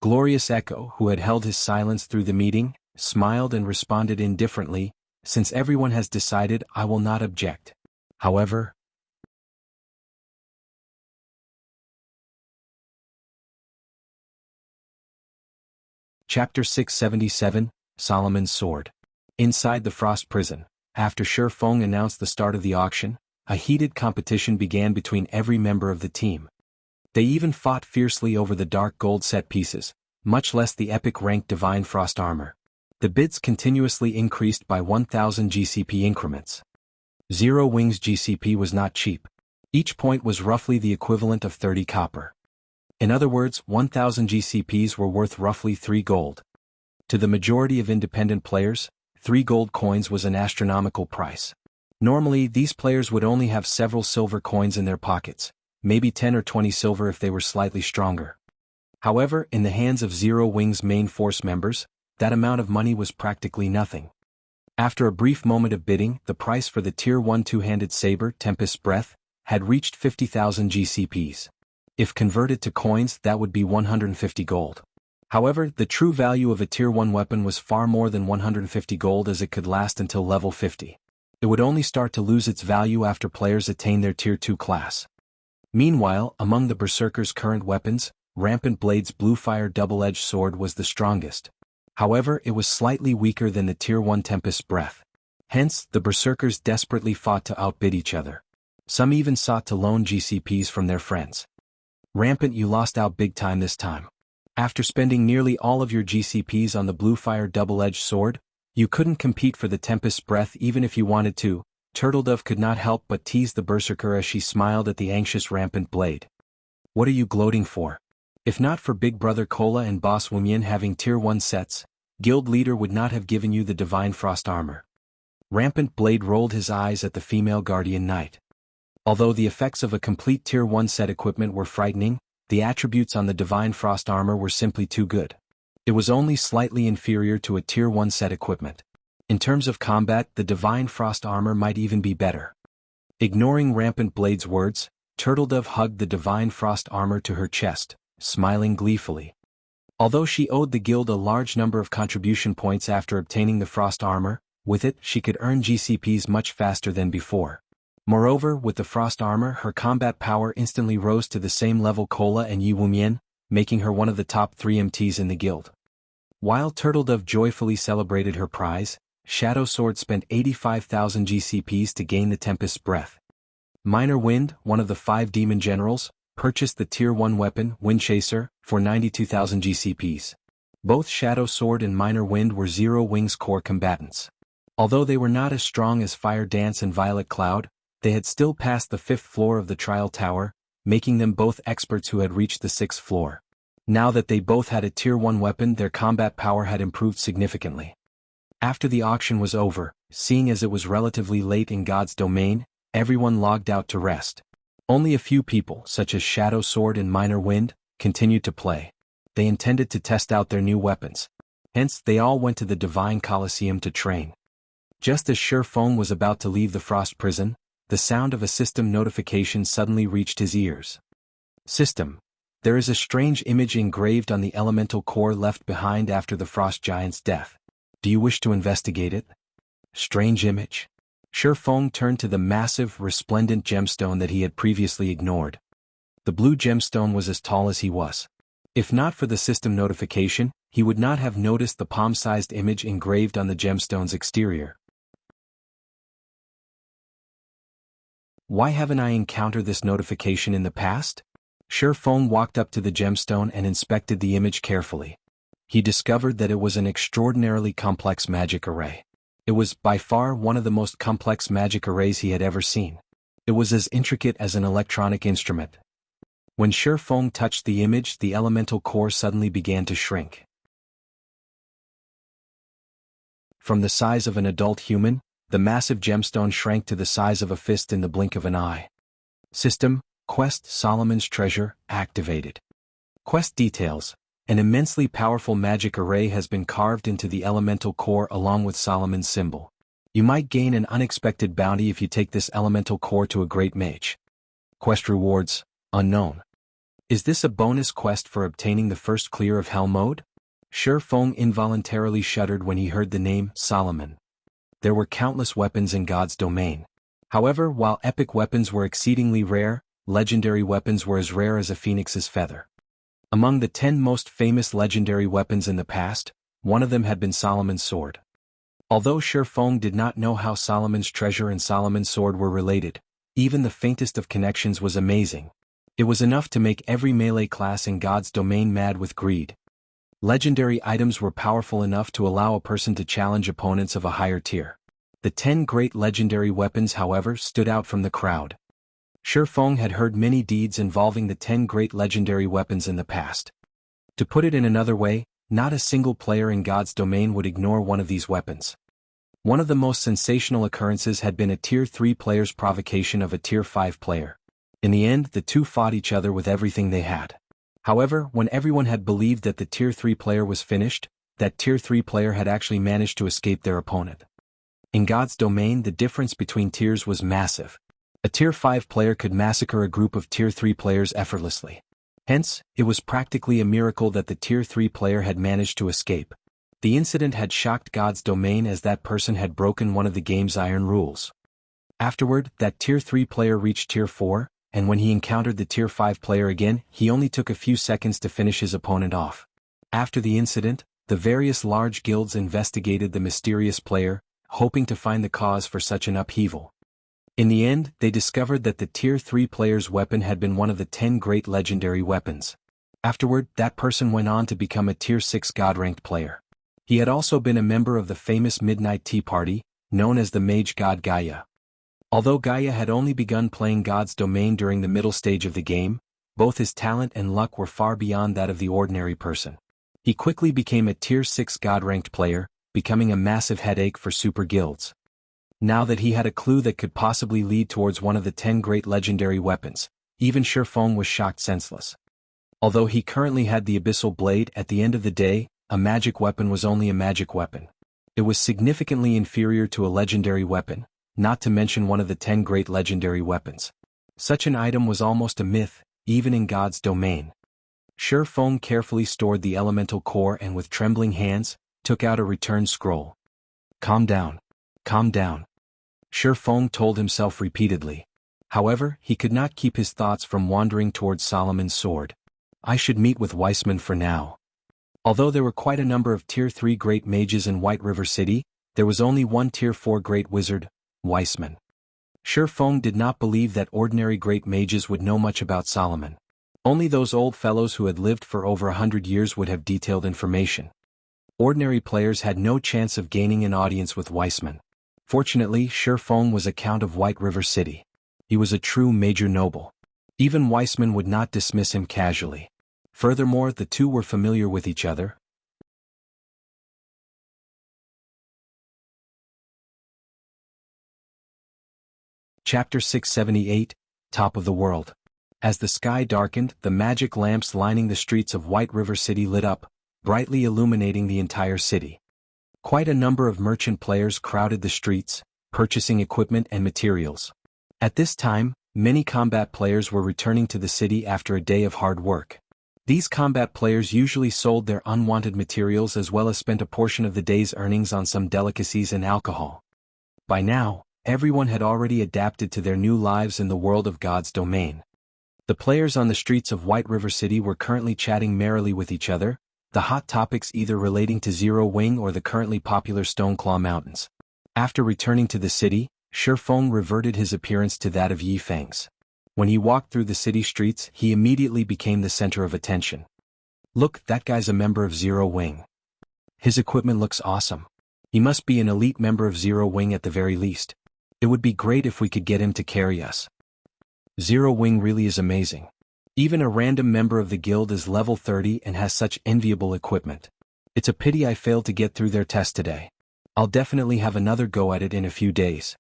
Glorious Echo, who had held his silence through the meeting, smiled and responded indifferently, since everyone has decided, I will not object. However, Chapter 677, Solomon's Sword. Inside the Frost Prison, after Shi Feng announced the start of the auction, a heated competition began between every member of the team. They even fought fiercely over the dark gold set pieces, much less the epic ranked Divine Frost armor. The bids continuously increased by 1,000 GCP increments. Zero Wings GCP was not cheap. Each point was roughly the equivalent of 30 copper. In other words, 1,000 GCPs were worth roughly 3 gold. To the majority of independent players, 3 gold coins was an astronomical price. Normally, these players would only have several silver coins in their pockets, maybe 10 or 20 silver if they were slightly stronger. However, in the hands of Zero Wings main force members, that amount of money was practically nothing. After a brief moment of bidding, the price for the Tier 1 two-handed saber, Tempest's Breath, had reached 50,000 GCPs. If converted to coins, that would be 150 gold. However, the true value of a Tier 1 weapon was far more than 150 gold, as it could last until level 50. It would only start to lose its value after players attain their Tier 2 class. Meanwhile, among the Berserker's current weapons, Rampant Blade's Bluefire double-edged sword was the strongest. However, it was slightly weaker than the Tier 1 Tempest's Breath. Hence, the Berserkers desperately fought to outbid each other. Some even sought to loan GCPs from their friends. Rampant, you lost out big time this time. After spending nearly all of your GCPs on the Bluefire double-edged sword, you couldn't compete for the Tempest's Breath even if you wanted to. Turtledove could not help but tease the Berserker as she smiled at the anxious Rampant Blade. What are you gloating for? If not for Big Brother Cola and Boss Wumian having Tier 1 sets, Guild Leader would not have given you the Divine Frost armor. Rampant Blade rolled his eyes at the female Guardian Knight. Although the effects of a complete Tier 1 set equipment were frightening, the attributes on the Divine Frost armor were simply too good. It was only slightly inferior to a Tier 1 set equipment. In terms of combat, the Divine Frost armor might even be better. Ignoring Rampant Blade's words, Turtledove hugged the Divine Frost armor to her chest, smiling gleefully. Although she owed the guild a large number of contribution points after obtaining the Frost armor, with it she could earn GCPs much faster than before. Moreover, with the Frost armor, her combat power instantly rose to the same level Cola and Yi Wumian, making her one of the top 3 MTs in the guild. While Turtledove joyfully celebrated her prize, Shadow Sword spent 85,000 GCPs to gain the Tempest's Breath. Minor Wind, one of the 5 demon generals, purchased the Tier 1 weapon, Windchaser, for 92,000 GCPs. Both Shadow Sword and Minor Wind were Zero Wings core combatants. Although they were not as strong as Fire Dance and Violet Cloud, they had still passed the 5th floor of the Trial Tower, making them both experts who had reached the 6th floor. Now that they both had a Tier 1 weapon, their combat power had improved significantly. After the auction was over, seeing as it was relatively late in God's domain, everyone logged out to rest. Only a few people, such as Shadow Sword and Minor Wind, continued to play. They intended to test out their new weapons. Hence, they all went to the Divine Colosseum to train. Just as Shi Feng was about to leave the Frost Prison, the sound of a system notification suddenly reached his ears. System. There is a strange image engraved on the elemental core left behind after the Frost Giant's death. Do you wish to investigate it? Strange image? Shi Feng turned to the massive, resplendent gemstone that he had previously ignored. The blue gemstone was as tall as he was. If not for the system notification, he would not have noticed the palm-sized image engraved on the gemstone's exterior. Why haven't I encountered this notification in the past? Shi Feng walked up to the gemstone and inspected the image carefully. He discovered that it was an extraordinarily complex magic array. It was, by far, one of the most complex magic arrays he had ever seen. It was as intricate as an electronic instrument. When Shi Feng touched the image, the elemental core suddenly began to shrink. From the size of an adult human, the massive gemstone shrank to the size of a fist in the blink of an eye. System, Quest Solomon's Treasure, activated. Quest details. An immensely powerful magic array has been carved into the elemental core along with Solomon's symbol. You might gain an unexpected bounty if you take this elemental core to a great mage. Quest rewards, unknown. Is this a bonus quest for obtaining the first clear of Hell mode? Shi Feng involuntarily shuddered when he heard the name Solomon. There were countless weapons in God's domain. However, while epic weapons were exceedingly rare, legendary weapons were as rare as a phoenix's feather. Among the 10 most famous legendary weapons in the past, one of them had been Solomon's sword. Although Shi Feng did not know how Solomon's treasure and Solomon's sword were related, even the faintest of connections was amazing. It was enough to make every melee class in God's domain mad with greed. Legendary items were powerful enough to allow a person to challenge opponents of a higher tier. The 10 great legendary weapons, however, stood out from the crowd. Shi Feng had heard many deeds involving the 10 great legendary weapons in the past. To put it in another way, not a single player in God's domain would ignore one of these weapons. One of the most sensational occurrences had been a Tier 3 player's provocation of a Tier 5 player. In the end, the two fought each other with everything they had. However, when everyone had believed that the Tier 3 player was finished, that Tier 3 player had actually managed to escape their opponent. In God's domain, the difference between tiers was massive. A Tier 5 player could massacre a group of Tier 3 players effortlessly. Hence, it was practically a miracle that the Tier 3 player had managed to escape. The incident had shocked God's domain as that person had broken one of the game's iron rules. Afterward, that Tier 3 player reached Tier 4, and when he encountered the Tier 5 player again, he only took a few seconds to finish his opponent off. After the incident, the various large guilds investigated the mysterious player, hoping to find the cause for such an upheaval. In the end, they discovered that the Tier 3 player's weapon had been one of the 10 great legendary weapons. Afterward, that person went on to become a Tier 6 God-ranked player. He had also been a member of the famous Midnight Tea Party, known as the Mage God Gaia. Although Gaia had only begun playing God's domain during the middle stage of the game, both his talent and luck were far beyond that of the ordinary person. He quickly became a Tier 6 God-ranked player, becoming a massive headache for super guilds. Now that he had a clue that could possibly lead towards one of the 10 great legendary weapons, even Shi Feng was shocked senseless. Although he currently had the Abyssal Blade, at the end of the day, a magic weapon was only a magic weapon. It was significantly inferior to a legendary weapon, not to mention one of the 10 great legendary weapons. Such an item was almost a myth, even in God's domain. Shi Feng carefully stored the elemental core and with trembling hands, took out a return scroll. Calm down. Calm down. Shi Feng told himself repeatedly. However, he could not keep his thoughts from wandering towards Solomon's sword. I should meet with Weissman for now. Although there were quite a number of Tier 3 great mages in White River City, there was only one Tier 4 great wizard, Weissman. Shi Feng did not believe that ordinary great mages would know much about Solomon. Only those old fellows who had lived for over 100 years would have detailed information. Ordinary players had no chance of gaining an audience with Weissman. Fortunately, Shi Feng was a Count of White River City. He was a true major noble. Even Weissman would not dismiss him casually. Furthermore, the two were familiar with each other, Chapter 678, Top of the World. As the sky darkened, the magic lamps lining the streets of White River City lit up, brightly illuminating the entire city. Quite a number of merchant players crowded the streets, purchasing equipment and materials. At this time, many combat players were returning to the city after a day of hard work. These combat players usually sold their unwanted materials as well as spent a portion of the day's earnings on some delicacies and alcohol. By now, everyone had already adapted to their new lives in the world of God's domain. The players on the streets of White River City were currently chatting merrily with each other, the hot topics either relating to Zero Wing or the currently popular Stoneclaw Mountains. After returning to the city, Shifeng reverted his appearance to that of Yi Feng's. When he walked through the city streets, he immediately became the center of attention. Look, that guy's a member of Zero Wing. His equipment looks awesome. He must be an elite member of Zero Wing at the very least. It would be great if we could get him to carry us. Zero Wing really is amazing. Even a random member of the guild is level 30 and has such enviable equipment. It's a pity I failed to get through their test today. I'll definitely have another go at it in a few days.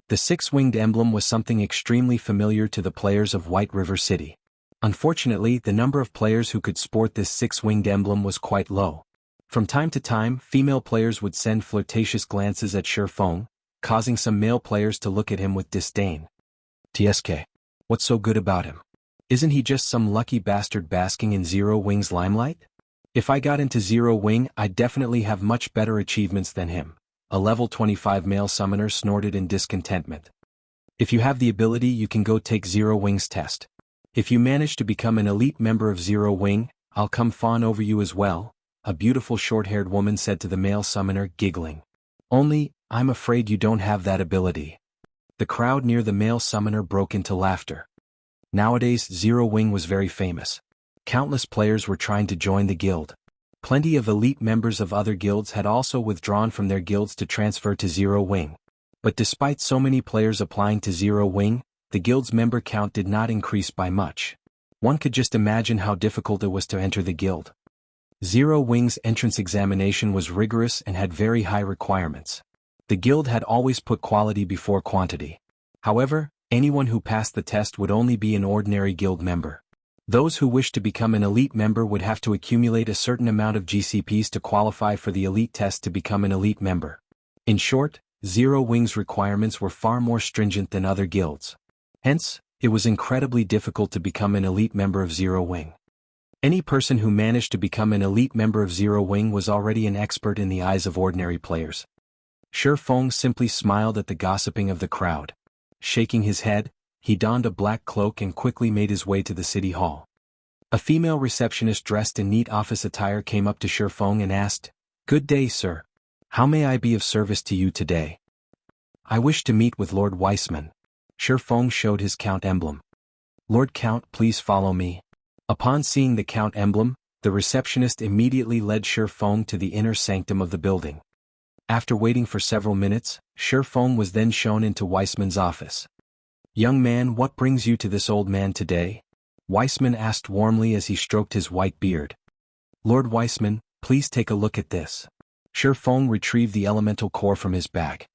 The six-winged emblem was something extremely familiar to the players of White River City. Unfortunately, the number of players who could sport this six-winged emblem was quite low. From time to time, female players would send flirtatious glances at Shifeng, causing some male players to look at him with disdain. TSK. What's so good about him? Isn't he just some lucky bastard basking in Zero Wing's limelight? If I got into Zero Wing, I'd definitely have much better achievements than him. A level 25 male summoner snorted in discontentment. If you have the ability, you can go take Zero Wing's test. If you manage to become an elite member of Zero Wing, I'll come fawn over you as well, a beautiful short-haired woman said to the male summoner, giggling. Only, I'm afraid you don't have that ability. The crowd near the male summoner broke into laughter. Nowadays, Zero Wing was very famous. Countless players were trying to join the guild. Plenty of elite members of other guilds had also withdrawn from their guilds to transfer to Zero Wing. But despite so many players applying to Zero Wing, the guild's member count did not increase by much. One could just imagine how difficult it was to enter the guild. Zero Wing's entrance examination was rigorous and had very high requirements. The guild had always put quality before quantity. However, anyone who passed the test would only be an ordinary guild member. Those who wished to become an elite member would have to accumulate a certain amount of GCPs to qualify for the elite test to become an elite member. In short, Zero Wing's requirements were far more stringent than other guilds. Hence, it was incredibly difficult to become an elite member of Zero Wing. Any person who managed to become an elite member of Zero Wing was already an expert in the eyes of ordinary players. Shifeng simply smiled at the gossiping of the crowd. Shaking his head, he donned a black cloak and quickly made his way to the city hall. A female receptionist dressed in neat office attire came up to Shifeng and asked, "Good day, sir. How may I be of service to you today?" "I wish to meet with Lord Weissman." Shifeng showed his count emblem. "Lord Count, please follow me." Upon seeing the count emblem, the receptionist immediately led Shifeng to the inner sanctum of the building. After waiting for several minutes, Shifeng was then shown into Weissman's office. "Young man, what brings you to this old man today?" Weissman asked warmly as he stroked his white beard. "Lord Weissman, please take a look at this." Shifeng retrieved the elemental core from his bag.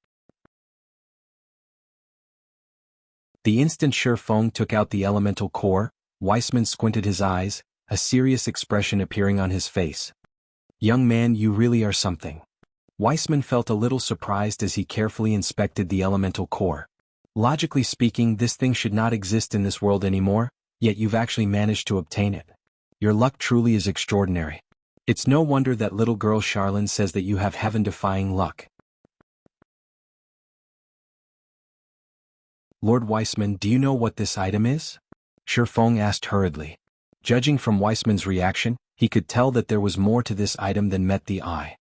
The instant Shifeng took out the elemental core, Weissman squinted his eyes, a serious expression appearing on his face. "Young man, you really are something." Weissman felt a little surprised as he carefully inspected the elemental core. Logically speaking, this thing should not exist in this world anymore, yet you've actually managed to obtain it. Your luck truly is extraordinary. It's no wonder that little girl Charlene says that you have heaven-defying luck. "Lord Weissman, do you know what this item is?" Shifeng asked hurriedly. Judging from Weissman's reaction, he could tell that there was more to this item than met the eye.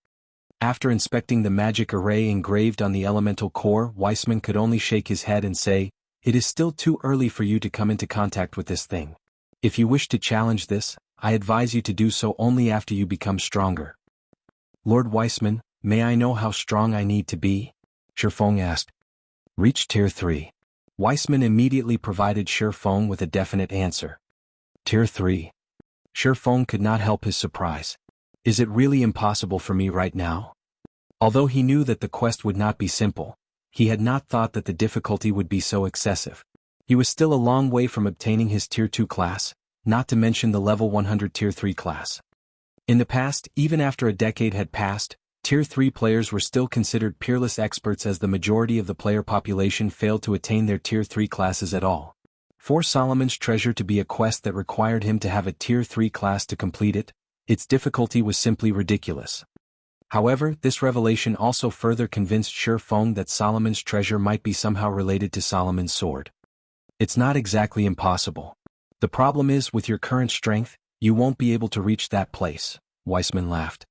After inspecting the magic array engraved on the elemental core, Weissman could only shake his head and say, "It is still too early for you to come into contact with this thing. If you wish to challenge this, I advise you to do so only after you become stronger." "Lord Weissman, may I know how strong I need to be?" Shifeng asked. "Reach Tier 3. Weissman immediately provided Shifeng with a definite answer. "Tier 3. Shifeng could not help his surprise. "Is it really impossible for me right now?" Although he knew that the quest would not be simple, he had not thought that the difficulty would be so excessive. He was still a long way from obtaining his Tier 2 class, not to mention the level 100 Tier 3 class. In the past, even after a decade had passed, Tier 3 players were still considered peerless experts as the majority of the player population failed to attain their Tier 3 classes at all. For Solomon's Treasure to be a quest that required him to have a Tier 3 class to complete it, its difficulty was simply ridiculous. However, this revelation also further convinced Shi Feng that Solomon's Treasure might be somehow related to Solomon's sword. It's not exactly impossible. The problem is, with your current strength, you won't be able to reach that place, Weissman laughed.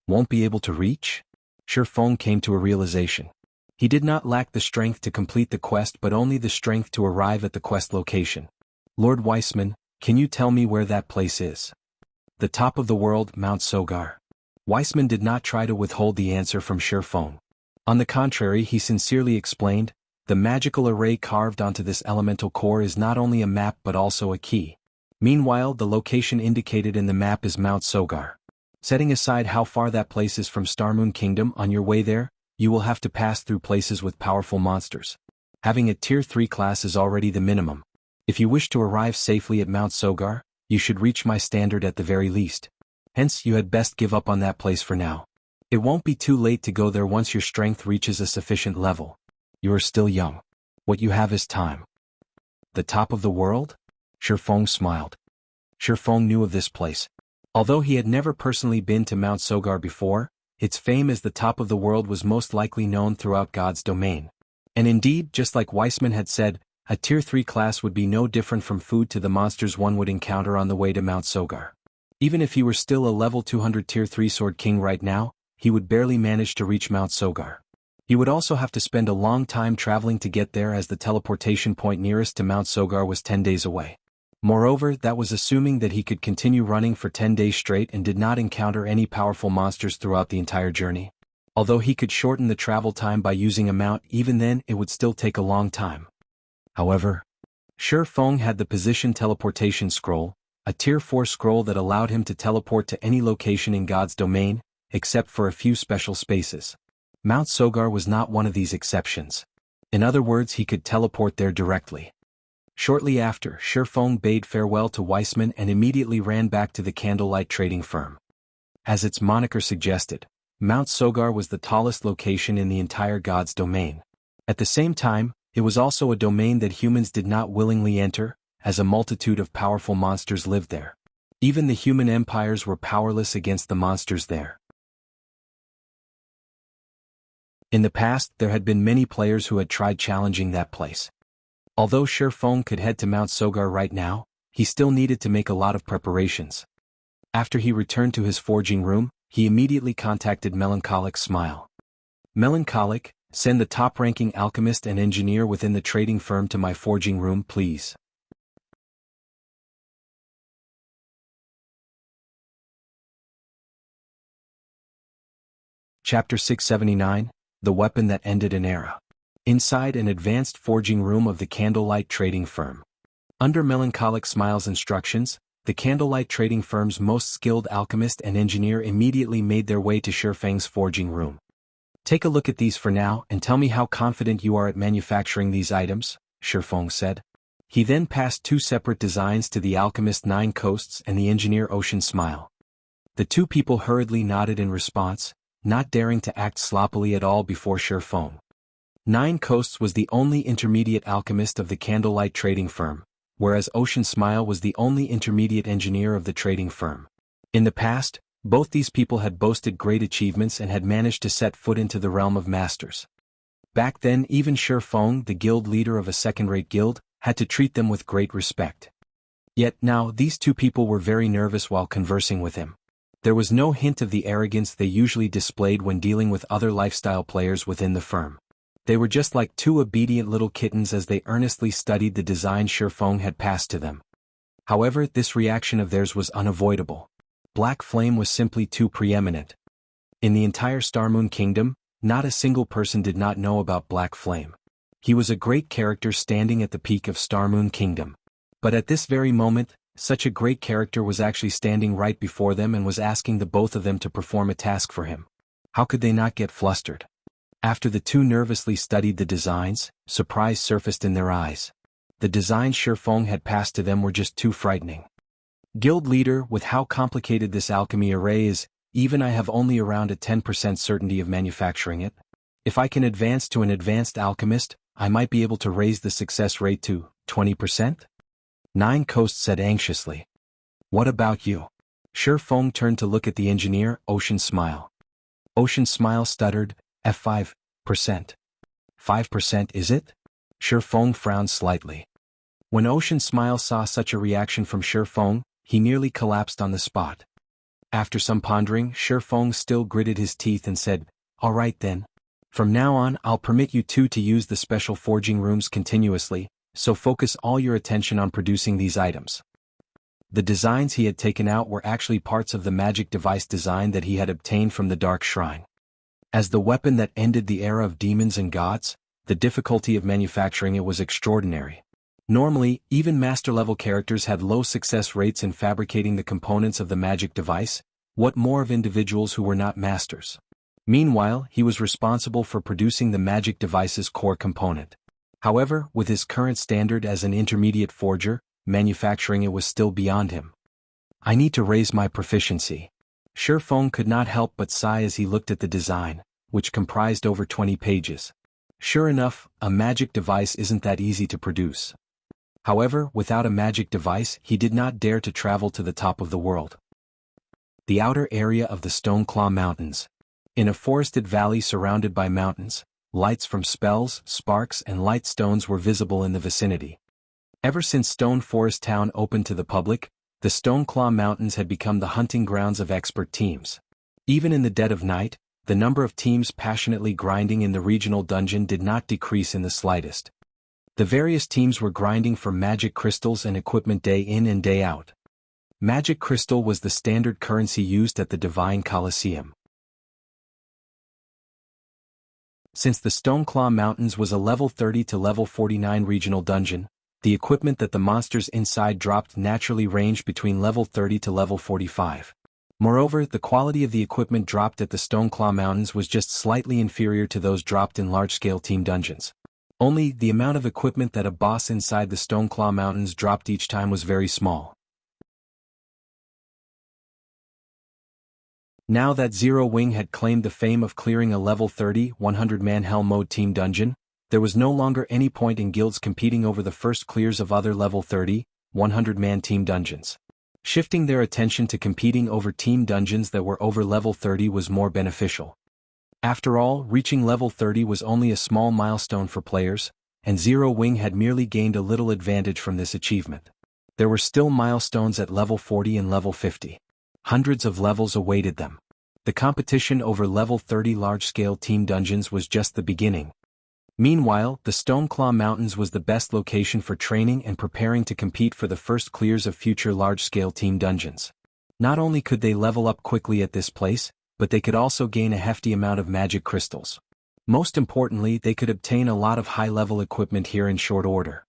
Won't be able to reach? Shi Feng came to a realization. He did not lack the strength to complete the quest but only the strength to arrive at the quest location. Lord Weissman, can you tell me where that place is? The top of the world, Mount Sogar. Weissman did not try to withhold the answer from Shi Feng. On the contrary, he sincerely explained, the magical array carved onto this elemental core is not only a map but also a key. Meanwhile, the location indicated in the map is Mount Sogar. Setting aside how far that place is from Starmoon Kingdom, on your way there, you will have to pass through places with powerful monsters. Having a Tier 3 class is already the minimum. If you wish to arrive safely at Mount Sogar, you should reach my standard at the very least. Hence, you had best give up on that place for now. It won't be too late to go there once your strength reaches a sufficient level. You are still young. What you have is time. The top of the world? Shi Feng smiled. Shi Feng knew of this place. Although he had never personally been to Mount Sogar before, its fame as the top of the world was most likely known throughout God's domain. And indeed, just like Weissman had said, a Tier 3 class would be no different from food to the monsters one would encounter on the way to Mount Sogar. Even if he were still a level 200 Tier 3 Sword King right now, he would barely manage to reach Mount Sogar. He would also have to spend a long time traveling to get there as the teleportation point nearest to Mount Sogar was 10 days away. Moreover, that was assuming that he could continue running for 10 days straight and did not encounter any powerful monsters throughout the entire journey. Although he could shorten the travel time by using a mount, even then it would still take a long time. However, Shi Feng had the position teleportation scroll, a Tier 4 scroll that allowed him to teleport to any location in God's domain, except for a few special spaces. Mount Sogar was not one of these exceptions. In other words, he could teleport there directly. Shortly after, Shi Feng bade farewell to Weissman and immediately ran back to the candlelight trading firm. As its moniker suggested, Mount Sogar was the tallest location in the entire God's domain. At the same time, it was also a domain that humans did not willingly enter, as a multitude of powerful monsters lived there. Even the human empires were powerless against the monsters there. In the past, there had been many players who had tried challenging that place. Although Shi Feng could head to Mount Sogar right now, he still needed to make a lot of preparations. After he returned to his forging room, he immediately contacted Melancholic Smile. Melancholic, send the top-ranking alchemist and engineer within the trading firm to my forging room, please. Chapter 679, The Weapon That Ended an Era. Inside an advanced forging room of the Candlelight Trading Firm. Under Melancholic Smile's instructions, the Candlelight Trading Firm's most skilled alchemist and engineer immediately made their way to Shi Feng's forging room. Take a look at these for now and tell me how confident you are at manufacturing these items, Shi Feng said. He then passed two separate designs to the alchemist Nine Coasts and the engineer Ocean Smile. The two people hurriedly nodded in response, not daring to act sloppily at all before Shi Feng. Nine Coasts was the only intermediate alchemist of the Candlelight Trading Firm, whereas Ocean Smile was the only intermediate engineer of the trading firm. In the past, both these people had boasted great achievements and had managed to set foot into the realm of masters. Back then, even Shi Feng, the guild leader of a second-rate guild, had to treat them with great respect. Yet now these two people were very nervous while conversing with him. There was no hint of the arrogance they usually displayed when dealing with other lifestyle players within the firm. They were just like two obedient little kittens as they earnestly studied the design Shi Feng had passed to them. However, this reaction of theirs was unavoidable. Black Flame was simply too preeminent. In the entire Starmoon Kingdom, not a single person did not know about Black Flame. He was a great character standing at the peak of Starmoon Kingdom. But at this very moment, such a great character was actually standing right before them and was asking the both of them to perform a task for him. How could they not get flustered? After the two nervously studied the designs, surprise surfaced in their eyes. The designs Shifeng had passed to them were just too frightening. Guild leader, with how complicated this alchemy array is, even I have only around a 10% certainty of manufacturing it. If I can advance to an advanced alchemist, I might be able to raise the success rate to 20%? Nine Coast said anxiously. What about you? Shifeng turned to look at the engineer, Ocean Smile. Ocean Smile stuttered, F5%. 5% is it? Shifeng frowned slightly. When Ocean Smile saw such a reaction from Shifeng, he nearly collapsed on the spot. After some pondering, Shifeng still gritted his teeth and said, all right then. From now on I'll permit you two to use the special forging rooms continuously, so focus all your attention on producing these items. The designs he had taken out were actually parts of the magic device design that he had obtained from the Dark Shrine. As the weapon that ended the era of demons and gods, the difficulty of manufacturing it was extraordinary. Normally, even master-level characters had low success rates in fabricating the components of the magic device, what more of individuals who were not masters. Meanwhile, he was responsible for producing the magic device's core component. However, with his current standard as an intermediate forger, manufacturing it was still beyond him. I need to raise my proficiency. Shifeng could not help but sigh as he looked at the design, which comprised over 20 pages. Sure enough, a magic device isn't that easy to produce. However, without a magic device, he did not dare to travel to the top of the world. The outer area of the Stoneclaw Mountains. In a forested valley surrounded by mountains, lights from spells, sparks and light stones were visible in the vicinity. Ever since Stone Forest Town opened to the public, the Stoneclaw Mountains had become the hunting grounds of expert teams. Even in the dead of night, the number of teams passionately grinding in the regional dungeon did not decrease in the slightest. The various teams were grinding for magic crystals and equipment day in and day out. Magic crystal was the standard currency used at the Divine Colosseum. Since the Stoneclaw Mountains was a level 30 to level 49 regional dungeon, the equipment that the monsters inside dropped naturally ranged between level 30 to level 45. Moreover, the quality of the equipment dropped at the Stoneclaw Mountains was just slightly inferior to those dropped in large-scale team dungeons. Only, the amount of equipment that a boss inside the Stoneclaw Mountains dropped each time was very small. Now that Zero Wing had claimed the fame of clearing a level 30, 100-man Hell Mode team dungeon, there was no longer any point in guilds competing over the first clears of other level 30, 100-man team dungeons. Shifting their attention to competing over team dungeons that were over level 30 was more beneficial. After all, reaching level 30 was only a small milestone for players, and Zero Wing had merely gained a little advantage from this achievement. There were still milestones at level 40 and level 50. Hundreds of levels awaited them. The competition over level 30 large-scale team dungeons was just the beginning. Meanwhile, the Stoneclaw Mountains was the best location for training and preparing to compete for the first clears of future large-scale team dungeons. Not only could they level up quickly at this place, but they could also gain a hefty amount of magic crystals. Most importantly, they could obtain a lot of high-level equipment here in short order.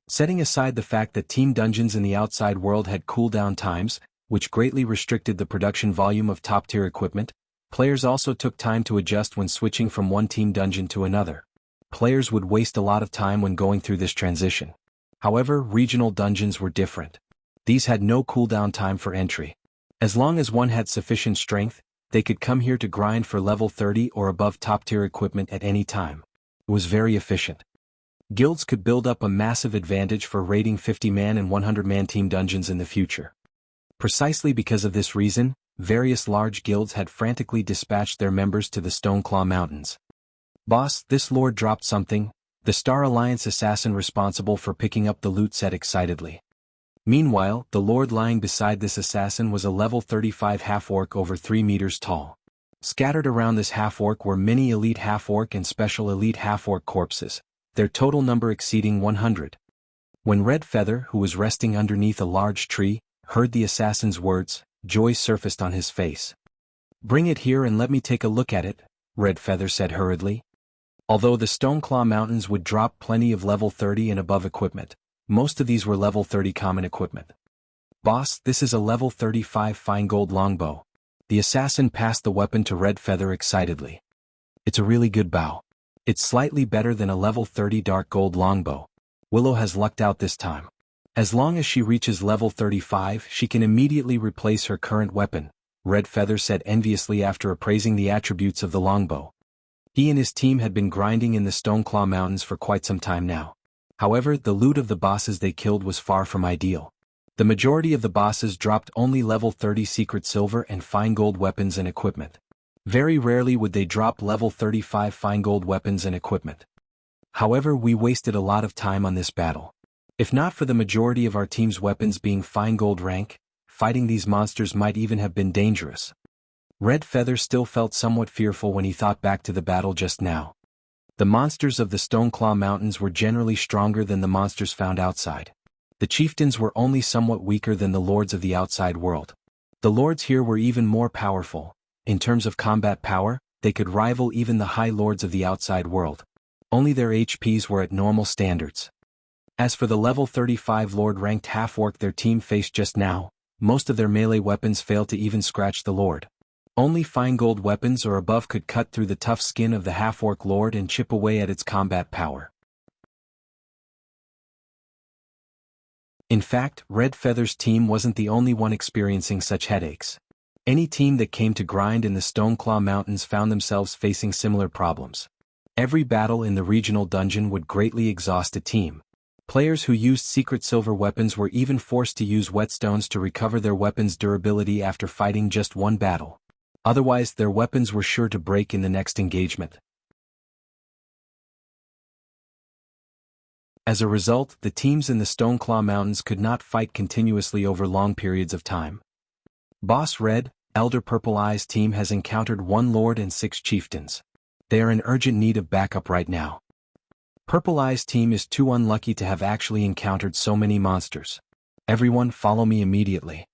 Setting aside the fact that team dungeons in the outside world had cooldown times, which greatly restricted the production volume of top-tier equipment, players also took time to adjust when switching from one team dungeon to another. Players would waste a lot of time when going through this transition. However, regional dungeons were different. These had no cooldown time for entry. As long as one had sufficient strength, they could come here to grind for level 30 or above top-tier equipment at any time. It was very efficient. Guilds could build up a massive advantage for raiding 50-man and 100-man team dungeons in the future. Precisely because of this reason, various large guilds had frantically dispatched their members to the Stoneclaw Mountains. Boss, this lord dropped something, the Star Alliance assassin responsible for picking up the loot said excitedly. Meanwhile, the lord lying beside this assassin was a level 35 half-orc over 3 meters tall. Scattered around this half-orc were many elite half-orc and special elite half-orc corpses, their total number exceeding 100. When Red Feather, who was resting underneath a large tree, heard the assassin's words, joy surfaced on his face. Bring it here and let me take a look at it, Red Feather said hurriedly. Although the Stoneclaw Mountains would drop plenty of level 30 and above equipment, most of these were level 30 common equipment. Boss, this is a level 35 fine gold longbow. The assassin passed the weapon to Red Feather excitedly. It's a really good bow. It's slightly better than a level 30 dark gold longbow. Willow has lucked out this time. As long as she reaches level 35, she can immediately replace her current weapon, Red Feather said enviously after appraising the attributes of the longbow. He and his team had been grinding in the Stoneclaw Mountains for quite some time now. However, the loot of the bosses they killed was far from ideal. The majority of the bosses dropped only level 30 secret silver and fine gold weapons and equipment. Very rarely would they drop level 35 fine gold weapons and equipment. However, we wasted a lot of time on this battle. If not for the majority of our team's weapons being fine gold rank, fighting these monsters might even have been dangerous. Red Feather still felt somewhat fearful when he thought back to the battle just now. The monsters of the Stoneclaw Mountains were generally stronger than the monsters found outside. The chieftains were only somewhat weaker than the lords of the outside world. The lords here were even more powerful. In terms of combat power, they could rival even the high lords of the outside world. Only their HPs were at normal standards. As for the level 35 lord-ranked half-orc their team faced just now, most of their melee weapons failed to even scratch the lord. Only fine gold weapons or above could cut through the tough skin of the half-orc lord and chip away at its combat power. In fact, Red Feather's team wasn't the only one experiencing such headaches. Any team that came to grind in the Stoneclaw Mountains found themselves facing similar problems. Every battle in the regional dungeon would greatly exhaust a team. Players who used secret silver weapons were even forced to use whetstones to recover their weapons' durability after fighting just one battle. Otherwise, their weapons were sure to break in the next engagement. As a result, the teams in the Stoneclaw Mountains could not fight continuously over long periods of time. Boss Red, Elder Purple Eye's team has encountered 1 lord and 6 chieftains. They are in urgent need of backup right now. Purple Eye's team is too unlucky to have actually encountered so many monsters. Everyone follow me immediately.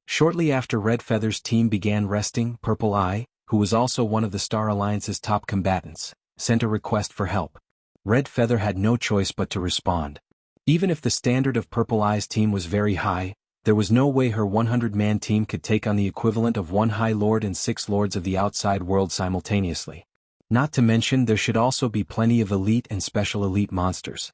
Shortly after Red Feather's team began resting, Purple Eye, who was also one of the Star Alliance's top combatants, sent a request for help. Red Feather had no choice but to respond. Even if the standard of Purple Eye's team was very high, there was no way her 100-man team could take on the equivalent of 1 High Lord and 6 lords of the outside world simultaneously. Not to mention there should also be plenty of elite and special elite monsters.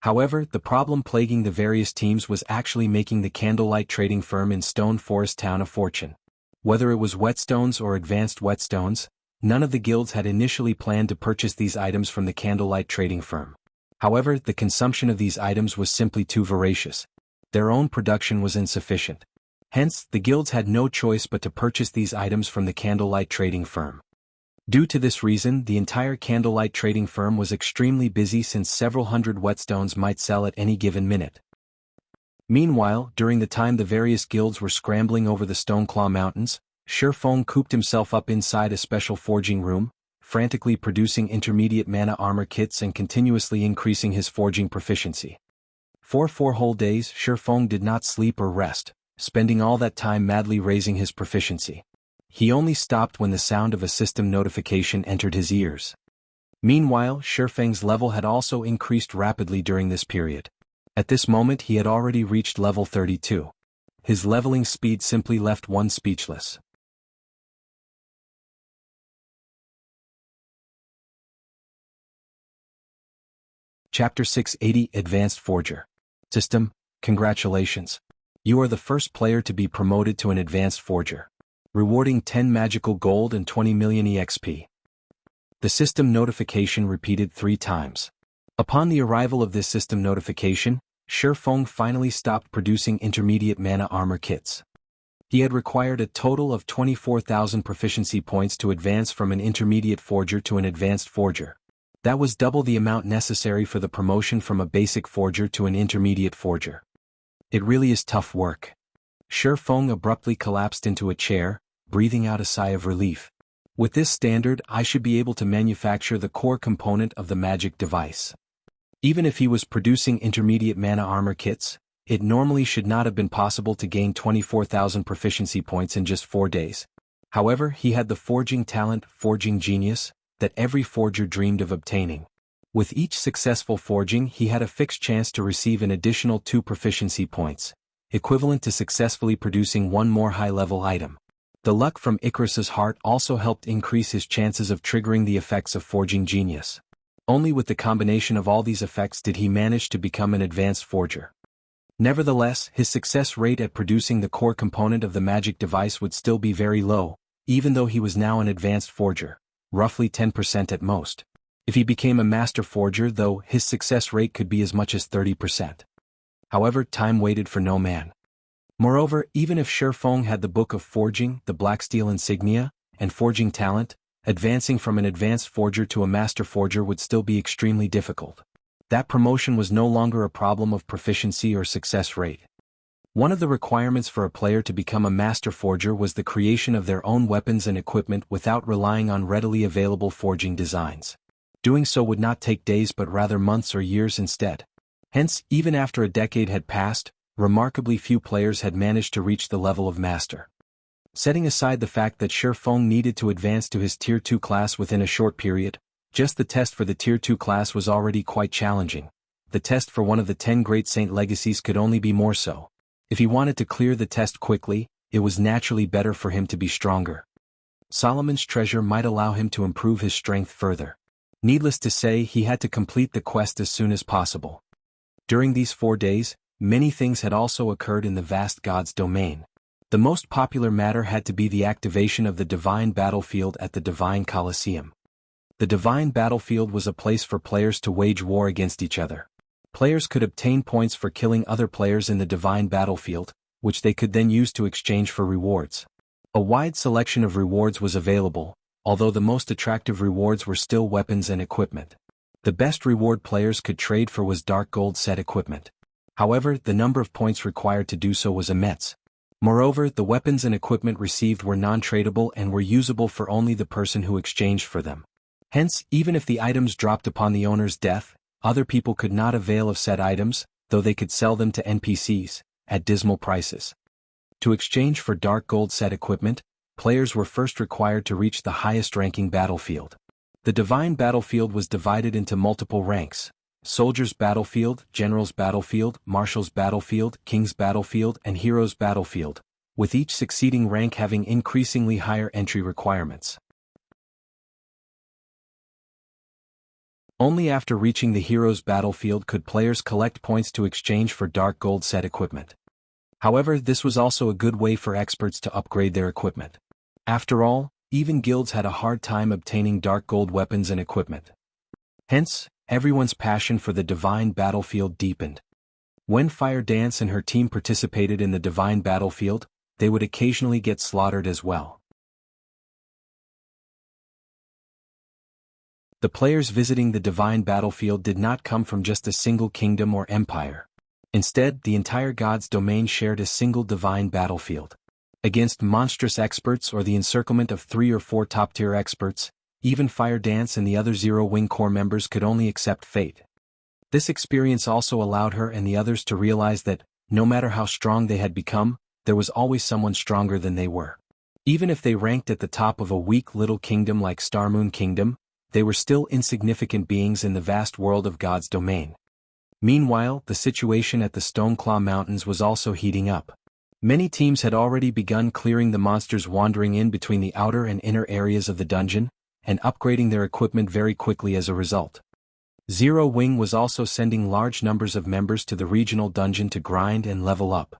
However, the problem plaguing the various teams was actually making the candlelight trading firm in Stone Forest Town a fortune. Whether it was whetstones or advanced whetstones, none of the guilds had initially planned to purchase these items from the candlelight trading firm. However, the consumption of these items was simply too voracious. Their own production was insufficient. Hence, the guilds had no choice but to purchase these items from the candlelight trading firm. Due to this reason, the entire candlelight trading firm was extremely busy since several hundred whetstones might sell at any given minute. Meanwhile, during the time the various guilds were scrambling over the Stoneclaw Mountains, Shurfeng cooped himself up inside a special forging room, frantically producing intermediate mana armor kits and continuously increasing his forging proficiency. For 4 whole days, Shurfeng did not sleep or rest, spending all that time madly raising his proficiency. He only stopped when the sound of a system notification entered his ears. Meanwhile, Shurfeng's level had also increased rapidly during this period. At this moment he had already reached level 32. His leveling speed simply left one speechless. Chapter 680 Advanced Forger. System, congratulations. You are the first player to be promoted to an Advanced Forger. Rewarding 10 magical gold and 20 million EXP. The system notification repeated 3 times. Upon the arrival of this system notification, Shurfeng finally stopped producing intermediate mana armor kits. He had required a total of 24,000 proficiency points to advance from an intermediate forger to an advanced forger. That was double the amount necessary for the promotion from a basic forger to an intermediate forger. It really is tough work. Shurfeng abruptly collapsed into a chair, breathing out a sigh of relief. With this standard, I should be able to manufacture the core component of the magic device. Even if he was producing intermediate mana armor kits, it normally should not have been possible to gain 24,000 proficiency points in just 4 days. However, he had the forging talent, forging genius, that every forger dreamed of obtaining. With each successful forging he had a fixed chance to receive an additional 2 proficiency points, equivalent to successfully producing 1 more high-level item. The luck from Icarus's heart also helped increase his chances of triggering the effects of forging genius. Only with the combination of all these effects did he manage to become an advanced forger. Nevertheless, his success rate at producing the core component of the magic device would still be very low, even though he was now an advanced forger, roughly 10% at most. If he became a master forger, though, his success rate could be as much as 30%. However, time waited for no man. Moreover, even if Shifeng had the Book of Forging, the Black Steel Insignia, and forging talent, advancing from an advanced forger to a master forger would still be extremely difficult. That promotion was no longer a problem of proficiency or success rate. One of the requirements for a player to become a master forger was the creation of their own weapons and equipment without relying on readily available forging designs. Doing so would not take days but rather months or years instead. Hence, even after a decade had passed, remarkably few players had managed to reach the level of master. Setting aside the fact that Shifeng needed to advance to his Tier 2 class within a short period, just the test for the Tier 2 class was already quite challenging. The test for one of the 10 Great Saint Legacies could only be more so. If he wanted to clear the test quickly, it was naturally better for him to be stronger. Solomon's treasure might allow him to improve his strength further. Needless to say, he had to complete the quest as soon as possible. During these 4 days, many things had also occurred in the vast god's domain. The most popular matter had to be the activation of the Divine Battlefield at the Divine Colosseum. The Divine Battlefield was a place for players to wage war against each other. Players could obtain points for killing other players in the Divine Battlefield, which they could then use to exchange for rewards. A wide selection of rewards was available, although the most attractive rewards were still weapons and equipment. The best reward players could trade for was dark gold set equipment. However, the number of points required to do so was immense. Moreover, the weapons and equipment received were non-tradable and were usable for only the person who exchanged for them. Hence, even if the items dropped upon the owner's death, other people could not avail of said items, though they could sell them to NPCs, at dismal prices. To exchange for dark gold set equipment, players were first required to reach the highest ranking battlefield. The Divine Battlefield was divided into multiple ranks: Soldier's Battlefield, General's Battlefield, Marshal's Battlefield, King's Battlefield, and Hero's Battlefield, with each succeeding rank having increasingly higher entry requirements. Only after reaching the Hero's Battlefield could players collect points to exchange for dark gold set equipment. However, this was also a good way for experts to upgrade their equipment. After all, even guilds had a hard time obtaining dark gold weapons and equipment. Hence, everyone's passion for the Divine Battlefield deepened. When Fire Dance and her team participated in the Divine Battlefield, they would occasionally get slaughtered as well. The players visiting the Divine Battlefield did not come from just a single kingdom or empire. Instead, the entire god's domain shared a single divine battlefield. Against monstrous experts or the encirclement of 3 or 4 top-tier experts, even Fire Dance and the other Zero Wing Corps members could only accept fate. This experience also allowed her and the others to realize that, no matter how strong they had become, there was always someone stronger than they were. Even if they ranked at the top of a weak little kingdom like Starmoon Kingdom, they were still insignificant beings in the vast world of God's domain. Meanwhile, the situation at the Stoneclaw Mountains was also heating up. Many teams had already begun clearing the monsters wandering in between the outer and inner areas of the dungeon, and upgrading their equipment very quickly as a result. Zero Wing was also sending large numbers of members to the regional dungeon to grind and level up.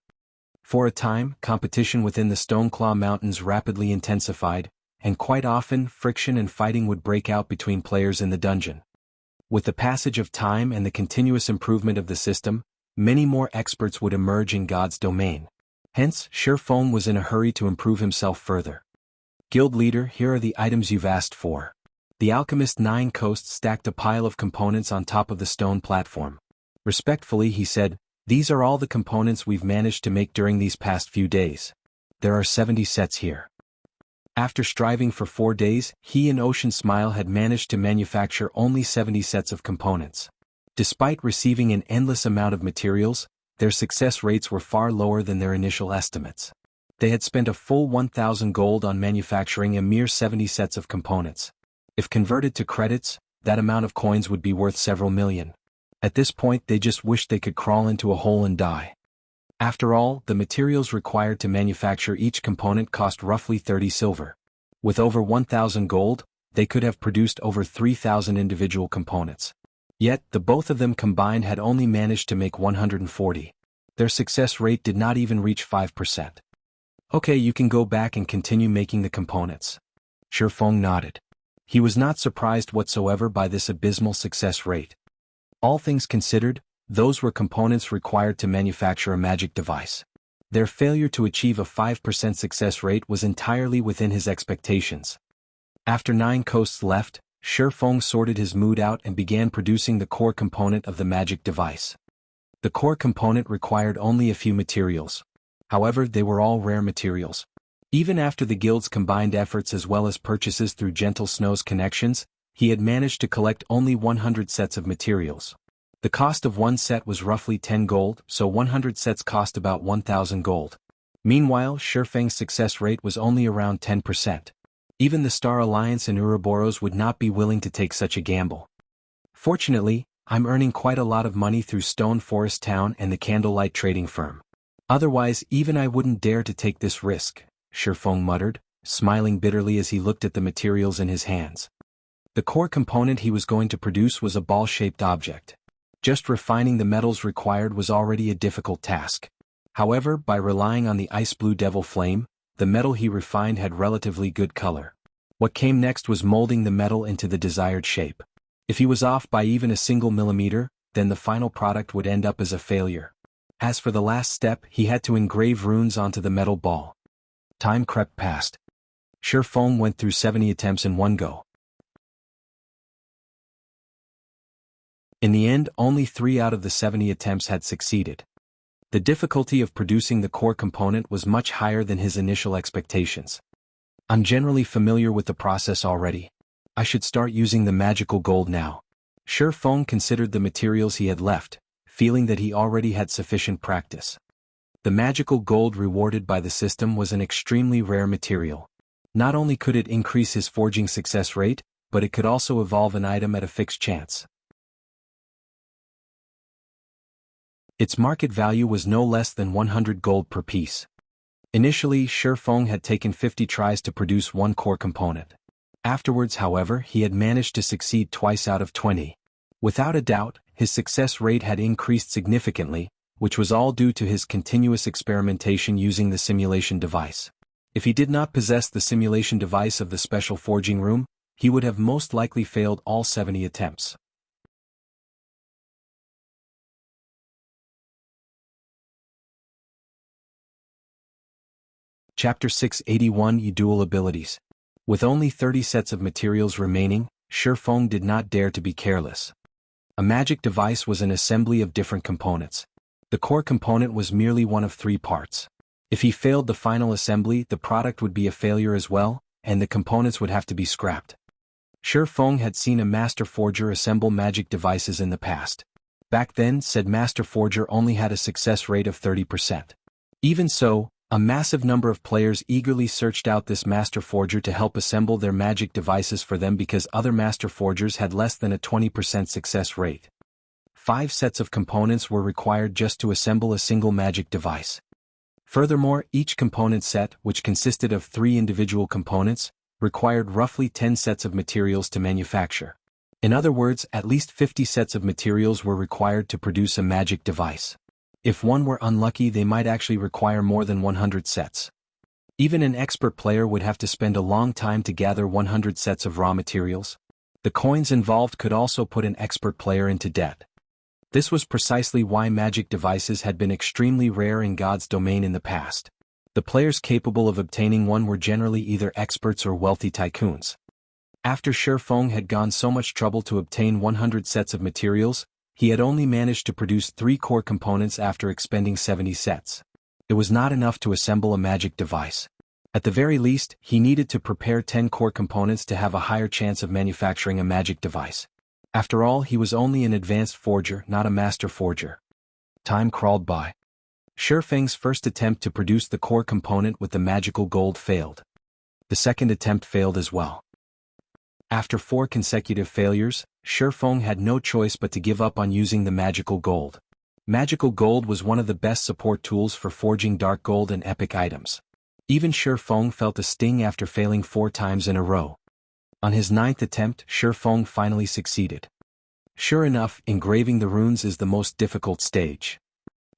For a time, competition within the Stoneclaw Mountains rapidly intensified, and quite often friction and fighting would break out between players in the dungeon. With the passage of time and the continuous improvement of the system, many more experts would emerge in God's domain. Hence, Shifeng was in a hurry to improve himself further. Guild leader, here are the items you've asked for. The alchemist 9 Coast stacked a pile of components on top of the stone platform. Respectfully, he said, "These are all the components we've managed to make during these past few days. There are 70 sets here." After striving for 4 days, he and Ocean Smile had managed to manufacture only 70 sets of components. Despite receiving an endless amount of materials, their success rates were far lower than their initial estimates. They had spent a full 1,000 gold on manufacturing a mere 70 sets of components. If converted to credits, that amount of coins would be worth several million. At this point, they just wished they could crawl into a hole and die. After all, the materials required to manufacture each component cost roughly 30 silver. With over 1,000 gold, they could have produced over 3,000 individual components. Yet, the both of them combined had only managed to make 140. Their success rate did not even reach 5%. Okay, you can go back and continue making the components. Shifeng nodded. He was not surprised whatsoever by this abysmal success rate. All things considered, those were components required to manufacture a magic device. Their failure to achieve a 5% success rate was entirely within his expectations. After 9 coasts left, Shifeng sorted his mood out and began producing the core component of the magic device. The core component required only a few materials. However, they were all rare materials. Even after the guild's combined efforts as well as purchases through Gentle Snow's connections, he had managed to collect only 100 sets of materials. The cost of one set was roughly 10 gold, so 100 sets cost about 1,000 gold. Meanwhile, Shifeng's success rate was only around 10%. Even the Star Alliance and Ouroboros would not be willing to take such a gamble. Fortunately, I'm earning quite a lot of money through Stone Forest Town and the Candlelight Trading Firm. Otherwise, even I wouldn't dare to take this risk, Shifeng muttered, smiling bitterly as he looked at the materials in his hands. The core component he was going to produce was a ball-shaped object. Just refining the metals required was already a difficult task. However, by relying on the ice blue devil flame, the metal he refined had relatively good color. What came next was molding the metal into the desired shape. If he was off by even a single millimeter, then the final product would end up as a failure. As for the last step, he had to engrave runes onto the metal ball. Time crept past. Shifeng went through 70 attempts in one go. In the end, only 3 out of the 70 attempts had succeeded. The difficulty of producing the core component was much higher than his initial expectations. I'm generally familiar with the process already. I should start using the magical gold now. Shifeng considered the materials he had left, feeling that he already had sufficient practice. The magical gold rewarded by the system was an extremely rare material. Not only could it increase his forging success rate, but it could also evolve an item at a fixed chance. Its market value was no less than 100 gold per piece. Initially, Shifeng had taken 50 tries to produce one core component. Afterwards, however, he had managed to succeed twice out of 20. Without a doubt, his success rate had increased significantly, which was all due to his continuous experimentation using the simulation device. If he did not possess the simulation device of the special forging room, he would have most likely failed all 70 attempts. Chapter 681 Dual Abilities. With only 30 sets of materials remaining, Shifeng did not dare to be careless. A magic device was an assembly of different components. The core component was merely one of 3 parts. If he failed the final assembly, the product would be a failure as well, and the components would have to be scrapped. Shifeng had seen a master forger assemble magic devices in the past. Back then, said master forger only had a success rate of 30%. Even so, a massive number of players eagerly searched out this master forger to help assemble their magic devices for them because other master forgers had less than a 20% success rate. 5 sets of components were required just to assemble a single magic device. Furthermore, each component set, which consisted of 3 individual components, required roughly 10 sets of materials to manufacture. In other words, at least 50 sets of materials were required to produce a magic device. If one were unlucky, they might actually require more than 100 sets. Even an expert player would have to spend a long time to gather 100 sets of raw materials. The coins involved could also put an expert player into debt. This was precisely why magic devices had been extremely rare in God's domain in the past. The players capable of obtaining one were generally either experts or wealthy tycoons. After Shifeng had gone so much trouble to obtain 100 sets of materials, he had only managed to produce 3 core components after expending 70 sets. It was not enough to assemble a magic device. At the very least, he needed to prepare 10 core components to have a higher chance of manufacturing a magic device. After all, he was only an advanced forger, not a master forger. Time crawled by. Shifeng's first attempt to produce the core component with the magical gold failed. The second attempt failed as well. After 4 consecutive failures, Shifeng had no choice but to give up on using the magical gold. Magical gold was one of the best support tools for forging dark gold and epic items. Even Shi Feng felt a sting after failing 4 times in a row. On his 9th attempt, Shi Feng finally succeeded. Sure enough, engraving the runes is the most difficult stage.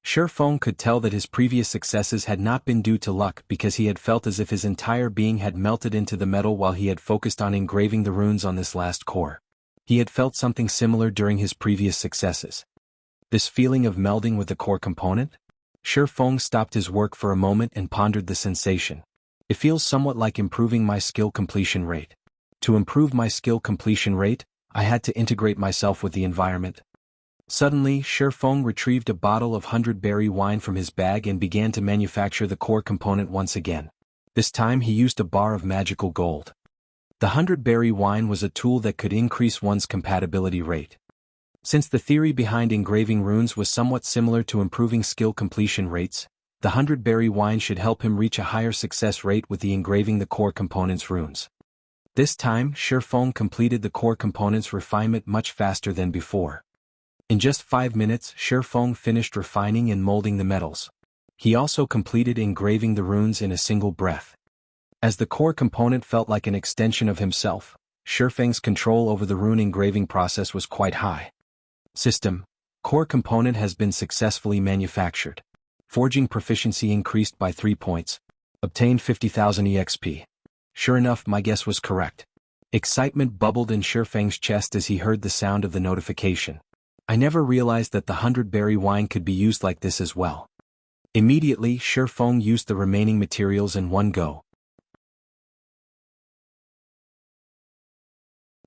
Shi Feng could tell that his previous successes had not been due to luck because he had felt as if his entire being had melted into the metal while he had focused on engraving the runes on this last core. He had felt something similar during his previous successes. This feeling of melding with the core component? Shi Feng stopped his work for a moment and pondered the sensation. It feels somewhat like improving my skill completion rate. To improve my skill completion rate, I had to integrate myself with the environment. Suddenly, Shi Feng retrieved a bottle of 100-berry wine from his bag and began to manufacture the core component once again. This time he used a bar of magical gold. The 100-berry wine was a tool that could increase one's compatibility rate. Since the theory behind engraving runes was somewhat similar to improving skill completion rates, the 100-berry wine should help him reach a higher success rate with the engraving the core components runes. This time, Shi Feng completed the core components refinement much faster than before. In just 5 minutes, Shi Feng finished refining and molding the metals. He also completed engraving the runes in a single breath. As the core component felt like an extension of himself, Shi Feng's control over the rune engraving process was quite high. System: core component has been successfully manufactured. Forging proficiency increased by 3 points. Obtained 50,000 EXP. Sure enough, my guess was correct. Excitement bubbled in Shi Feng's chest as he heard the sound of the notification. I never realized that the 100-berry wine could be used like this as well. Immediately, Shi Feng used the remaining materials in one go.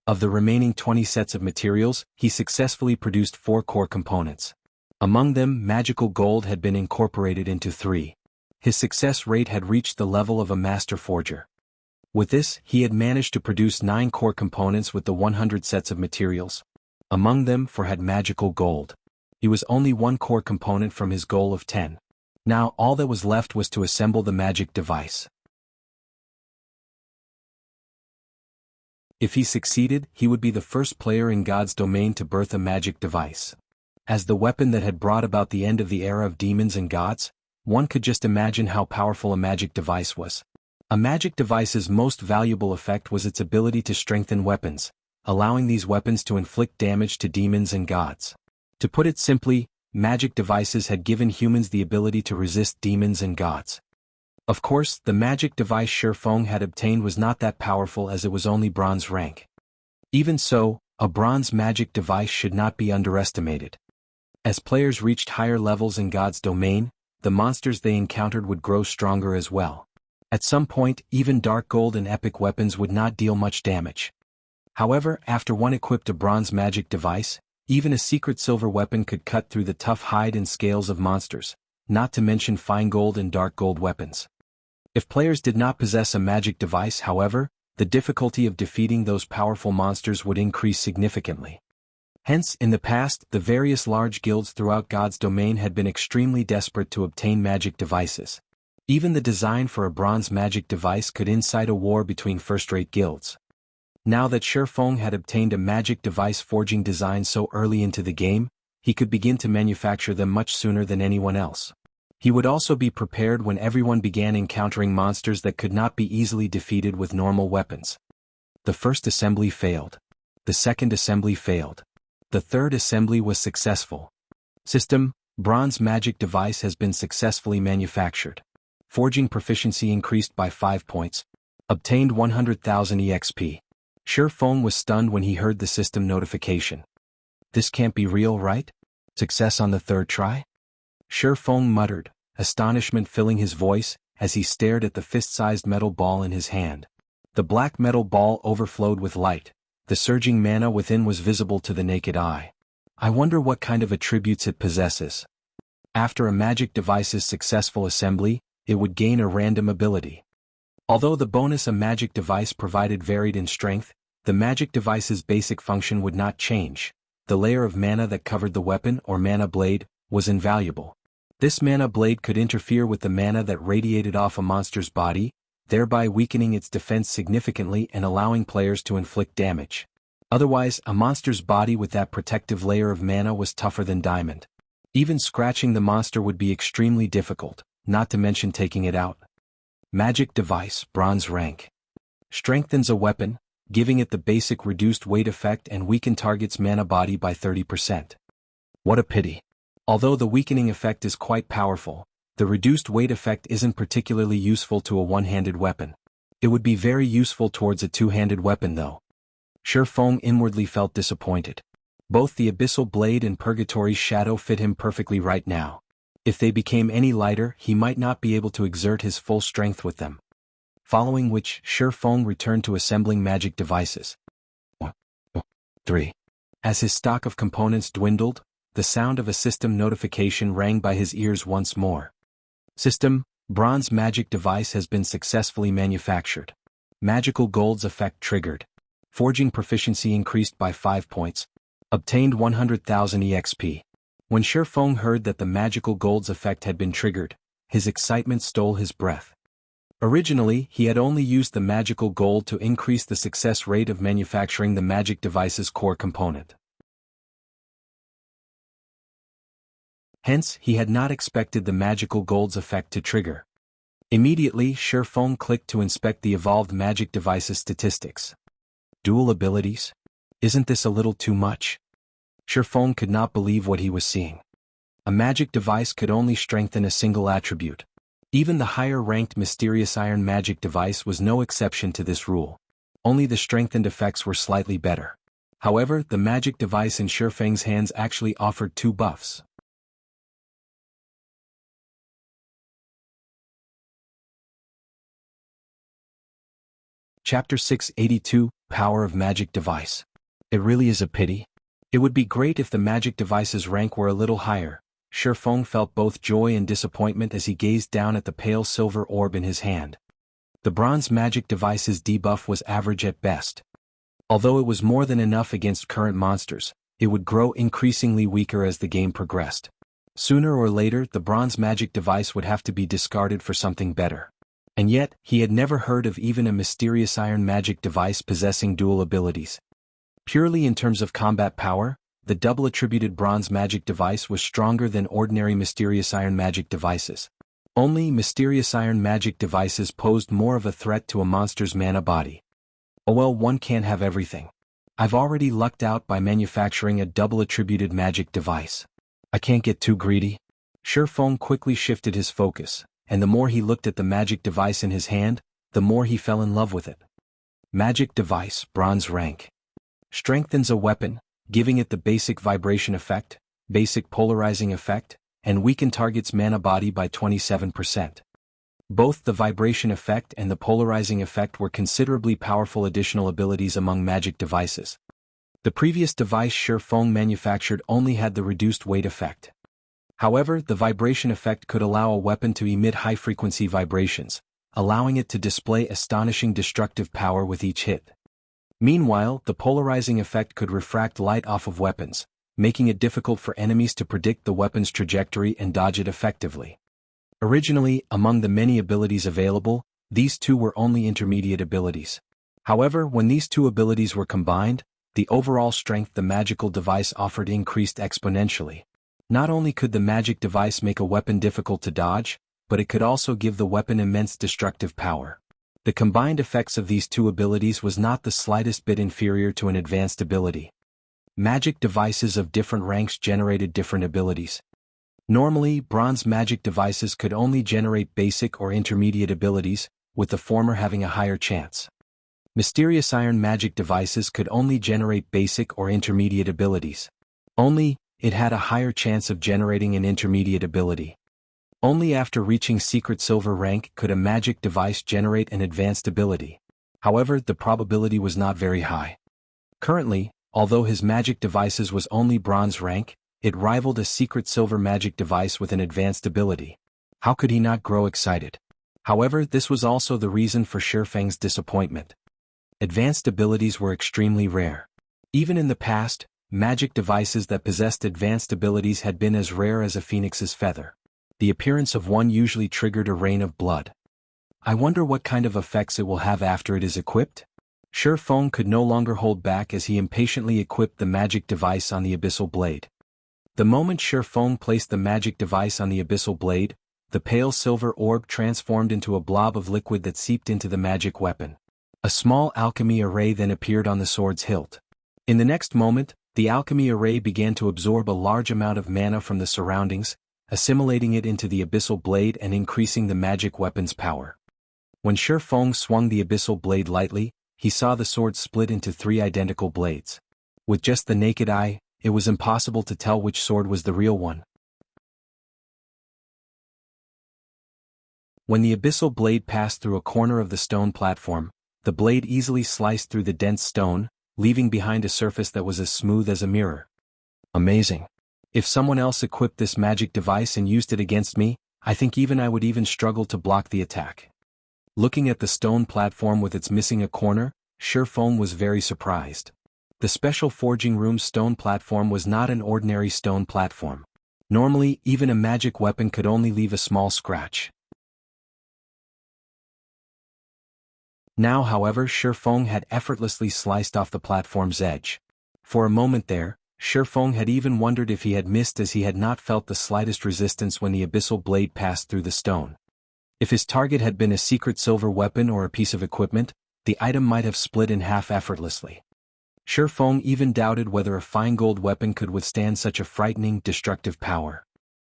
Of the remaining 20 sets of materials, he successfully produced 4 core components. Among them, magical gold had been incorporated into 3. His success rate had reached the level of a master forger. With this, he had managed to produce 9 core components with the 100 sets of materials. Among them, 4 had magical gold. He was only 1 core component from his goal of 10. Now, all that was left was to assemble the magic device. If he succeeded, he would be the first player in God's domain to birth a magic device. As the weapon that had brought about the end of the era of demons and gods, one could just imagine how powerful a magic device was. A magic device's most valuable effect was its ability to strengthen weapons, allowing these weapons to inflict damage to demons and gods. To put it simply, magic devices had given humans the ability to resist demons and gods. Of course, the magic device Shi Feng had obtained was not that powerful as it was only bronze rank. Even so, a bronze magic device should not be underestimated. As players reached higher levels in God's domain, the monsters they encountered would grow stronger as well. At some point, even dark gold and epic weapons would not deal much damage. However, after one equipped a bronze magic device, even a secret silver weapon could cut through the tough hide and scales of monsters, not to mention fine gold and dark gold weapons. If players did not possess a magic device, however, the difficulty of defeating those powerful monsters would increase significantly. Hence, in the past, the various large guilds throughout God's domain had been extremely desperate to obtain magic devices. Even the design for a bronze magic device could incite a war between first-rate guilds. Now that Shi Feng had obtained a magic device forging design so early into the game, he could begin to manufacture them much sooner than anyone else. He would also be prepared when everyone began encountering monsters that could not be easily defeated with normal weapons. The first assembly failed. The second assembly failed. The third assembly was successful. System: bronze magic device has been successfully manufactured. Forging proficiency increased by 5 points. Obtained 100,000 EXP. Shi Feng was stunned when he heard the system notification. This can't be real, right? Success on the 3rd try? Shi Feng muttered, astonishment filling his voice, as he stared at the fist-sized metal ball in his hand. The black metal ball overflowed with light. The surging mana within was visible to the naked eye. I wonder what kind of attributes it possesses. After a magic device's successful assembly, it would gain a random ability. Although the bonus a magic device provided varied in strength, the magic device's basic function would not change. The layer of mana that covered the weapon or mana blade was invaluable. This mana blade could interfere with the mana that radiated off a monster's body, thereby weakening its defense significantly and allowing players to inflict damage. Otherwise, a monster's body with that protective layer of mana was tougher than diamond. Even scratching the monster would be extremely difficult, not to mention taking it out. Magic device, bronze rank. Strengthens a weapon, giving it the basic reduced weight effect and weaken target's mana body by 30%. What a pity. Although the weakening effect is quite powerful, the reduced weight effect isn't particularly useful to a one-handed weapon. It would be very useful towards a two-handed weapon though. Shi Feng inwardly felt disappointed. Both the Abyssal Blade and Purgatory's Shadow fit him perfectly right now. If they became any lighter, he might not be able to exert his full strength with them. Following which, Shi Feng returned to assembling magic devices. 3. As his stock of components dwindled, the sound of a system notification rang by his ears once more. System, bronze magic device has been successfully manufactured. Magical Gold's effect triggered. Forging proficiency increased by 5 points. Obtained 100,000 EXP. When Shi Feng heard that the Magical Gold's effect had been triggered, his excitement stole his breath. Originally, he had only used the Magical Gold to increase the success rate of manufacturing the magic device's core component. Hence, he had not expected the Magical Gold's effect to trigger. Immediately, Shi Feng clicked to inspect the evolved magic device's statistics. Dual abilities? Isn't this a little too much? Shi Feng could not believe what he was seeing. A magic device could only strengthen a single attribute. Even the higher-ranked Mysterious Iron magic device was no exception to this rule. Only the strengthened effects were slightly better. However, the magic device in Shi Feng's hands actually offered 2 buffs. Chapter 682, Power of Magic Device. It really is a pity. It would be great if the magic device's rank were a little higher. Shi Feng felt both joy and disappointment as he gazed down at the pale silver orb in his hand. The bronze magic device's debuff was average at best. Although it was more than enough against current monsters, it would grow increasingly weaker as the game progressed. Sooner or later, the bronze magic device would have to be discarded for something better. And yet, he had never heard of even a Mysterious Iron magic device possessing dual abilities. Purely in terms of combat power, the double-attributed bronze magic device was stronger than ordinary Mysterious Iron magic devices. Only Mysterious Iron magic devices posed more of a threat to a monster's mana body. Oh well, one can't have everything. I've already lucked out by manufacturing a double-attributed magic device. I can't get too greedy. Shi Feng quickly shifted his focus, and the more he looked at the magic device in his hand, the more he fell in love with it. Magic device, bronze rank. Strengthens a weapon, giving it the basic vibration effect, basic polarizing effect, and weaken target's mana body by 27%. Both the vibration effect and the polarizing effect were considerably powerful additional abilities among magic devices. The previous device Shi Feng manufactured only had the reduced weight effect. However, the vibration effect could allow a weapon to emit high-frequency vibrations, allowing it to display astonishing destructive power with each hit. Meanwhile, the polarizing effect could refract light off of weapons, making it difficult for enemies to predict the weapon's trajectory and dodge it effectively. Originally, among the many abilities available, these two were only intermediate abilities. However, when these two abilities were combined, the overall strength the magical device offered increased exponentially. Not only could the magic device make a weapon difficult to dodge, but it could also give the weapon immense destructive power. The combined effects of these two abilities was not the slightest bit inferior to an advanced ability. Magic devices of different ranks generated different abilities. Normally, bronze magic devices could only generate basic or intermediate abilities, with the former having a higher chance. Mysterious Iron magic devices could only generate basic or intermediate abilities. Only, it had a higher chance of generating an intermediate ability. Only after reaching Secret Silver rank could a magic device generate an advanced ability. However, the probability was not very high. Currently, although his magic devices was only bronze rank, it rivaled a Secret Silver magic device with an advanced ability. How could he not grow excited? However, this was also the reason for Shi Feng's disappointment. Advanced abilities were extremely rare. Even in the past, magic devices that possessed advanced abilities had been as rare as a phoenix's feather. The appearance of one usually triggered a rain of blood. I wonder what kind of effects it will have after it is equipped? Shi Feng could no longer hold back as he impatiently equipped the magic device on the Abyssal Blade. The moment Feng placed the magic device on the abyssal blade, the pale silver orb transformed into a blob of liquid that seeped into the magic weapon. A small alchemy array then appeared on the sword's hilt. In the next moment, the alchemy array began to absorb a large amount of mana from the surroundings, assimilating it into the abyssal blade and increasing the magic weapon's power. When Feng swung the abyssal blade lightly, he saw the sword split into 3 identical blades. With just the naked eye, it was impossible to tell which sword was the real one. When the abyssal blade passed through a corner of the stone platform, the blade easily sliced through the dense stone, leaving behind a surface that was as smooth as a mirror. Amazing. If someone else equipped this magic device and used it against me, I think I would struggle to block the attack. Looking at the stone platform with its missing a corner, Feng was very surprised. The special forging room's stone platform was not an ordinary stone platform. Normally, even a magic weapon could only leave a small scratch. Now, however, Feng had effortlessly sliced off the platform's edge. For a moment there, Feng had even wondered if he had missed, as he had not felt the slightest resistance when the abyssal blade passed through the stone. If his target had been a secret silver weapon or a piece of equipment, the item might have split in half effortlessly. Feng even doubted whether a fine gold weapon could withstand such a frightening, destructive power.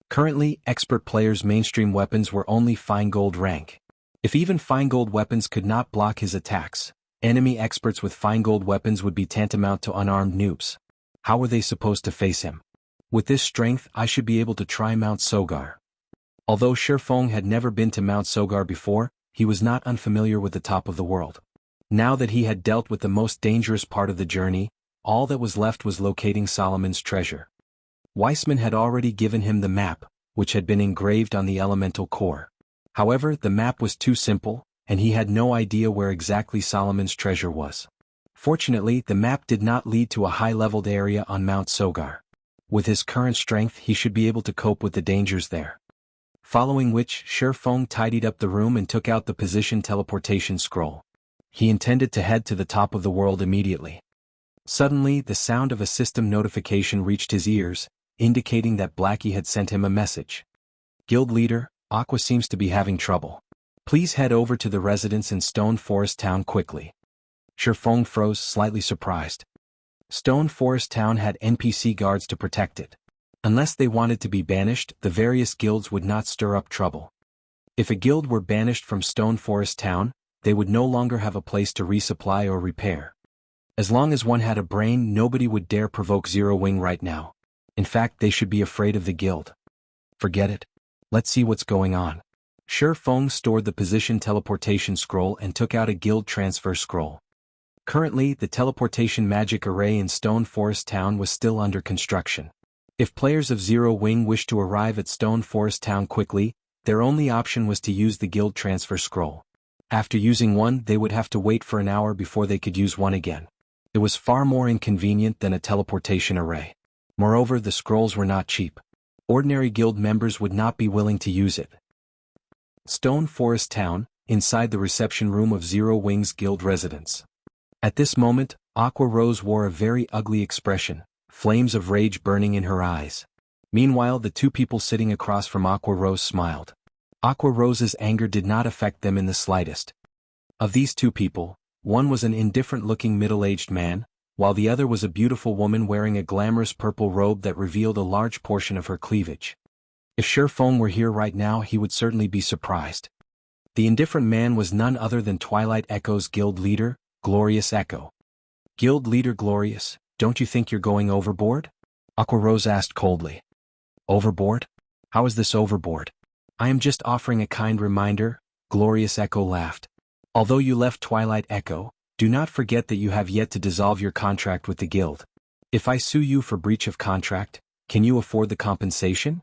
Currently, expert players' mainstream weapons were only fine gold rank. If even fine gold weapons could not block his attacks, enemy experts with fine gold weapons would be tantamount to unarmed noobs. How were they supposed to face him? With this strength, I should be able to try Mount Sogar. Although Feng had never been to Mount Sogar before, he was not unfamiliar with the top of the world. Now that he had dealt with the most dangerous part of the journey, all that was left was locating Solomon's treasure. Weissman had already given him the map, which had been engraved on the elemental core. However, the map was too simple, and he had no idea where exactly Solomon's treasure was. Fortunately, the map did not lead to a high-leveled area on Mount Sogar. With his current strength, he should be able to cope with the dangers there. Following which, Feng tidied up the room and took out the position teleportation scroll. He intended to head to the top of the world immediately. Suddenly, the sound of a system notification reached his ears, indicating that Blackie had sent him a message. Guild leader, Aqua seems to be having trouble. Please head over to the residence in Stone Forest Town quickly. Feng froze, slightly surprised. Stone Forest Town had NPC guards to protect it. Unless they wanted to be banished, the various guilds would not stir up trouble. If a guild were banished from Stone Forest Town, they would no longer have a place to resupply or repair. As long as one had a brain, nobody would dare provoke Zero Wing right now. In fact, they should be afraid of the guild. Forget it. Let's see what's going on. Feng stored the position teleportation scroll and took out a guild transfer scroll. Currently, the teleportation magic array in Stone Forest Town was still under construction. If players of Zero Wing wished to arrive at Stone Forest Town quickly, their only option was to use the guild transfer scroll. After using one, they would have to wait for an hour before they could use one again. It was far more inconvenient than a teleportation array. Moreover, the scrolls were not cheap. Ordinary guild members would not be willing to use it. Stone Forest Town, inside the reception room of Zero Wing's guild residence. At this moment, Aqua Rose wore a very ugly expression, flames of rage burning in her eyes. Meanwhile, the two people sitting across from Aqua Rose smiled. Aqua Rose's anger did not affect them in the slightest. Of these two people, one was an indifferent-looking middle-aged man, while the other was a beautiful woman wearing a glamorous purple robe that revealed a large portion of her cleavage. If Feng were here right now, he would certainly be surprised. The indifferent man was none other than Twilight Echo's guild leader, Glorious Echo. Guild leader Glorious, don't you think you're going overboard? Aqua Rose asked coldly. Overboard? How is this overboard? I am just offering a kind reminder, Glorious Echo laughed. Although you left Twilight Echo, do not forget that you have yet to dissolve your contract with the guild. If I sue you for breach of contract, can you afford the compensation?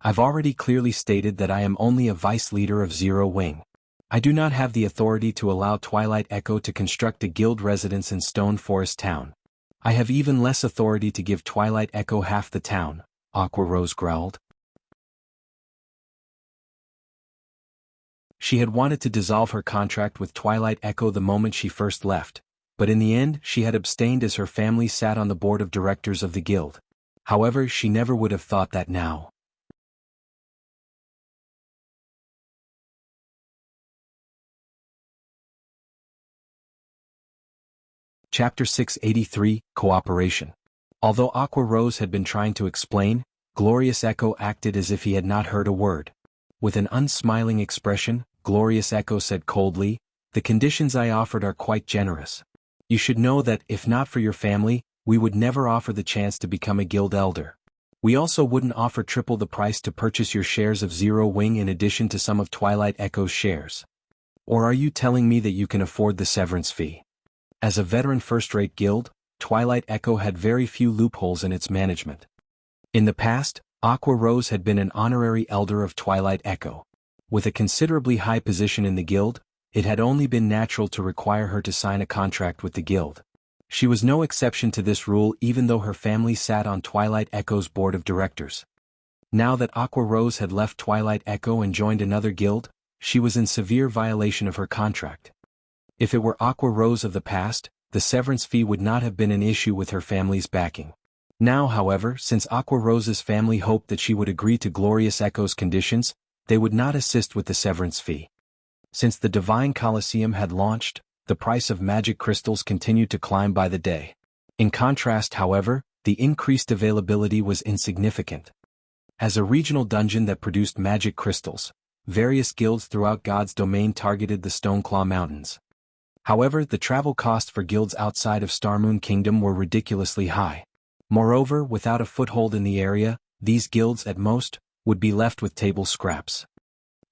I've already clearly stated that I am only a vice leader of Zero Wing. I do not have the authority to allow Twilight Echo to construct a guild residence in Stone Forest Town. I have even less authority to give Twilight Echo half the town, Aqua Rose growled. She had wanted to dissolve her contract with Twilight Echo the moment she first left, but in the end she had abstained as her family sat on the board of directors of the guild. However, she never would have thought that now. Chapter 683, Cooperation. Although Aqua Rose had been trying to explain, Glorious Echo acted as if he had not heard a word. With an unsmiling expression, Glorious Echo said coldly, "The conditions I offered are quite generous. You should know that, if not for your family, we would never offer the chance to become a guild elder. We also wouldn't offer triple the price to purchase your shares of Zero Wing in addition to some of Twilight Echo's shares. Or are you telling me that you can afford the severance fee?" As a veteran first-rate guild, Twilight Echo had very few loopholes in its management. In the past, Aqua Rose had been an honorary elder of Twilight Echo. With a considerably high position in the guild, it had only been natural to require her to sign a contract with the guild. She was no exception to this rule, even though her family sat on Twilight Echo's board of directors. Now that Aqua Rose had left Twilight Echo and joined another guild, she was in severe violation of her contract. If it were Aqua Rose of the past, the severance fee would not have been an issue with her family's backing. Now, however, since Aqua Rose's family hoped that she would agree to Glorious Echo's conditions, they would not assist with the severance fee. Since the Divine Colosseum had launched, the price of magic crystals continued to climb by the day. In contrast, however, the increased availability was insignificant. As a regional dungeon that produced magic crystals, various guilds throughout God's domain targeted the Stoneclaw Mountains. However, the travel costs for guilds outside of Starmoon Kingdom were ridiculously high. Moreover, without a foothold in the area, these guilds, at most, would be left with table scraps.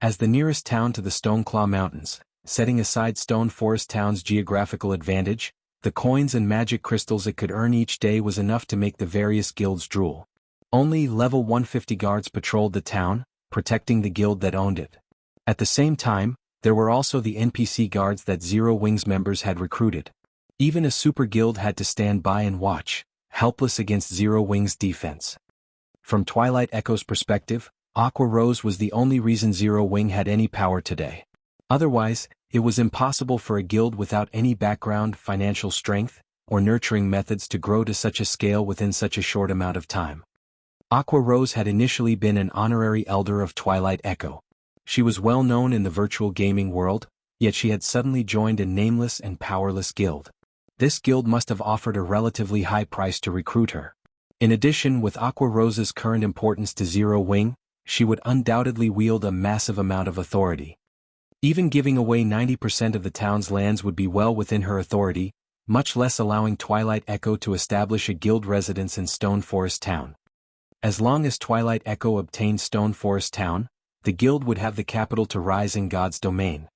As the nearest town to the Stoneclaw Mountains, setting aside Stone Forest Town's geographical advantage, the coins and magic crystals it could earn each day was enough to make the various guilds drool. Only level 150 guards patrolled the town, protecting the guild that owned it. At the same time, there were also the NPC guards that Zero Wings members had recruited. Even a super guild had to stand by and watch, helpless against Zero Wings' defense. From Twilight Echo's perspective, Aqua Rose was the only reason Zero Wing had any power today. Otherwise, it was impossible for a guild without any background, financial strength, or nurturing methods to grow to such a scale within such a short amount of time. Aqua Rose had initially been an honorary elder of Twilight Echo. She was well known in the virtual gaming world, yet she had suddenly joined a nameless and powerless guild. This guild must have offered a relatively high price to recruit her. In addition, with Aqua Rose's current importance to Zero Wing, she would undoubtedly wield a massive amount of authority. Even giving away 90% of the town's lands would be well within her authority, much less allowing Twilight Echo to establish a guild residence in Stone Forest Town. As long as Twilight Echo obtained Stone Forest Town, the guild would have the capital to rise in God's domain.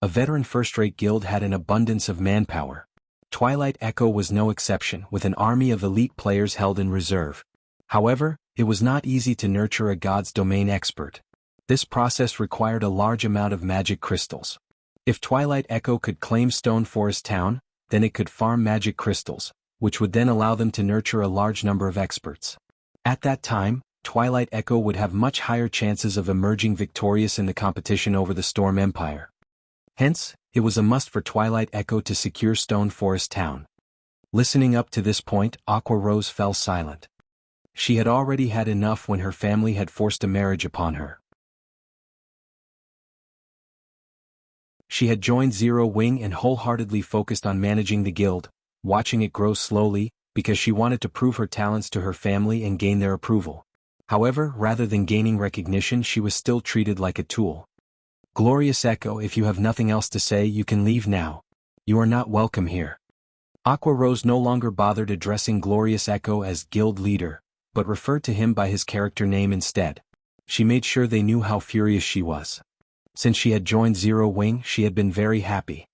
A veteran first-rate guild had an abundance of manpower. Twilight Echo was no exception, with an army of elite players held in reserve. However, it was not easy to nurture a God's domain expert. This process required a large amount of magic crystals. If Twilight Echo could claim Stone Forest Town, then it could farm magic crystals, which would then allow them to nurture a large number of experts. At that time, Twilight Echo would have much higher chances of emerging victorious in the competition over the Storm Empire. Hence, it was a must for Twilight Echo to secure Stone Forest Town. Listening up to this point, Aqua Rose fell silent. She had already had enough when her family had forced a marriage upon her. She had joined Zero Wing and wholeheartedly focused on managing the guild, watching it grow slowly, because she wanted to prove her talents to her family and gain their approval. However, rather than gaining recognition, she was still treated like a tool. "Glorious Echo, if you have nothing else to say, you can leave now. You are not welcome here." Aqua Rose no longer bothered addressing Glorious Echo as guild leader, but referred to him by his character name instead. She made sure they knew how furious she was. Since she had joined Zero Wing, she had been very happy.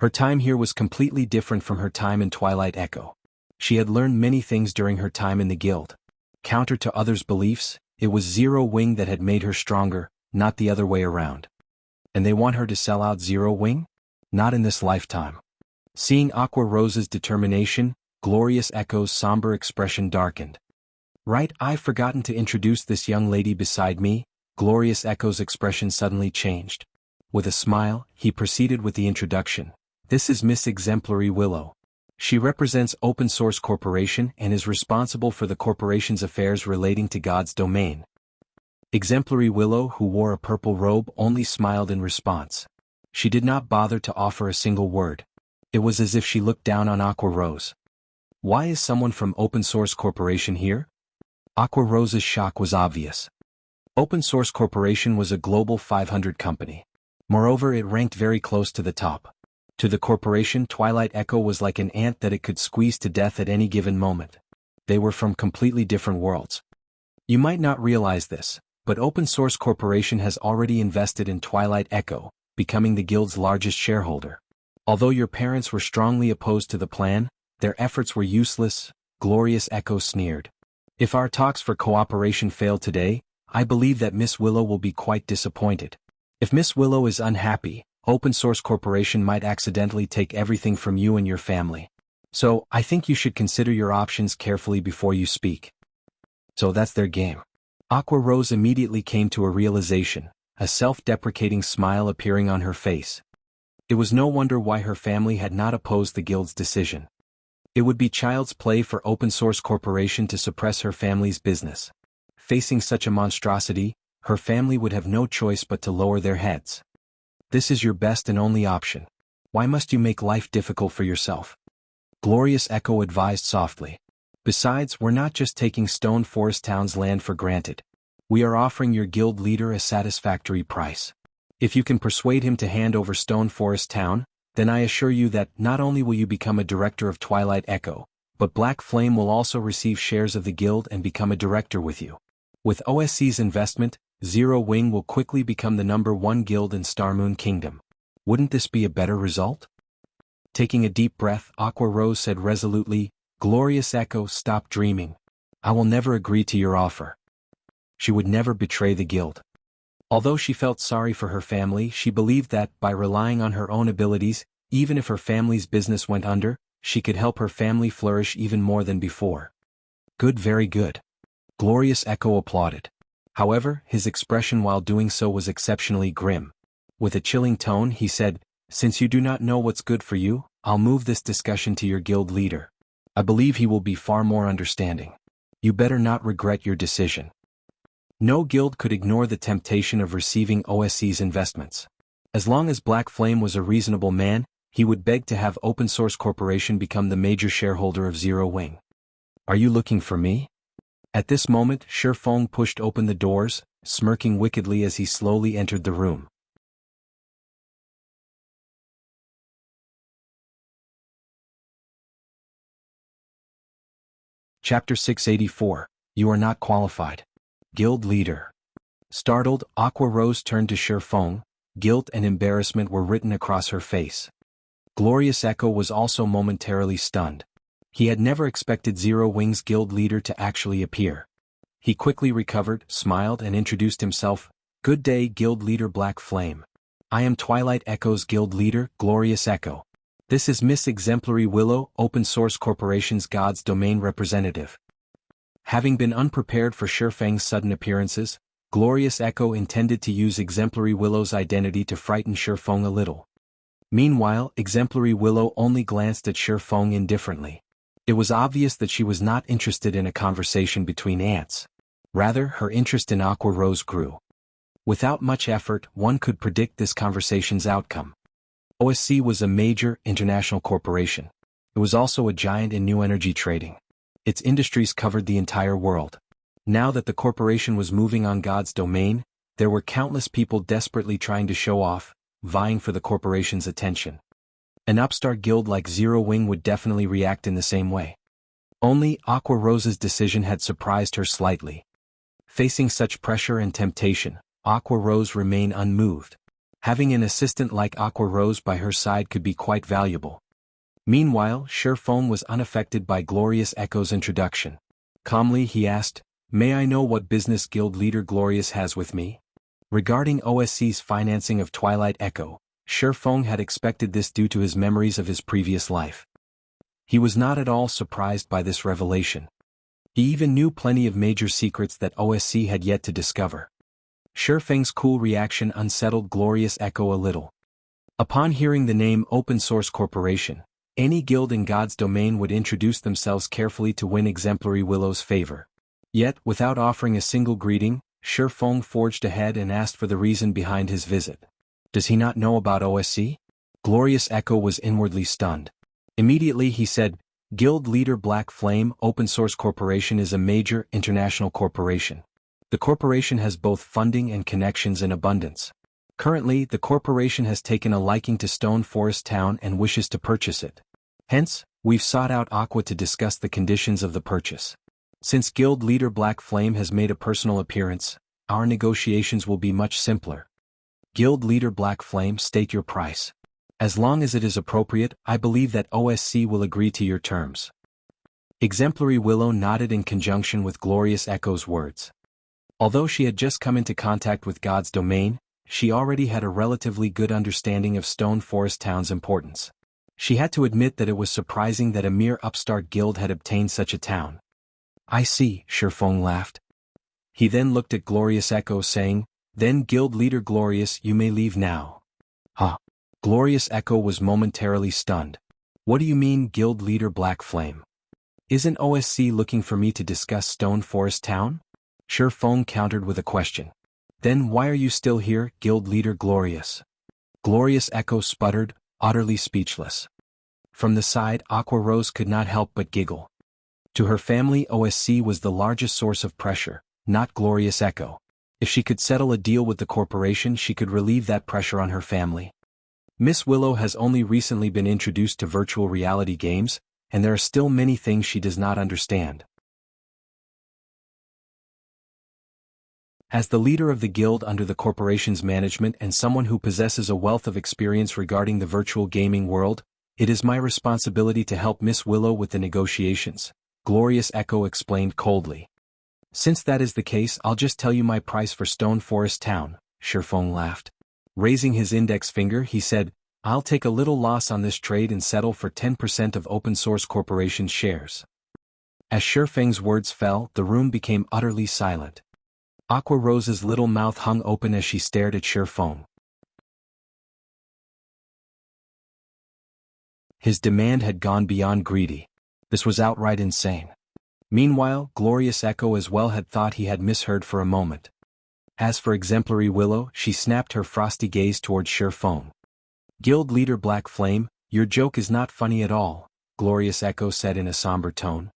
Her time here was completely different from her time in Twilight Echo. She had learned many things during her time in the guild. Counter to others' beliefs, it was Zero Wing that had made her stronger, not the other way around. And they want her to sell out Zero Wing? Not in this lifetime. Seeing Aqua Rose's determination, Glorious Echo's somber expression darkened. "Right, I've forgotten to introduce this young lady beside me." Glorious Echo's expression suddenly changed. With a smile, he proceeded with the introduction. "This is Miss Exemplary Willow. She represents Open Source Corporation and is responsible for the corporation's affairs relating to God's domain. Exemplary Willow, who wore a purple robe, only smiled in response. She did not bother to offer a single word. It was as if she looked down on Aqua Rose. Why is someone from Open Source Corporation here? Aqua Rose's shock was obvious. Open Source Corporation was a Global 500 company. Moreover, it ranked very close to the top. To the corporation, Twilight Echo was like an ant that it could squeeze to death at any given moment. They were from completely different worlds. You might not realize this, but Open Source Corporation has already invested in Twilight Echo, becoming the guild's largest shareholder. Although your parents were strongly opposed to the plan, their efforts were useless, Glorious Echo sneered. If our talks for cooperation fail today, I believe that Miss Willow will be quite disappointed. If Miss Willow is unhappy, Open Source Corporation might accidentally take everything from you and your family. So, I think you should consider your options carefully before you speak. So that's their game. Aqua Rose immediately came to a realization, a self-deprecating smile appearing on her face. It was no wonder why her family had not opposed the guild's decision. It would be child's play for Open Source Corporation to suppress her family's business. Facing such a monstrosity, her family would have no choice but to lower their heads. This is your best and only option. Why must you make life difficult for yourself? Glorious Echo advised softly. Besides, we're not just taking Stone Forest Town's land for granted. We are offering your guild leader a satisfactory price. If you can persuade him to hand over Stone Forest Town, then I assure you that not only will you become a director of Twilight Echo, but Black Flame will also receive shares of the guild and become a director with you. With OSC's investment, Zero Wing will quickly become the #1 guild in Starmoon Kingdom. Wouldn't this be a better result? Taking a deep breath, Aqua Rose said resolutely, Glorious Echo, stop dreaming. I will never agree to your offer. She would never betray the guild. Although she felt sorry for her family, she believed that, by relying on her own abilities, even if her family's business went under, she could help her family flourish even more than before. Good, very good. Glorious Echo applauded. However, his expression while doing so was exceptionally grim. With a chilling tone, he said, Since you do not know what's good for you, I'll move this discussion to your guild leader. I believe he will be far more understanding. You better not regret your decision. No guild could ignore the temptation of receiving OSC's investments. As long as Black Flame was a reasonable man, he would beg to have Open Source Corporation become the major shareholder of Zero Wing. Are you looking for me? At this moment, Shi Feng pushed open the doors, smirking wickedly as he slowly entered the room. Chapter 684, You Are Not Qualified. Guild Leader. Startled, Aqua Rose turned to Shi Feng. Guilt and embarrassment were written across her face. Glorious Echo was also momentarily stunned. He had never expected Zero Wing's guild leader to actually appear. He quickly recovered, smiled and introduced himself. Good day, Guild Leader Black Flame. I am Twilight Echo's guild leader, Glorious Echo. This is Miss Exemplary Willow, Open Source Corporation's God's Domain representative. Having been unprepared for Shi Feng's sudden appearances, Glorious Echo intended to use Exemplary Willow's identity to frighten Shi Feng a little. Meanwhile, Exemplary Willow only glanced at Shi Feng indifferently. It was obvious that she was not interested in a conversation between ants. Rather, her interest in Aqua Rose grew. Without much effort, one could predict this conversation's outcome. OSC was a major, international corporation. It was also a giant in new energy trading. Its industries covered the entire world. Now that the corporation was moving on God's domain, there were countless people desperately trying to show off, vying for the corporation's attention. An upstart guild like Zero Wing would definitely react in the same way. Only, Aqua Rose's decision had surprised her slightly. Facing such pressure and temptation, Aqua Rose remained unmoved. Having an assistant like Aqua Rose by her side could be quite valuable. Meanwhile, Shi Feng was unaffected by Glorious Echo's introduction. Calmly he asked, May I know what business guild leader Glorious has with me? Regarding OSC's financing of Twilight Echo, Shi Feng had expected this due to his memories of his previous life. He was not at all surprised by this revelation. He even knew plenty of major secrets that OSC had yet to discover. Shi Feng's cool reaction unsettled Glorious Echo a little. Upon hearing the name Open Source Corporation, Any guild in God's domain would introduce themselves carefully to win Exemplary Willow's favor. Yet, without offering a single greeting, Shi Feng forged ahead and asked for the reason behind his visit. Does he not know about OSC? Glorious Echo was inwardly stunned. Immediately he said, Guild leader Black Flame Open Source Corporation is a major international corporation. The corporation has both funding and connections in abundance. Currently, the corporation has taken a liking to Stone Forest Town and wishes to purchase it. Hence, we've sought out Aqua to discuss the conditions of the purchase. Since Guild leader Black Flame has made a personal appearance, our negotiations will be much simpler. Guild leader Black Flame, state your price. As long as it is appropriate, I believe that OSC will agree to your terms. Exemplary Willow nodded in conjunction with Glorious Echo's words. Although she had just come into contact with God's domain, she already had a relatively good understanding of Stone Forest Town's importance. She had to admit that it was surprising that a mere upstart guild had obtained such a town. I see, Shi Feng laughed. He then looked at Glorious Echo saying, Then Guild Leader Glorious, you may leave now. Huh? Glorious Echo was momentarily stunned. What do you mean, Guild Leader Black Flame? Isn't OSC looking for me to discuss Stone Forest Town? Shi Feng countered with a question. Then why are you still here, Guild Leader Glorious? Glorious Echo sputtered, utterly speechless. From the side, Aqua Rose could not help but giggle. To her family, OSC was the largest source of pressure, not Glorious Echo. If she could settle a deal with the corporation, she could relieve that pressure on her family. Miss Willow has only recently been introduced to virtual reality games, and there are still many things she does not understand. As the leader of the guild under the corporation's management and someone who possesses a wealth of experience regarding the virtual gaming world, it is my responsibility to help Miss Willow with the negotiations, Glorious Echo explained coldly. Since that is the case, I'll just tell you my price for Stone Forest Town, Shi Feng laughed. Raising his index finger, he said, I'll take a little loss on this trade and settle for 10% of Open Source Corporation's shares. As Shi Feng's words fell, the room became utterly silent. Aqua Rose's little mouth hung open as she stared at Shi Feng. His demand had gone beyond greedy. This was outright insane. Meanwhile, Glorious Echo as well had thought he had misheard for a moment. As for Exemplary Willow, she snapped her frosty gaze towards Shi Feng. Guild Leader Black Flame, your joke is not funny at all, Glorious Echo said in a somber tone.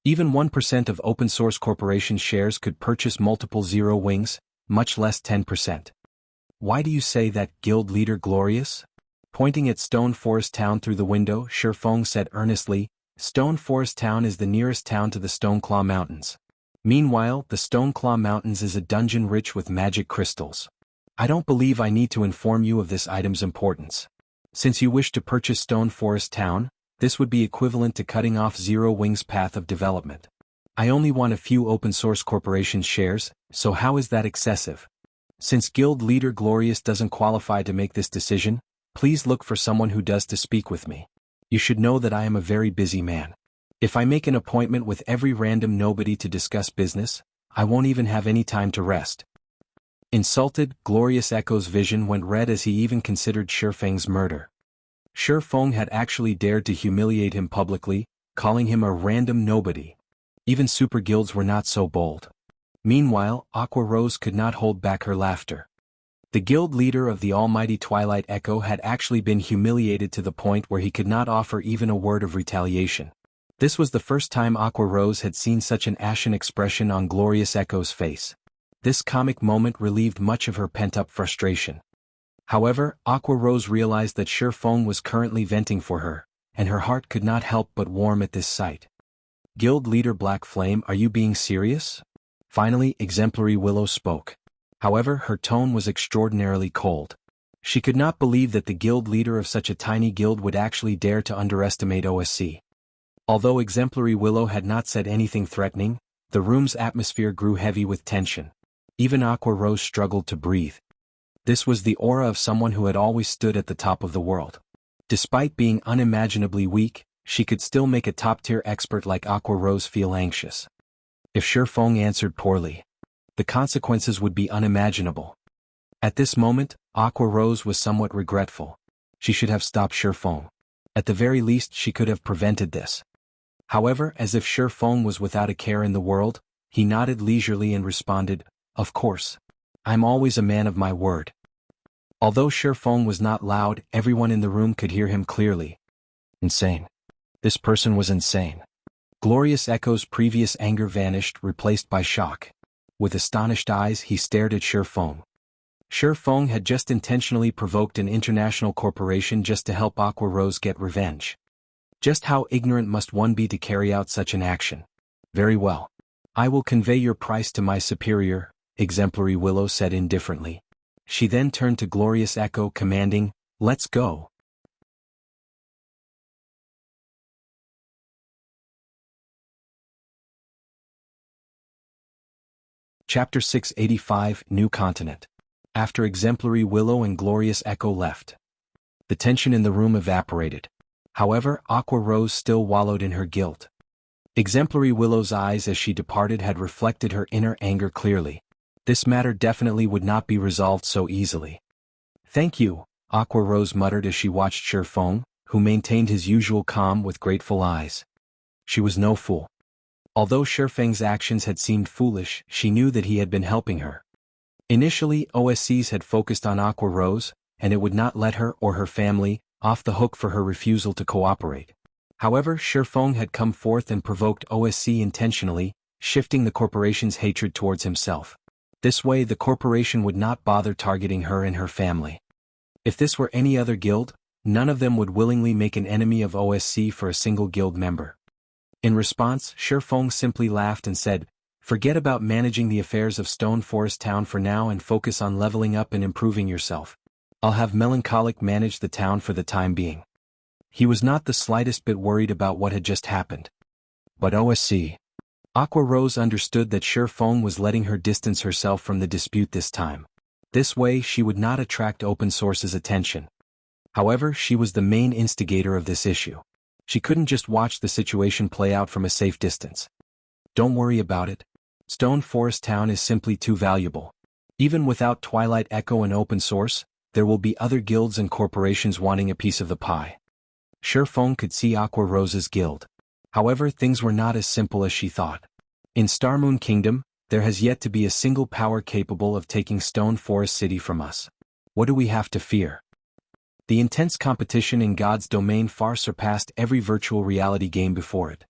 Even 1% of Open Source Corporation shares could purchase multiple Zero Wings, much less 10%. Why do you say that, Guild Leader Glorious? Pointing at Stone Forest Town through the window, Shi Feng said earnestly, Stone Forest Town is the nearest town to the Stoneclaw Mountains. Meanwhile, the Stoneclaw Mountains is a dungeon rich with magic crystals. I don't believe I need to inform you of this item's importance. Since you wish to purchase Stone Forest Town, this would be equivalent to cutting off Zero Wing's path of development. I only want a few Open Source Corporation shares, so how is that excessive? Since Guild Leader Glorious doesn't qualify to make this decision, please look for someone who does to speak with me. You should know that I am a very busy man. If I make an appointment with every random nobody to discuss business, I won't even have any time to rest. Insulted, Glorious Echo's vision went red as he even considered Shi Feng's murder. Shi Feng had actually dared to humiliate him publicly, calling him a random nobody. Even super guilds were not so bold. Meanwhile, Aqua Rose could not hold back her laughter. The guild leader of the almighty Twilight Echo had actually been humiliated to the point where he could not offer even a word of retaliation. This was the first time Aqua Rose had seen such an ashen expression on Glorious Echo's face. This comic moment relieved much of her pent-up frustration. However, Aqua Rose realized that Shi Feng was currently venting for her, and her heart could not help but warm at this sight. Guild Leader Black Flame, are you being serious? Finally, Exemplary Willow spoke. However, her tone was extraordinarily cold. She could not believe that the guild leader of such a tiny guild would actually dare to underestimate OSC. Although Exemplary Willow had not said anything threatening, the room's atmosphere grew heavy with tension. Even Aqua Rose struggled to breathe. This was the aura of someone who had always stood at the top of the world. Despite being unimaginably weak, she could still make a top-tier expert like Aqua Rose feel anxious. If Shi Feng answered poorly, the consequences would be unimaginable. At this moment, Aqua Rose was somewhat regretful. She should have stopped Shi Feng. At the very least she could have prevented this. However, as if Shi Feng was without a care in the world, he nodded leisurely and responded, "Of course. I'm always a man of my word." Although Shi Feng was not loud, everyone in the room could hear him clearly. Insane. This person was insane. Glorious Echo's previous anger vanished, replaced by shock. With astonished eyes he stared at Shi Feng. Shi Feng had just intentionally provoked an international corporation just to help Aqua Rose get revenge. Just how ignorant must one be to carry out such an action? Very well. I will convey your price to my superior, Exemplary Willow said indifferently. She then turned to Glorious Echo commanding, "Let's go." Chapter 685, New Continent. After Exemplary Willow and Glorious Echo left, the tension in the room evaporated. However, Aqua Rose still wallowed in her guilt. Exemplary Willow's eyes as she departed had reflected her inner anger clearly. This matter definitely would not be resolved so easily. "Thank you," Aqua Rose muttered as she watched Shi Feng, who maintained his usual calm with grateful eyes. She was no fool. Although Shi Feng's actions had seemed foolish, she knew that he had been helping her. Initially, OSCs had focused on Aqua Rose, and it would not let her or her family off the hook for her refusal to cooperate. However, Shi Feng had come forth and provoked OSC intentionally, shifting the corporation's hatred towards himself. This way the corporation would not bother targeting her and her family. If this were any other guild, none of them would willingly make an enemy of OSC for a single guild member. In response, Shi Feng simply laughed and said, "Forget about managing the affairs of Stone Forest Town for now and focus on leveling up and improving yourself. I'll have Melancholic manage the town for the time being." He was not the slightest bit worried about what had just happened. But OSC. Aqua Rose understood that Shi Feng was letting her distance herself from the dispute this time. This way she would not attract Open Source's attention. However, she was the main instigator of this issue. She couldn't just watch the situation play out from a safe distance. "Don't worry about it. Stone Forest Town is simply too valuable. Even without Twilight Echo and Open Source, there will be other guilds and corporations wanting a piece of the pie." Shi Feng could see Aqua Rose's guild. However, things were not as simple as she thought. In Starmoon Kingdom, there has yet to be a single power capable of taking Stone Forest City from us. What do we have to fear? The intense competition in God's domain far surpassed every virtual reality game before it.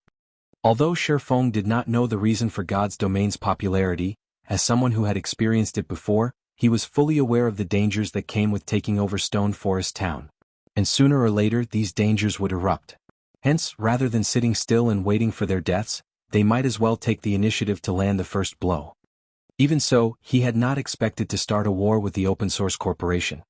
Although Shi Feng did not know the reason for God's domain's popularity, as someone who had experienced it before, he was fully aware of the dangers that came with taking over Stone Forest Town. And sooner or later these dangers would erupt. Hence, rather than sitting still and waiting for their deaths, they might as well take the initiative to land the first blow. Even so, he had not expected to start a war with the Open Source Corporation.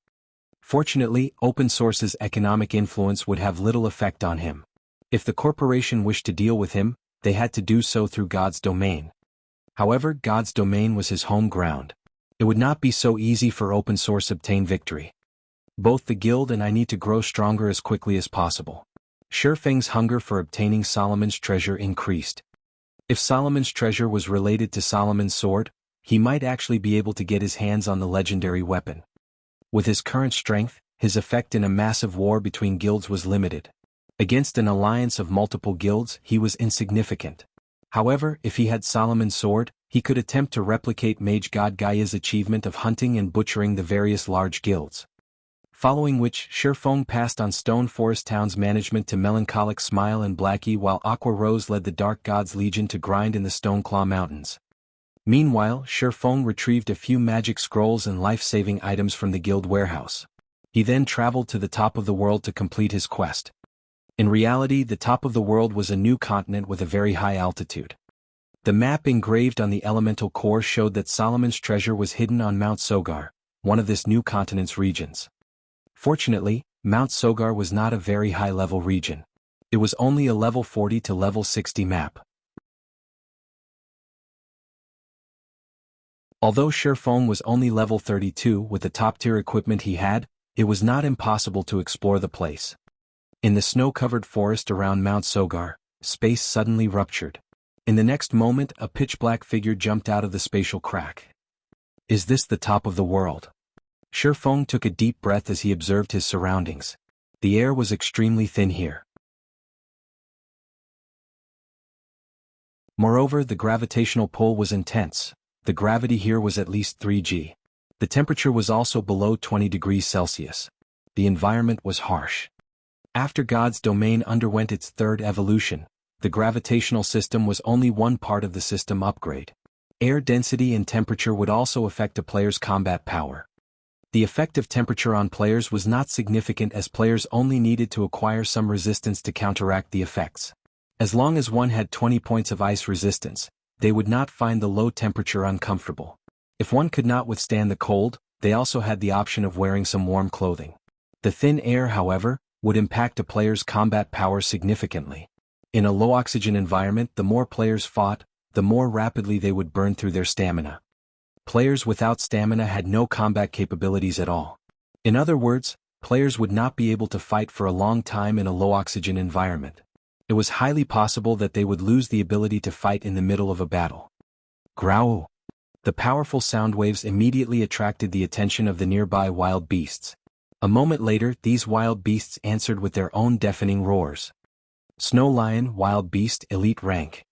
Fortunately, Open Source's economic influence would have little effect on him. If the corporation wished to deal with him, they had to do so through God's domain. However, God's domain was his home ground. It would not be so easy for Open Source obtain victory. Both the guild and I need to grow stronger as quickly as possible. Shi Feng's hunger for obtaining Solomon's treasure increased. If Solomon's treasure was related to Solomon's sword, he might actually be able to get his hands on the legendary weapon. With his current strength, his effect in a massive war between guilds was limited. Against an alliance of multiple guilds, he was insignificant. However, if he had Solomon's sword, he could attempt to replicate Mage God Gaia's achievement of hunting and butchering the various large guilds. Following which, Shi Feng passed on Stone Forest Town's management to Melancholic Smile and Blackie, while Aqua Rose led the Dark Gods Legion to grind in the Stoneclaw Mountains. Meanwhile, Shi Feng retrieved a few magic scrolls and life-saving items from the guild warehouse. He then traveled to the top of the world to complete his quest. In reality, the top of the world was a new continent with a very high altitude. The map engraved on the elemental core showed that Solomon's treasure was hidden on Mount Sogar, one of this new continent's regions. Fortunately, Mount Sogar was not a very high-level region. It was only a level 40 to level 60 map. Although Shi Feng was only level 32 with the top-tier equipment he had, it was not impossible to explore the place. In the snow-covered forest around Mount Sogar, space suddenly ruptured. In the next moment, a pitch-black figure jumped out of the spatial crack. Is this the top of the world? Shi Feng took a deep breath as he observed his surroundings. The air was extremely thin here. Moreover, the gravitational pull was intense. The gravity here was at least 3 g. The temperature was also below 20 degrees Celsius. The environment was harsh. After God's domain underwent its third evolution, the gravitational system was only one part of the system upgrade. Air density and temperature would also affect a player's combat power. The effect of temperature on players was not significant as players only needed to acquire some resistance to counteract the effects. As long as one had 20 points of ice resistance, they would not find the low temperature uncomfortable. If one could not withstand the cold, they also had the option of wearing some warm clothing. The thin air, however, would impact a player's combat power significantly. In a low-oxygen environment, the more players fought, the more rapidly they would burn through their stamina. Players without stamina had no combat capabilities at all. In other words, players would not be able to fight for a long time in a low-oxygen environment. It was highly possible that they would lose the ability to fight in the middle of a battle. Growl! The powerful sound waves immediately attracted the attention of the nearby wild beasts. A moment later, these wild beasts answered with their own deafening roars. Snow Lion, Wild Beast, Elite Rank.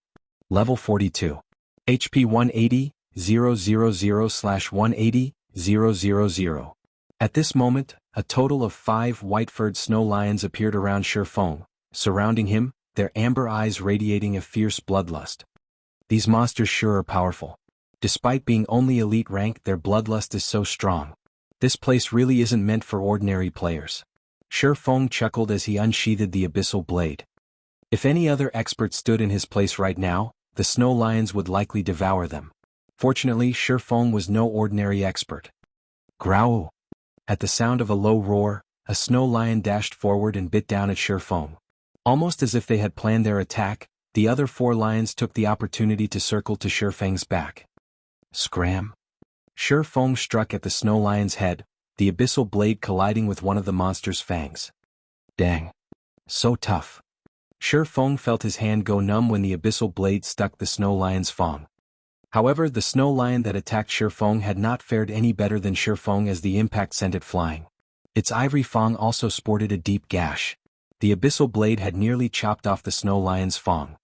Level 42. HP 180, 000/180, 000. At this moment, a total of 5 white-furred snow lions appeared around Shifeng, surrounding him, their amber eyes radiating a fierce bloodlust. These monsters sure are powerful. Despite being only elite rank, their bloodlust is so strong. This place really isn't meant for ordinary players. Shifeng chuckled as he unsheathed the abyssal blade. If any other expert stood in his place right now, the snow lions would likely devour them. Fortunately, Shifeng was no ordinary expert. Growl! At the sound of a low roar, a snow lion dashed forward and bit down at Shifeng. Almost as if they had planned their attack, the other 4 lions took the opportunity to circle to Shifeng's back. Scram! Shifeng struck at the snow lion's head, the abyssal blade colliding with one of the monster's fangs. Dang! So tough. Shifeng felt his hand go numb when the abyssal blade stuck the snow lion's fang. However, the snow lion that attacked Shifeng had not fared any better than Shifeng as the impact sent it flying. Its ivory fang also sported a deep gash. The abyssal blade had nearly chopped off the snow lion's fang.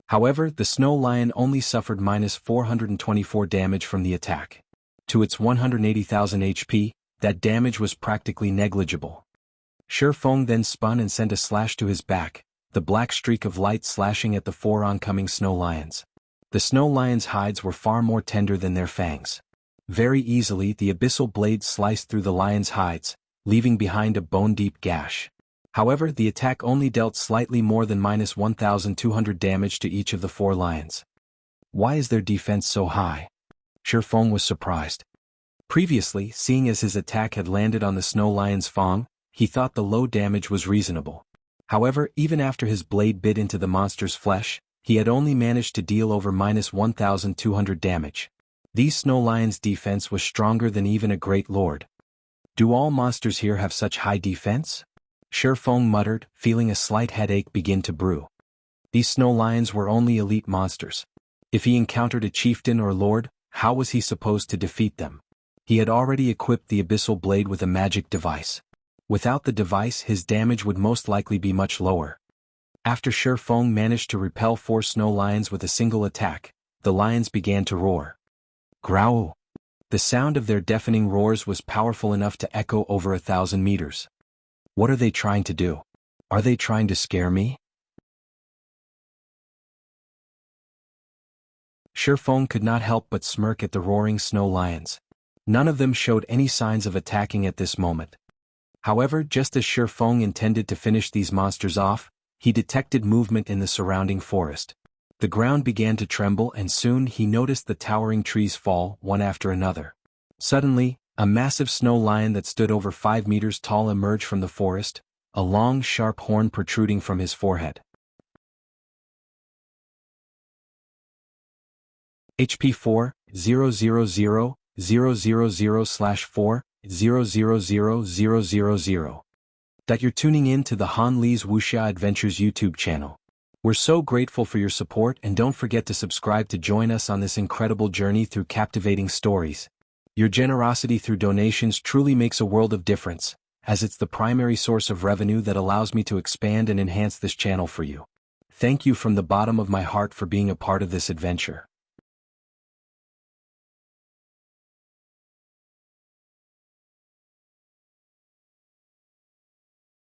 However, the snow lion only suffered -424 damage from the attack. To its 180,000 HP, that damage was practically negligible. Shifeng then spun and sent a slash to his back, the black streak of light slashing at the 4 oncoming snow lions. The snow lions' hides were far more tender than their fangs. Very easily, the abyssal blade sliced through the lions' hides, leaving behind a bone-deep gash. However, the attack only dealt slightly more than -1,200 damage to each of the 4 lions. Why is their defense so high? Shifeng was surprised. Previously, seeing as his attack had landed on the snow lion's fang, he thought the low damage was reasonable. However, even after his blade bit into the monster's flesh, he had only managed to deal over -1,200 damage. These snow lions' defense was stronger than even a great lord. Do all monsters here have such high defense? Shifeng muttered, feeling a slight headache begin to brew. These snow lions were only elite monsters. If he encountered a chieftain or lord, how was he supposed to defeat them? He had already equipped the abyssal blade with a magic device. Without the device, his damage would most likely be much lower. After Shifeng managed to repel 4 snow lions with a single attack, the lions began to roar. Growl! The sound of their deafening roars was powerful enough to echo over 1,000 meters. What are they trying to do? Are they trying to scare me? Shifeng could not help but smirk at the roaring snow lions. None of them showed any signs of attacking at this moment. However, just as Shifeng intended to finish these monsters off, he detected movement in the surrounding forest. The ground began to tremble and soon he noticed the towering trees fall, one after another. Suddenly, a massive snow lion that stood over 5 meters tall emerged from the forest, a long sharp horn protruding from his forehead. HP 4, 000, 000/4, 000,000. That you're tuning in to the Han Li's Wuxia Adventures YouTube channel. We're so grateful for your support and don't forget to subscribe to join us on this incredible journey through captivating stories. Your generosity through donations truly makes a world of difference, as it's the primary source of revenue that allows me to expand and enhance this channel for you. Thank you from the bottom of my heart for being a part of this adventure.